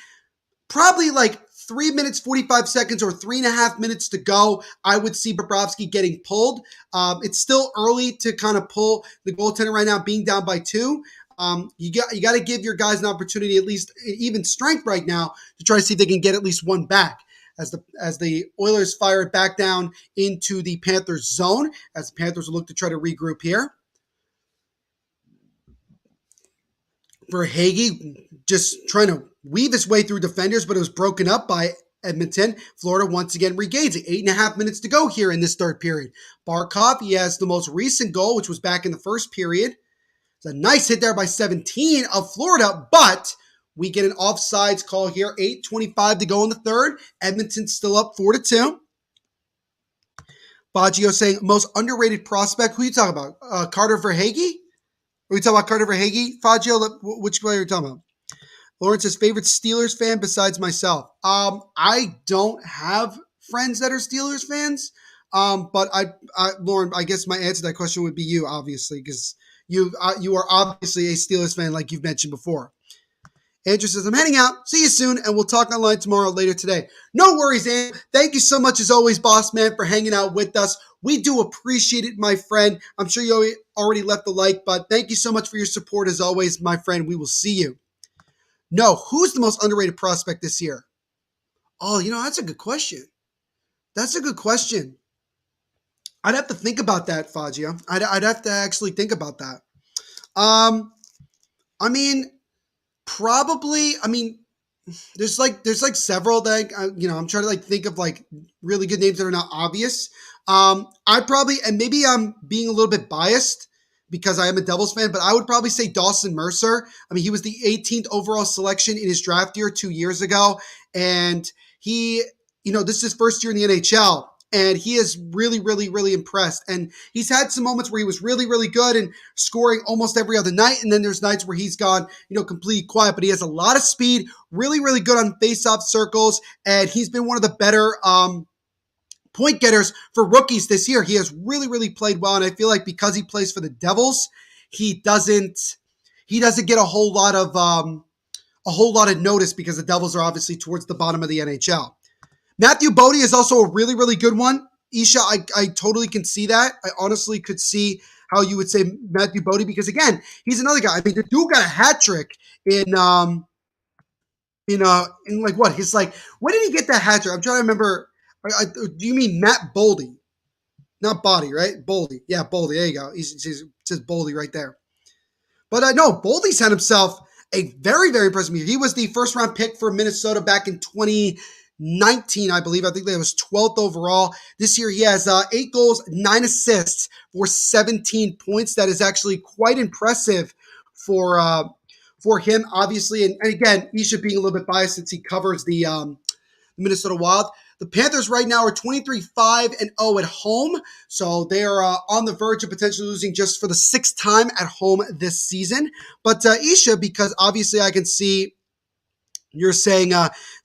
minutes, 45 seconds or 3.5 minutes to go, I would see Bobrovsky getting pulled. It's still early to kind of pull the goaltender right now, being down by 2. You got to give your guys an opportunity, at least even strength right now, to try to see if they can get at least one back. As the Oilers fire it back down into the Panthers zone, as the Panthers will look to try to regroup here. Verhaeghe just trying to weave his way through defenders, but it was broken up by Edmonton. Florida once again regains it. 8.5 minutes to go here in this third period. Barkov, he has the most recent goal, which was back in the first period. It's a nice hit there by 17 of Florida, but we get an offsides call here. 8:25 to go in the third. Edmonton still up 4-2. Baggio saying, most underrated prospect. Who are you talking about? Carter Verhaeghe? Are we talking about Carter Verhaeghe? Fagio, which player are you talking about? Lawrence says, favorite Steelers fan besides myself. I don't have friends that are Steelers fans. But Lauren, I guess my answer to that question would be you, obviously, because you are obviously a Steelers fan, like you've mentioned before. Andrew says, I'm heading out. See you soon, and we'll talk online tomorrow later today. No worries, Andrew. Thank you so much, as always, boss man, for hanging out with us. We do appreciate it, my friend. I'm sure you already left the like, but thank you so much for your support, as always, my friend. We will see you. No, who's the most underrated prospect this year? Oh, that's a good question. That's a good question. I'd have to think about that, Fagio. I'd have to actually think about that. Probably, there's several that I'm trying to think of really good names that are not obvious. I probably, and maybe I'm being a little bit biased because I am a Devils fan, but I would probably say Dawson Mercer. I mean, he was the 18th overall selection in his draft year 2 years ago, and he, this is his first year in the NHL. And he is really, really, really impressed. And he's had some moments where he was really, really good and scoring almost every other night. And then there's nights where he's gone, completely quiet. But he has a lot of speed, really, really good on face-off circles. And he's been one of the better point getters for rookies this year. He has really, really played well. And I feel like because he plays for the Devils, he doesn't get a whole lot of notice because the Devils are obviously towards the bottom of the NHL. Matthew Bodie is also a really, really good one. Isha, I totally can see that. I honestly could see how you would say Matthew Bodie because, again, he's another guy. I mean, the dude got a hat trick in what? He's when did he get that hat trick? I'm trying to remember. Do you mean Matt Boldy? Not Body, right? Boldy. Yeah, Boldy. There you go. It says Boldy right there. But no, Boldy's had himself a very, very impressive year. He was the first-round pick for Minnesota back in 2019, I believe. I think that was 12th overall. This year he has 8 goals, 9 assists for 17 points. That is actually quite impressive for him, obviously. And again, he should be a little bit biased since he covers the Minnesota Wild. The Panthers right now are 23-5-0 at home, so they are on the verge of potentially losing just for the 6th time at home this season. But Isha, because obviously I can see you're saying,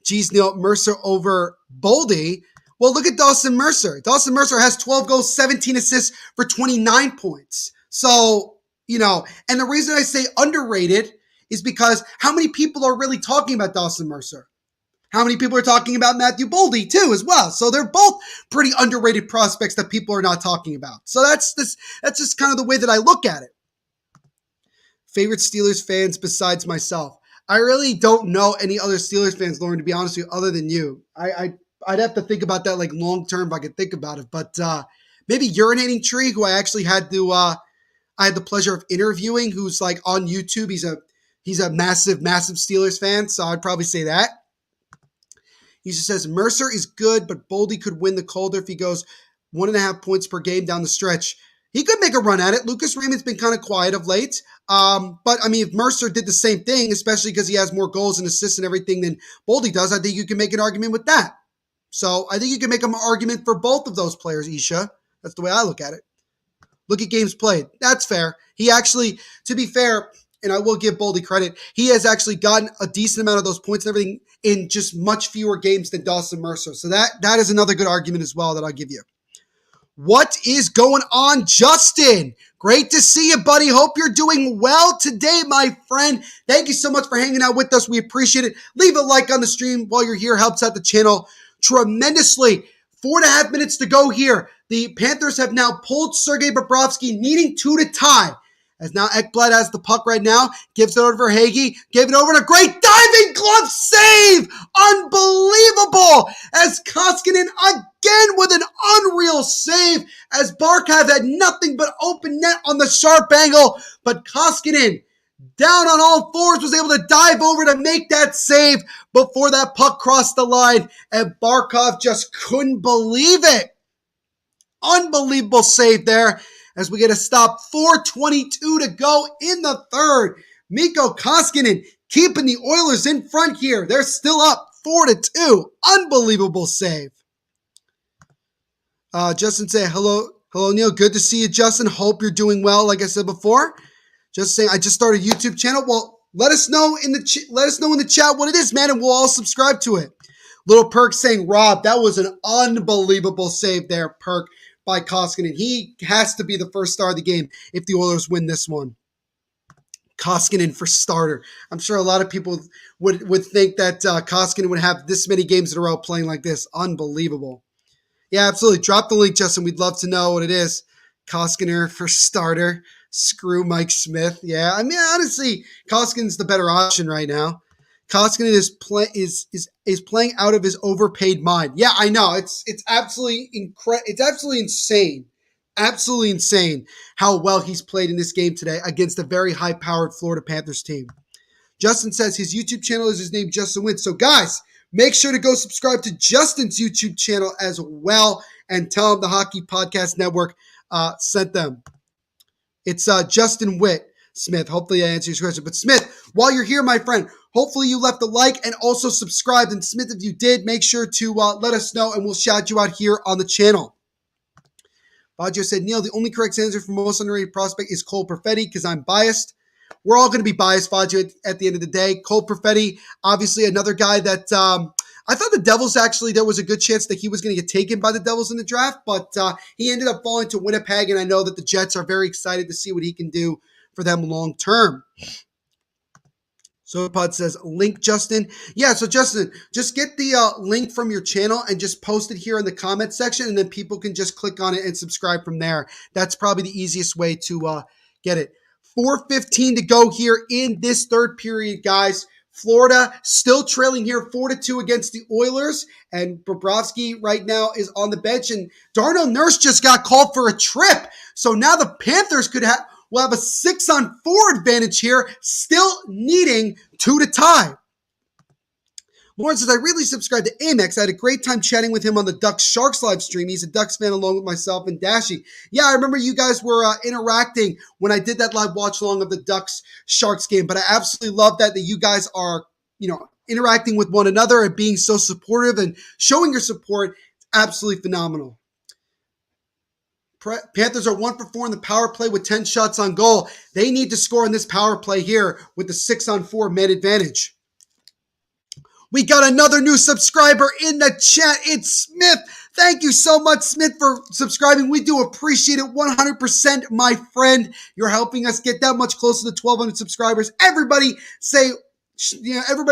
geez, Neil, Mercer over Boldy. Well, look at Dawson Mercer. Dawson Mercer has 12 goals, 17 assists for 29 points. So, and the reason I say underrated is because how many people are really talking about Dawson Mercer? How many people are talking about Matthew Boldy too as well? So they're both pretty underrated prospects that people are not talking about. So that's just kind of the way that I look at it. Favorite Steelers fans besides myself? I really don't know any other Steelers fans, Lauren, to be honest with you, other than you. I'd have to think about that long term if I could think about it. But maybe Urinating Tree, who I actually had the pleasure of interviewing, who's on YouTube. He's a massive, massive Steelers fan, so I'd probably say that. He just says, Mercer is good, but Boldy could win the Calder if he goes 1.5 points per game down the stretch. He could make a run at it. Lucas Raymond's been kind of quiet of late. But, I mean, if Mercer did the same thing, especially because he has more goals and assists and everything than Boldy does, I think you can make an argument with that. So I think you can make an argument for both of those players, Isha. That's the way I look at it. Look at games played. That's fair. He actually, to be fair, and I will give Boldy credit, he has actually gotten a decent amount of those points and everything in just much fewer games than Dawson Mercer. So that is another good argument as well that I'll give you. What is going on, Justin? Great to see you, buddy. Hope you're doing well today, my friend. Thank you so much for hanging out with us. We appreciate it. Leave a like on the stream while you're here. Helps out the channel tremendously. 4.5 minutes to go here. The Panthers have now pulled Sergei Bobrovsky, needing 2 to tie. As now Ekblad has the puck right now, gives it over for Hagee, gave it over, and a great diving glove save! Unbelievable! As Koskinen again with an unreal save, as Barkov had nothing but open net on the sharp angle, but Koskinen, down on all fours, was able to dive over to make that save before that puck crossed the line, and Barkov just couldn't believe it. Unbelievable save there. As we get a stop, 4:22 to go in the third. Mikko Koskinen keeping the Oilers in front here. They're still up 4-2. Unbelievable save. Justin say hello, Neil. Good to see you, Justin. Hope you're doing well. Like I said before, just saying I just started a YouTube channel. Well, let us know in the chat what it is, man, and we'll all subscribe to it. Little Perk saying, Rob, that was an unbelievable save there, Perk, by Koskinen. He has to be the first star of the game if the Oilers win this one. Koskinen for starter. I'm sure a lot of people would think that Koskinen would have this many games in a row playing like this. Unbelievable. Yeah, absolutely. Drop the link, Justin. We'd love to know what it is. Koskinen for starter. Screw Mike Smith. Yeah, I mean, honestly, Koskinen's the better option right now. Koskinen is playing out of his overpaid mind. Yeah, I know. It's absolutely it's absolutely insane. Absolutely insane how well he's played in this game today against a very high-powered Florida Panthers team. Justin says his YouTube channel is his name, Justin Wentz. So guys, make sure to go subscribe to Justin's YouTube channel as well and tell him the Hockey Podcast Network sent them. It's Justin Witt Smith. Hopefully I answered your question. But Smith, while you're here, my friend, hopefully you left a like and also subscribed. And Smith, if you did, make sure to let us know and we'll shout you out here on the channel. Baggio said, Neil, the only correct answer for most underrated prospect is Cole Perfetti because I'm biased. We're all going to be biased, Baggio, at the end of the day. Cole Perfetti, obviously another guy that I thought the Devils actually, there was a good chance that he was going to get taken by the Devils in the draft, but he ended up falling to Winnipeg, and I know that the Jets are very excited to see what he can do for them long term. So Pod says, link Justin. Yeah, so Justin, just get the link from your channel and just post it here in the comment section, and then people can just click on it and subscribe from there. That's probably the easiest way to get it. 4:15 to go here in this third period, guys. Florida still trailing here 4-2 against the Oilers, and Bobrovsky right now is on the bench, and Darnell Nurse just got called for a trip. So now the Panthers will have a 6-on-4 advantage here, still needing 2 to tie. Lauren says, I really subscribed to Amex. I had a great time chatting with him on the Ducks Sharks live stream. He's a Ducks fan along with myself and Dashy. Yeah, I remember you guys were interacting when I did that live watch along of the Ducks Sharks game, but I absolutely love that you guys are, interacting with one another and being so supportive and showing your support. It's absolutely phenomenal. Panthers are 1 for 4 in the power play with 10 shots on goal. They need to score in this power play here with the 6-on-4 man advantage. We got another new subscriber in the chat. It's Smith. Thank you so much, Smith, for subscribing. We do appreciate it 100%, my friend. You're helping us get that much closer to 1,200 subscribers. Everybody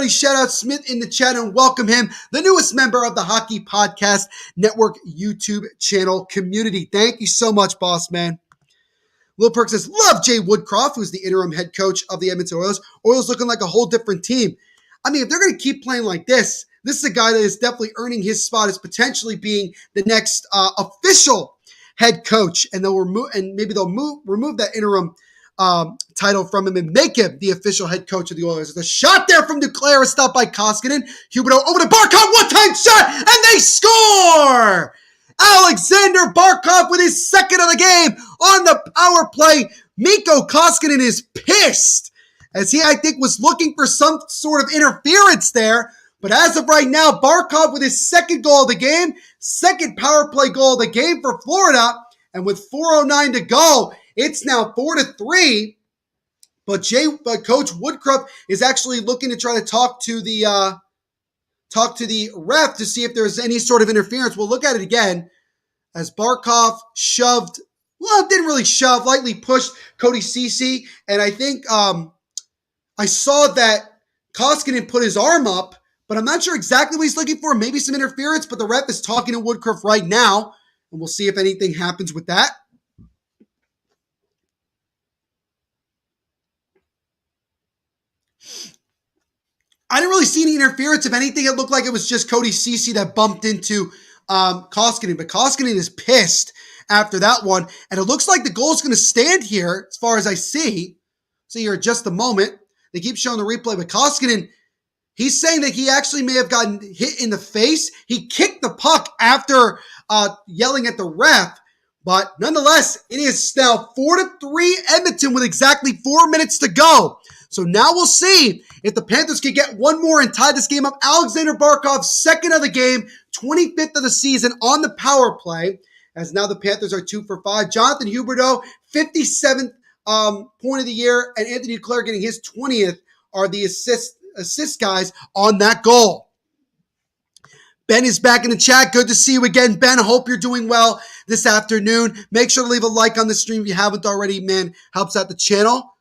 shout out Smith in the chat and welcome him, the newest member of the Hockey Podcast Network YouTube channel community. Thank you so much, boss man. Lil Perk says, love Jay Woodcroft, who's the interim head coach of the Edmonton Oilers. Oilers looking like a whole different team. I mean, if they're going to keep playing like this is a guy that is definitely earning his spot as potentially being the next official head coach, and they'll remove that interim title from him and make him the official head coach of the Oilers. There's a shot there from Duclair, stopped by Koskinen. Huberdeau over to Barkov, one-time shot, and they score! Alexander Barkov with his second of the game on the power play. Mikko Koskinen is pissed, as he, I think, was looking for some sort of interference there. But as of right now, Barkov with his second goal of the game, second power play goal of the game for Florida. And with 4:09 to go, it's now 4-3. But Coach Woodcroft is actually looking to try to talk to the ref to see if there's any sort of interference. We'll look at it again as Barkov didn't really shove, lightly pushed Cody Ceci. And I think I saw that Koskinen put his arm up, but I'm not sure exactly what he's looking for. Maybe some interference, but the ref is talking to Woodcroft right now, and we'll see if anything happens with that. I didn't really see any interference. If anything, it looked like it was just Cody Ceci that bumped into Koskinen, but Koskinen is pissed after that one, and it looks like the goal is going to stand here as far as I see. See here in just a moment. They keep showing the replay, but Koskinen, he's saying that he actually may have gotten hit in the face. He kicked the puck after yelling at the ref, but nonetheless, it is now 4-3 Edmonton with exactly 4 minutes to go. So now we'll see if the Panthers can get one more and tie this game up. Alexander Barkov, second of the game, 25th of the season on the power play, as now the Panthers are 2 for 5. Jonathan Huberdeau, 57th point of the year, and Anthony Duclair getting his 20th are the assist guys on that goal. Ben is back in the chat. Good to see you again, Ben. Hope you're doing well this afternoon. Make sure to leave a like on the stream if you haven't already, man. Helps out the channel.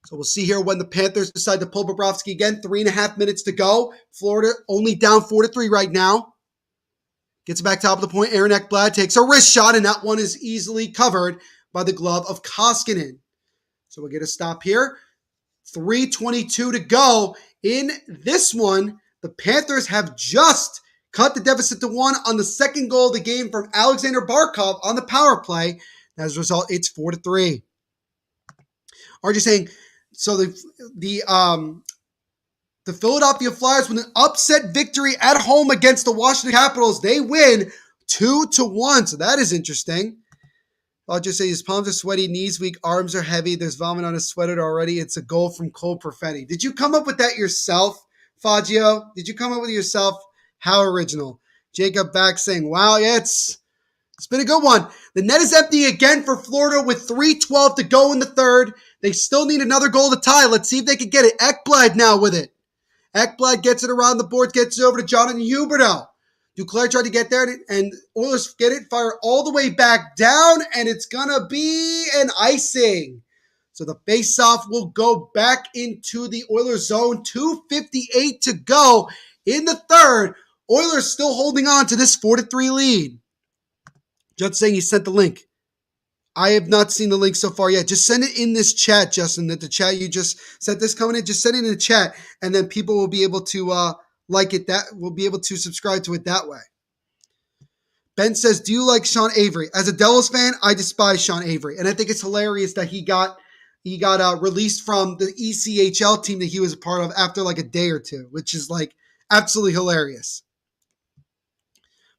So we'll see here when the Panthers decide to pull Bobrovsky again. 3.5 minutes to go. Florida only down 4-3 right now. Gets back top of the point. Aaron Ekblad takes a wrist shot, and that one is easily covered by the glove of Koskinen. So we'll get a stop here. 3:22 to go. In this one, the Panthers have just cut the deficit to 1 on the second goal of the game from Alexander Barkov on the power play. As a result, it's 4-3. RJ saying, so the The Philadelphia Flyers with an upset victory at home against the Washington Capitals. They win 2-1. So that is interesting. I'll just say his palms are sweaty, knees weak, arms are heavy. There's vomit on his sweater already. It's a goal from Cole Perfetti. Did you come up with that yourself, Faggio? Did you come up with it yourself? How original. Jacob back saying, wow, yeah, it's been a good one. The net is empty again for Florida with 3:12 to go in the third. They still need another goal to tie. Let's see if they can get it. Ekblad now with it. Ekblad gets it around the board, gets it over to Jonathan Huberdeau. Duclair tried to get there, and Oilers get it, fire all the way back down, and it's going to be an icing. So the faceoff will go back into the Oilers zone. 2:58 to go in the third. Oilers still holding on to this 4-3 lead. Just saying he sent the link. I have not seen the link so far yet. Just send it in this chat, Justin. That the chat you just sent this coming in. Just send it in the chat, and then people will be able to like it. That will be able to subscribe to it that way. Ben says, "Do you like Sean Avery?" As a Devils fan, I despise Sean Avery, and I think it's hilarious that he got released from the ECHL team that he was a part of after like a day or two, which is like absolutely hilarious.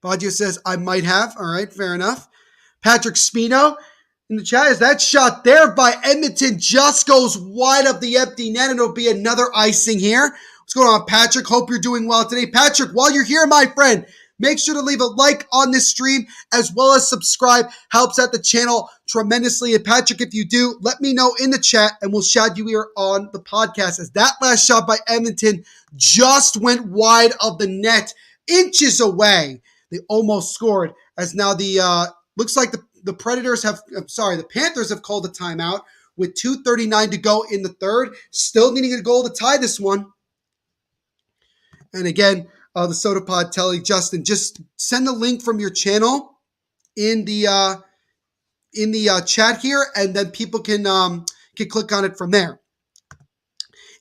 Baggio says, I might have. All right, fair enough. Patrick Spino in the chat, is that shot there by Edmonton just goes wide of the empty net, and it'll be another icing here. What's going on, Patrick? Hope you're doing well today. Patrick, while you're here, my friend, make sure to leave a like on this stream as well as subscribe. Helps out the channel tremendously. And Patrick, if you do, let me know in the chat and we'll shout you here on the podcast, as that last shot by Edmonton just went wide of the net, inches away. They almost scored, as now the looks like the Panthers have called a timeout with 2:39 to go in the third. Still needing a goal to tie this one. And again, the Soda Pod telling Justin, just send the link from your channel in the chat here, and then people can click on it from there.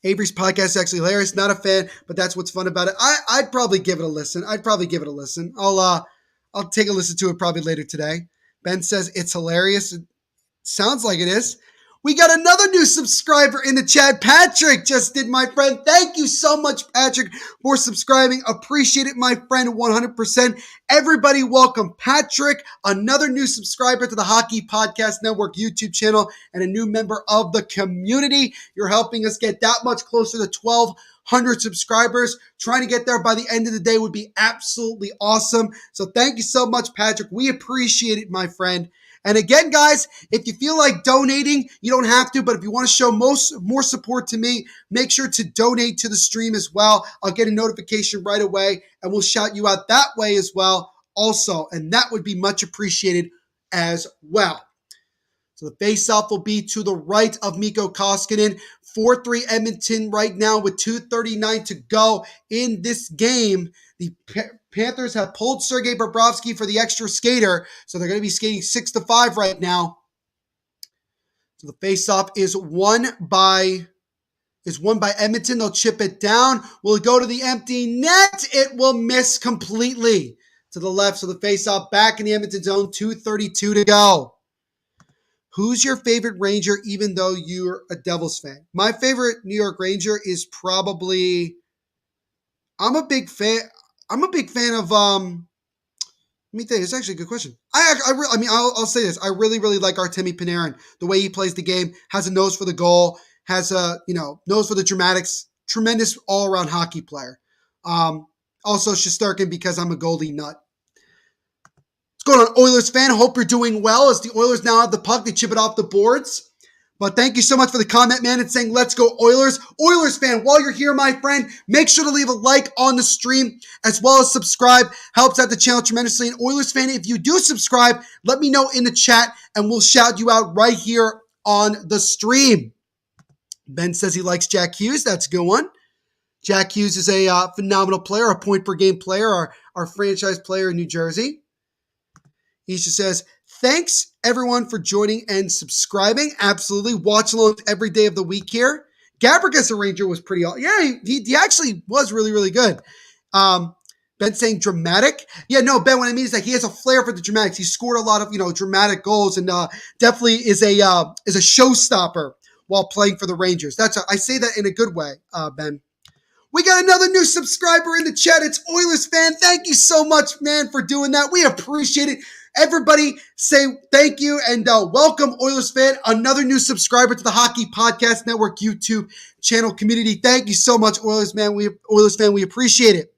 Avery's podcast is actually hilarious. Not a fan, but that's what's fun about it. I'd probably give it a listen. I'll take a listen to it probably later today. Ben says it's hilarious. It sounds like it is. We got another new subscriber in the chat. Patrick just did, my friend. Thank you so much, Patrick, for subscribing. Appreciate it, my friend, 100%. Everybody welcome Patrick, another new subscriber to the Hockey Podcast Network YouTube channel and a new member of the community. You're helping us get that much closer to 1,200 subscribers. Trying to get there by the end of the day would be absolutely awesome. So thank you so much, Patrick. We appreciate it, my friend. And again, guys, if you feel like donating, you don't have to, but if you want to show more support to me, make sure to donate to the stream as well. I'll get a notification right away, and we'll shout you out that way as well also, and that would be much appreciated as well. So the face-off will be to the right of Mikko Koskinen. 4-3 Edmonton right now with 2:39 to go in this game. The Panthers have pulled Sergei Bobrovsky for the extra skater, so they're going to be skating 6-5 right now. So the face-off is won by Edmonton. They'll chip it down. Will it go to the empty net? It will miss completely to the left. So the face-off back in the Edmonton zone. 2:32 to go. Who's your favorite Ranger, even though you're a Devils fan? My favorite New York Ranger is probably. I'm a big fan of. Let me think. It's actually a good question. I'll say this. I really, really like Artemi Panarin. The way he plays the game, has a nose for the goal, has a nose for the dramatics. Tremendous all-around hockey player. Also Shesterkin, because I'm a Goldie nut. What's going on, Oilers fan? Hope you're doing well, as the Oilers now have the puck. They chip it off the boards. But thank you so much for the comment, man, and saying, let's go Oilers. Oilers fan, while you're here, my friend, make sure to leave a like on the stream as well as subscribe. Helps out the channel tremendously. And Oilers fan, if you do subscribe, let me know in the chat, and we'll shout you out right here on the stream. Ben says he likes Jack Hughes. That's a good one. Jack Hughes is a phenomenal player, a point-per-game player, our franchise player in New Jersey. He just says, thanks, everyone, for joining and subscribing. Absolutely. Watch along every day of the week here. Gabrick as a Ranger was pretty awesome. Yeah, he actually was really, really good. Ben saying dramatic. Yeah, no, Ben, what I mean is that he has a flair for the dramatics. He scored a lot of, dramatic goals, and definitely is a showstopper while playing for the Rangers. I say that in a good way, Ben. We got another new subscriber in the chat. It's Oilers fan. Thank you so much, man, for doing that. We appreciate it. Everybody say thank you and welcome, Oilers fan, another new subscriber to the Hockey Podcast Network YouTube channel community. Thank you so much, Oilers fan. We appreciate it.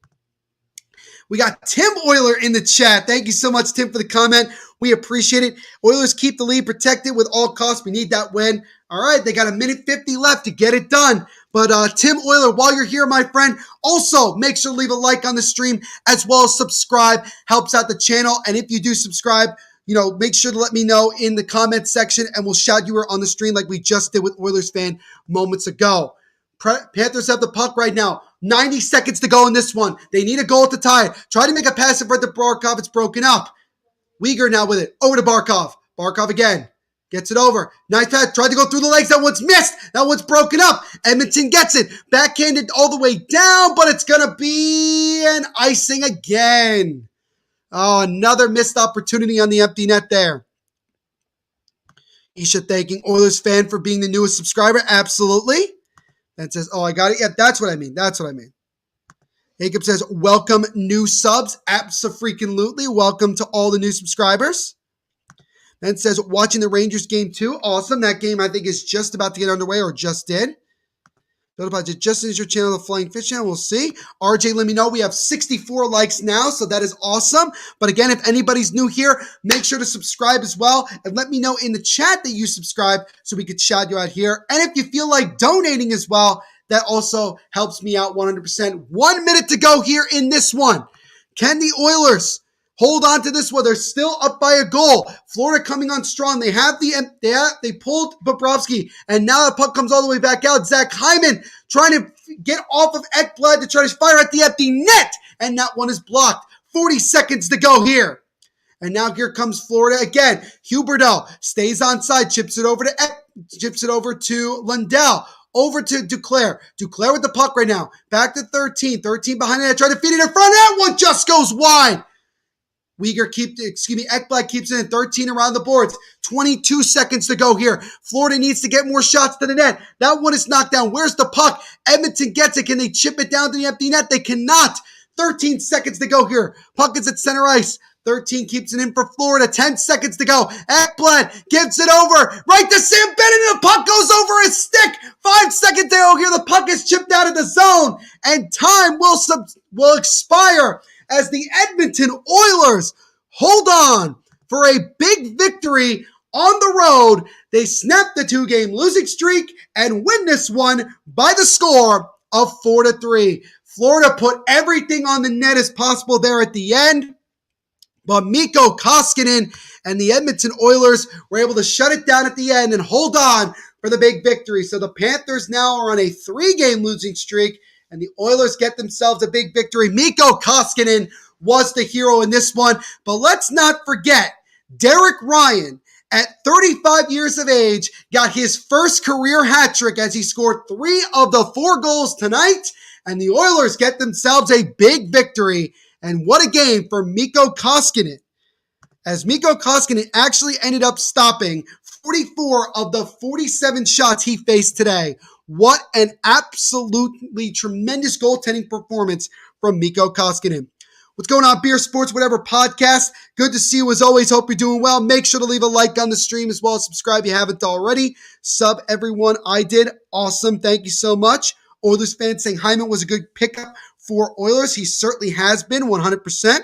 We got Tim Oiler in the chat. Thank you so much, Tim, for the comment. We appreciate it. Oilers keep the lead protected with all costs. We need that win. All right, they got a minute 50 left to get it done. But Tim Oiler, while you're here, my friend, also make sure to leave a like on the stream as well as subscribe. Helps out the channel. And if you do subscribe, make sure to let me know in the comments section and we'll shout you on the stream like we just did with Oilers fan moments ago. Panthers have the puck right now. 90 seconds to go in this one. They need a goal to tie it. Try to make a pass in front of Barkov. It's broken up. Uyghur now with it. Over to Barkov. Barkov again. Gets it over. Nice pass. Tried to go through the legs. That one's missed. That one's broken up. Edmonton gets it. Backhanded all the way down, but it's going to be an icing again. Oh, another missed opportunity on the empty net there. Isha thanking Oilers fan for being the newest subscriber. Absolutely. And says, oh, I got it. Yeah, that's what I mean. Jacob says, welcome new subs. Abso-freaking-lutely. Welcome to all the new subscribers. Then says, watching the Rangers game too. Awesome. That game, I think, is just about to get underway or just did. Just as your channel, the Flying Fish channel. We'll see. RJ, let me know. We have 64 likes now, so that is awesome. But again, if anybody's new here, make sure to subscribe as well. And let me know in the chat that you subscribe so we could shout you out here. And if you feel like donating as well, that also helps me out 100%. 1 minute to go here in this one. Can the Oilers hold on to this one? They're still up by a goal. Florida coming on strong. They pulled Bobrovsky, and now the puck comes all the way back out. Zach Hyman trying to get off of Ekblad to try to fire at the empty net, and that one is blocked. 40 seconds to go here. And now here comes Florida again. Huberdeau stays onside, chips it over to Lundell. Over to Duclair. Duclair with the puck right now. Back to 13. 13 behind the net. Try to feed it in front. That one just goes wide. Ekblad keeps it in 13 around the boards. 22 seconds to go here. Florida needs to get more shots to the net. That one is knocked down. Where's the puck? Edmonton gets it. Can they chip it down to the empty net? They cannot. 13 seconds to go here. Puck is at center ice. 13 keeps it in for Florida. 10 seconds to go. Ekblad gives it over. Right to Sam Bennett, and the puck goes over his stick. 5 seconds to go here. The puck is chipped out of the zone, and time will expire as the Edmonton Oilers hold on for a big victory on the road. They snap the 2-game losing streak and win this one by the score of 4-3. Florida put everything on the net as possible there at the end, but Mikko Koskinen and the Edmonton Oilers were able to shut it down at the end and hold on for the big victory. So the Panthers now are on a 3-game losing streak, and the Oilers get themselves a big victory. Mikko Koskinen was the hero in this one. But let's not forget, Derek Ryan, at 35 years of age, got his first career hat trick as he scored 3 of the 4 goals tonight. And the Oilers get themselves a big victory. And what a game for Mikko Koskinen, as Mikko Koskinen actually ended up stopping 44 of the 47 shots he faced today. What an absolutely tremendous goaltending performance from Mikko Koskinen. What's going on, Beer Sports Whatever podcast? Good to see you as always. Hope you're doing well. Make sure to leave a like on the stream as well as subscribe if you haven't already. Sub everyone. I did. Awesome. Thank you so much. Oilers fans saying Hyman was a good pickup for Oilers. He certainly has been 100%.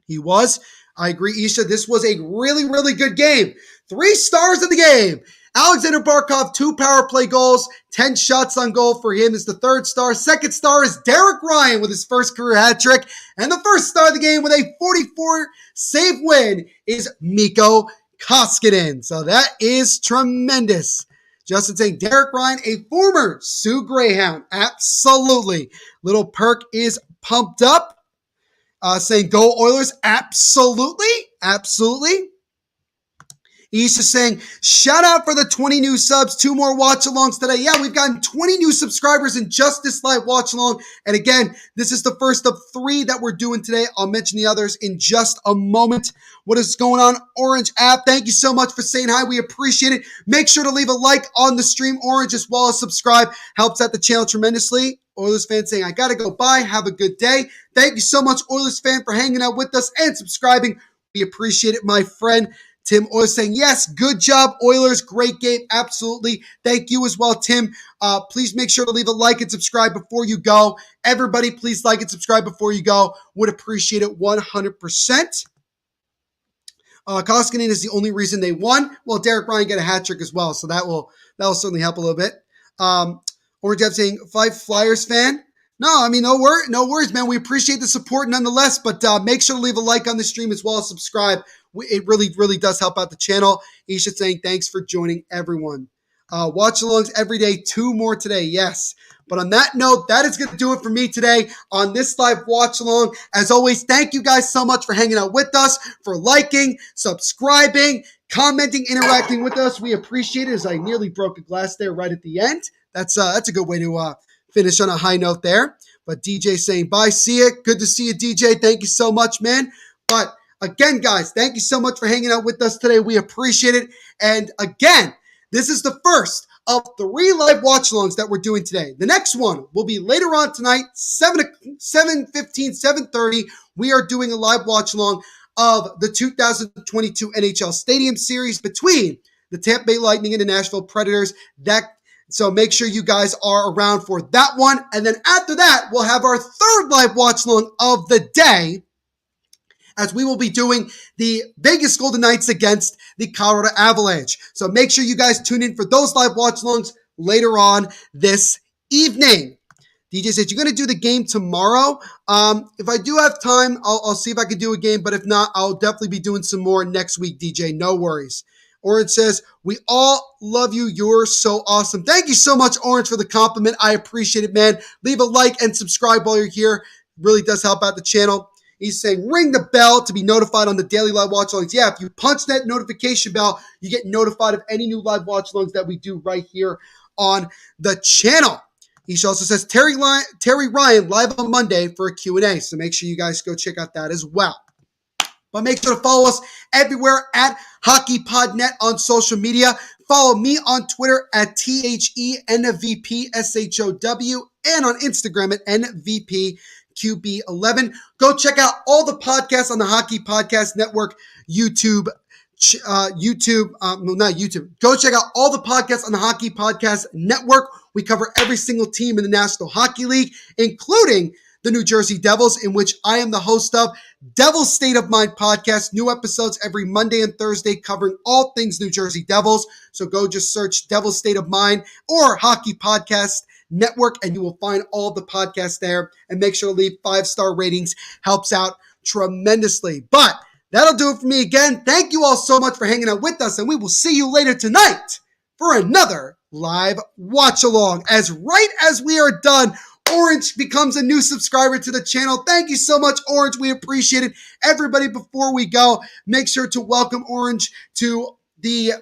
He was. I agree, Isha. This was a really, really good game. 3 stars of the game. Alexander Barkov, 2 power play goals, 10 shots on goal for him is the 3rd star. 2nd star is Derek Ryan with his first career hat trick. And the 1st star of the game with a 44 save win is Mikko Koskinen. So that is tremendous. Justin saying Derek Ryan, a former Sioux Greyhound. Absolutely. Little Perk is pumped up. Saying go Oilers. Absolutely. Absolutely. He's just saying, shout out for the 20 new subs, 2 more watch-alongs today. Yeah, we've gotten 20 new subscribers in just this live watch-along. And again, this is the first of 3 that we're doing today. I'll mention the others in just a moment. What is going on, Orange app? Thank you so much for saying hi. We appreciate it. Make sure to leave a like on the stream, Orange, as well as subscribe. Helps out the channel tremendously. Oilers fan saying, I got to go. Bye. Have a good day. Thank you so much, Oilers fan, for hanging out with us and subscribing. We appreciate it, my friend. Tim Oilers saying, yes, good job, Oilers. Great game. Absolutely. Thank you as well, Tim. Please make sure to leave a like and subscribe before you go. Everybody, please like and subscribe before you go. Would appreciate it 100%. Koskinen is the only reason they won. Well, Derek Ryan got a hat trick as well, so that will certainly help a little bit. Orange Jeff saying, 5 Flyers fan. No, I mean, no worries, man. We appreciate the support nonetheless, but make sure to leave a like on the stream as well as subscribe. It really, really does help out the channel. Isha saying, thanks for joining, everyone. Watch-alongs every day, 2 more today, yes. But on that note, that is going to do it for me today on this live watch-along. As always, thank you guys so much for hanging out with us, for liking, subscribing, commenting, interacting with us. We appreciate it, as I nearly broke a glass there right at the end. That's a good way to finish on a high note there. But DJ saying, bye, see ya. Good to see you, DJ. Thank you so much, man. But again, guys, thank you so much for hanging out with us today. We appreciate it. And again, this is the first of 3 live watch-alongs that we're doing today. The next one will be later on tonight, 7:15, 7:30. We are doing a live watch-along of the 2022 NHL Stadium Series between the Tampa Bay Lightning and the Nashville Predators. So make sure you guys are around for that one. And then after that, we'll have our 3rd live watch-along of the day, as we will be doing the Vegas Golden Knights against the Colorado Avalanche. So make sure you guys tune in for those live watch-alongs later on this evening. DJ said, you're going to do the game tomorrow? If I do have time, I'll see if I can do a game. But if not, I'll definitely be doing some more next week, DJ. No worries. Orange says, we all love you. You're so awesome. Thank you so much, Orange, for the compliment. I appreciate it, man. Leave a like and subscribe while you're here. Really does help out the channel. He's saying, ring the bell to be notified on the daily live watch-alongs. Yeah, if you punch that notification bell, you get notified of any new live watch-alongs that we do right here on the channel. He also says, Terry Ryan live on Monday for a Q&A. So make sure you guys go check out that as well. But make sure to follow us everywhere at HockeyPodNet on social media. Follow me on Twitter at THENVPSHOW and on Instagram at NVPQB11. Go check out all the podcasts on the Hockey Podcast Network YouTube. Go check out all the podcasts on the Hockey Podcast Network. We cover every single team in the National Hockey League, including the New Jersey Devils, in which I am the host of. Devil's State of Mind podcast. New episodes every Monday and Thursday covering all things New Jersey Devils. So go just search Devil's State of Mind or Hockey Podcast Network, and you will find all the podcasts there. And make sure to leave 5-star ratings. Helps out tremendously. But that'll do it for me again. Thank you all so much for hanging out with us, and we will see you later tonight for another live watch-along. As right as we are done, Orange becomes a new subscriber to the channel. Thank you so much, Orange. We appreciate it. Everybody, before we go, make sure to welcome Orange to the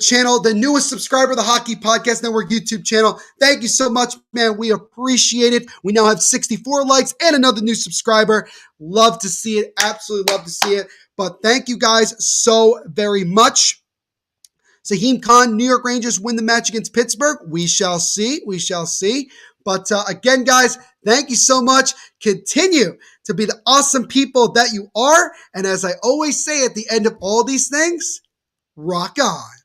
channel, the newest subscriber of the Hockey Podcast Network YouTube channel. Thank you so much, man. We appreciate it. We now have 64 likes and another new subscriber. Love to see it. Absolutely love to see it. But thank you guys so very much. Saheem Khan, New York Rangers win the match against Pittsburgh. We shall see. We shall see. But again, guys, thank you so much. Continue to be the awesome people that you are. And as I always say at the end of all these things, rock on.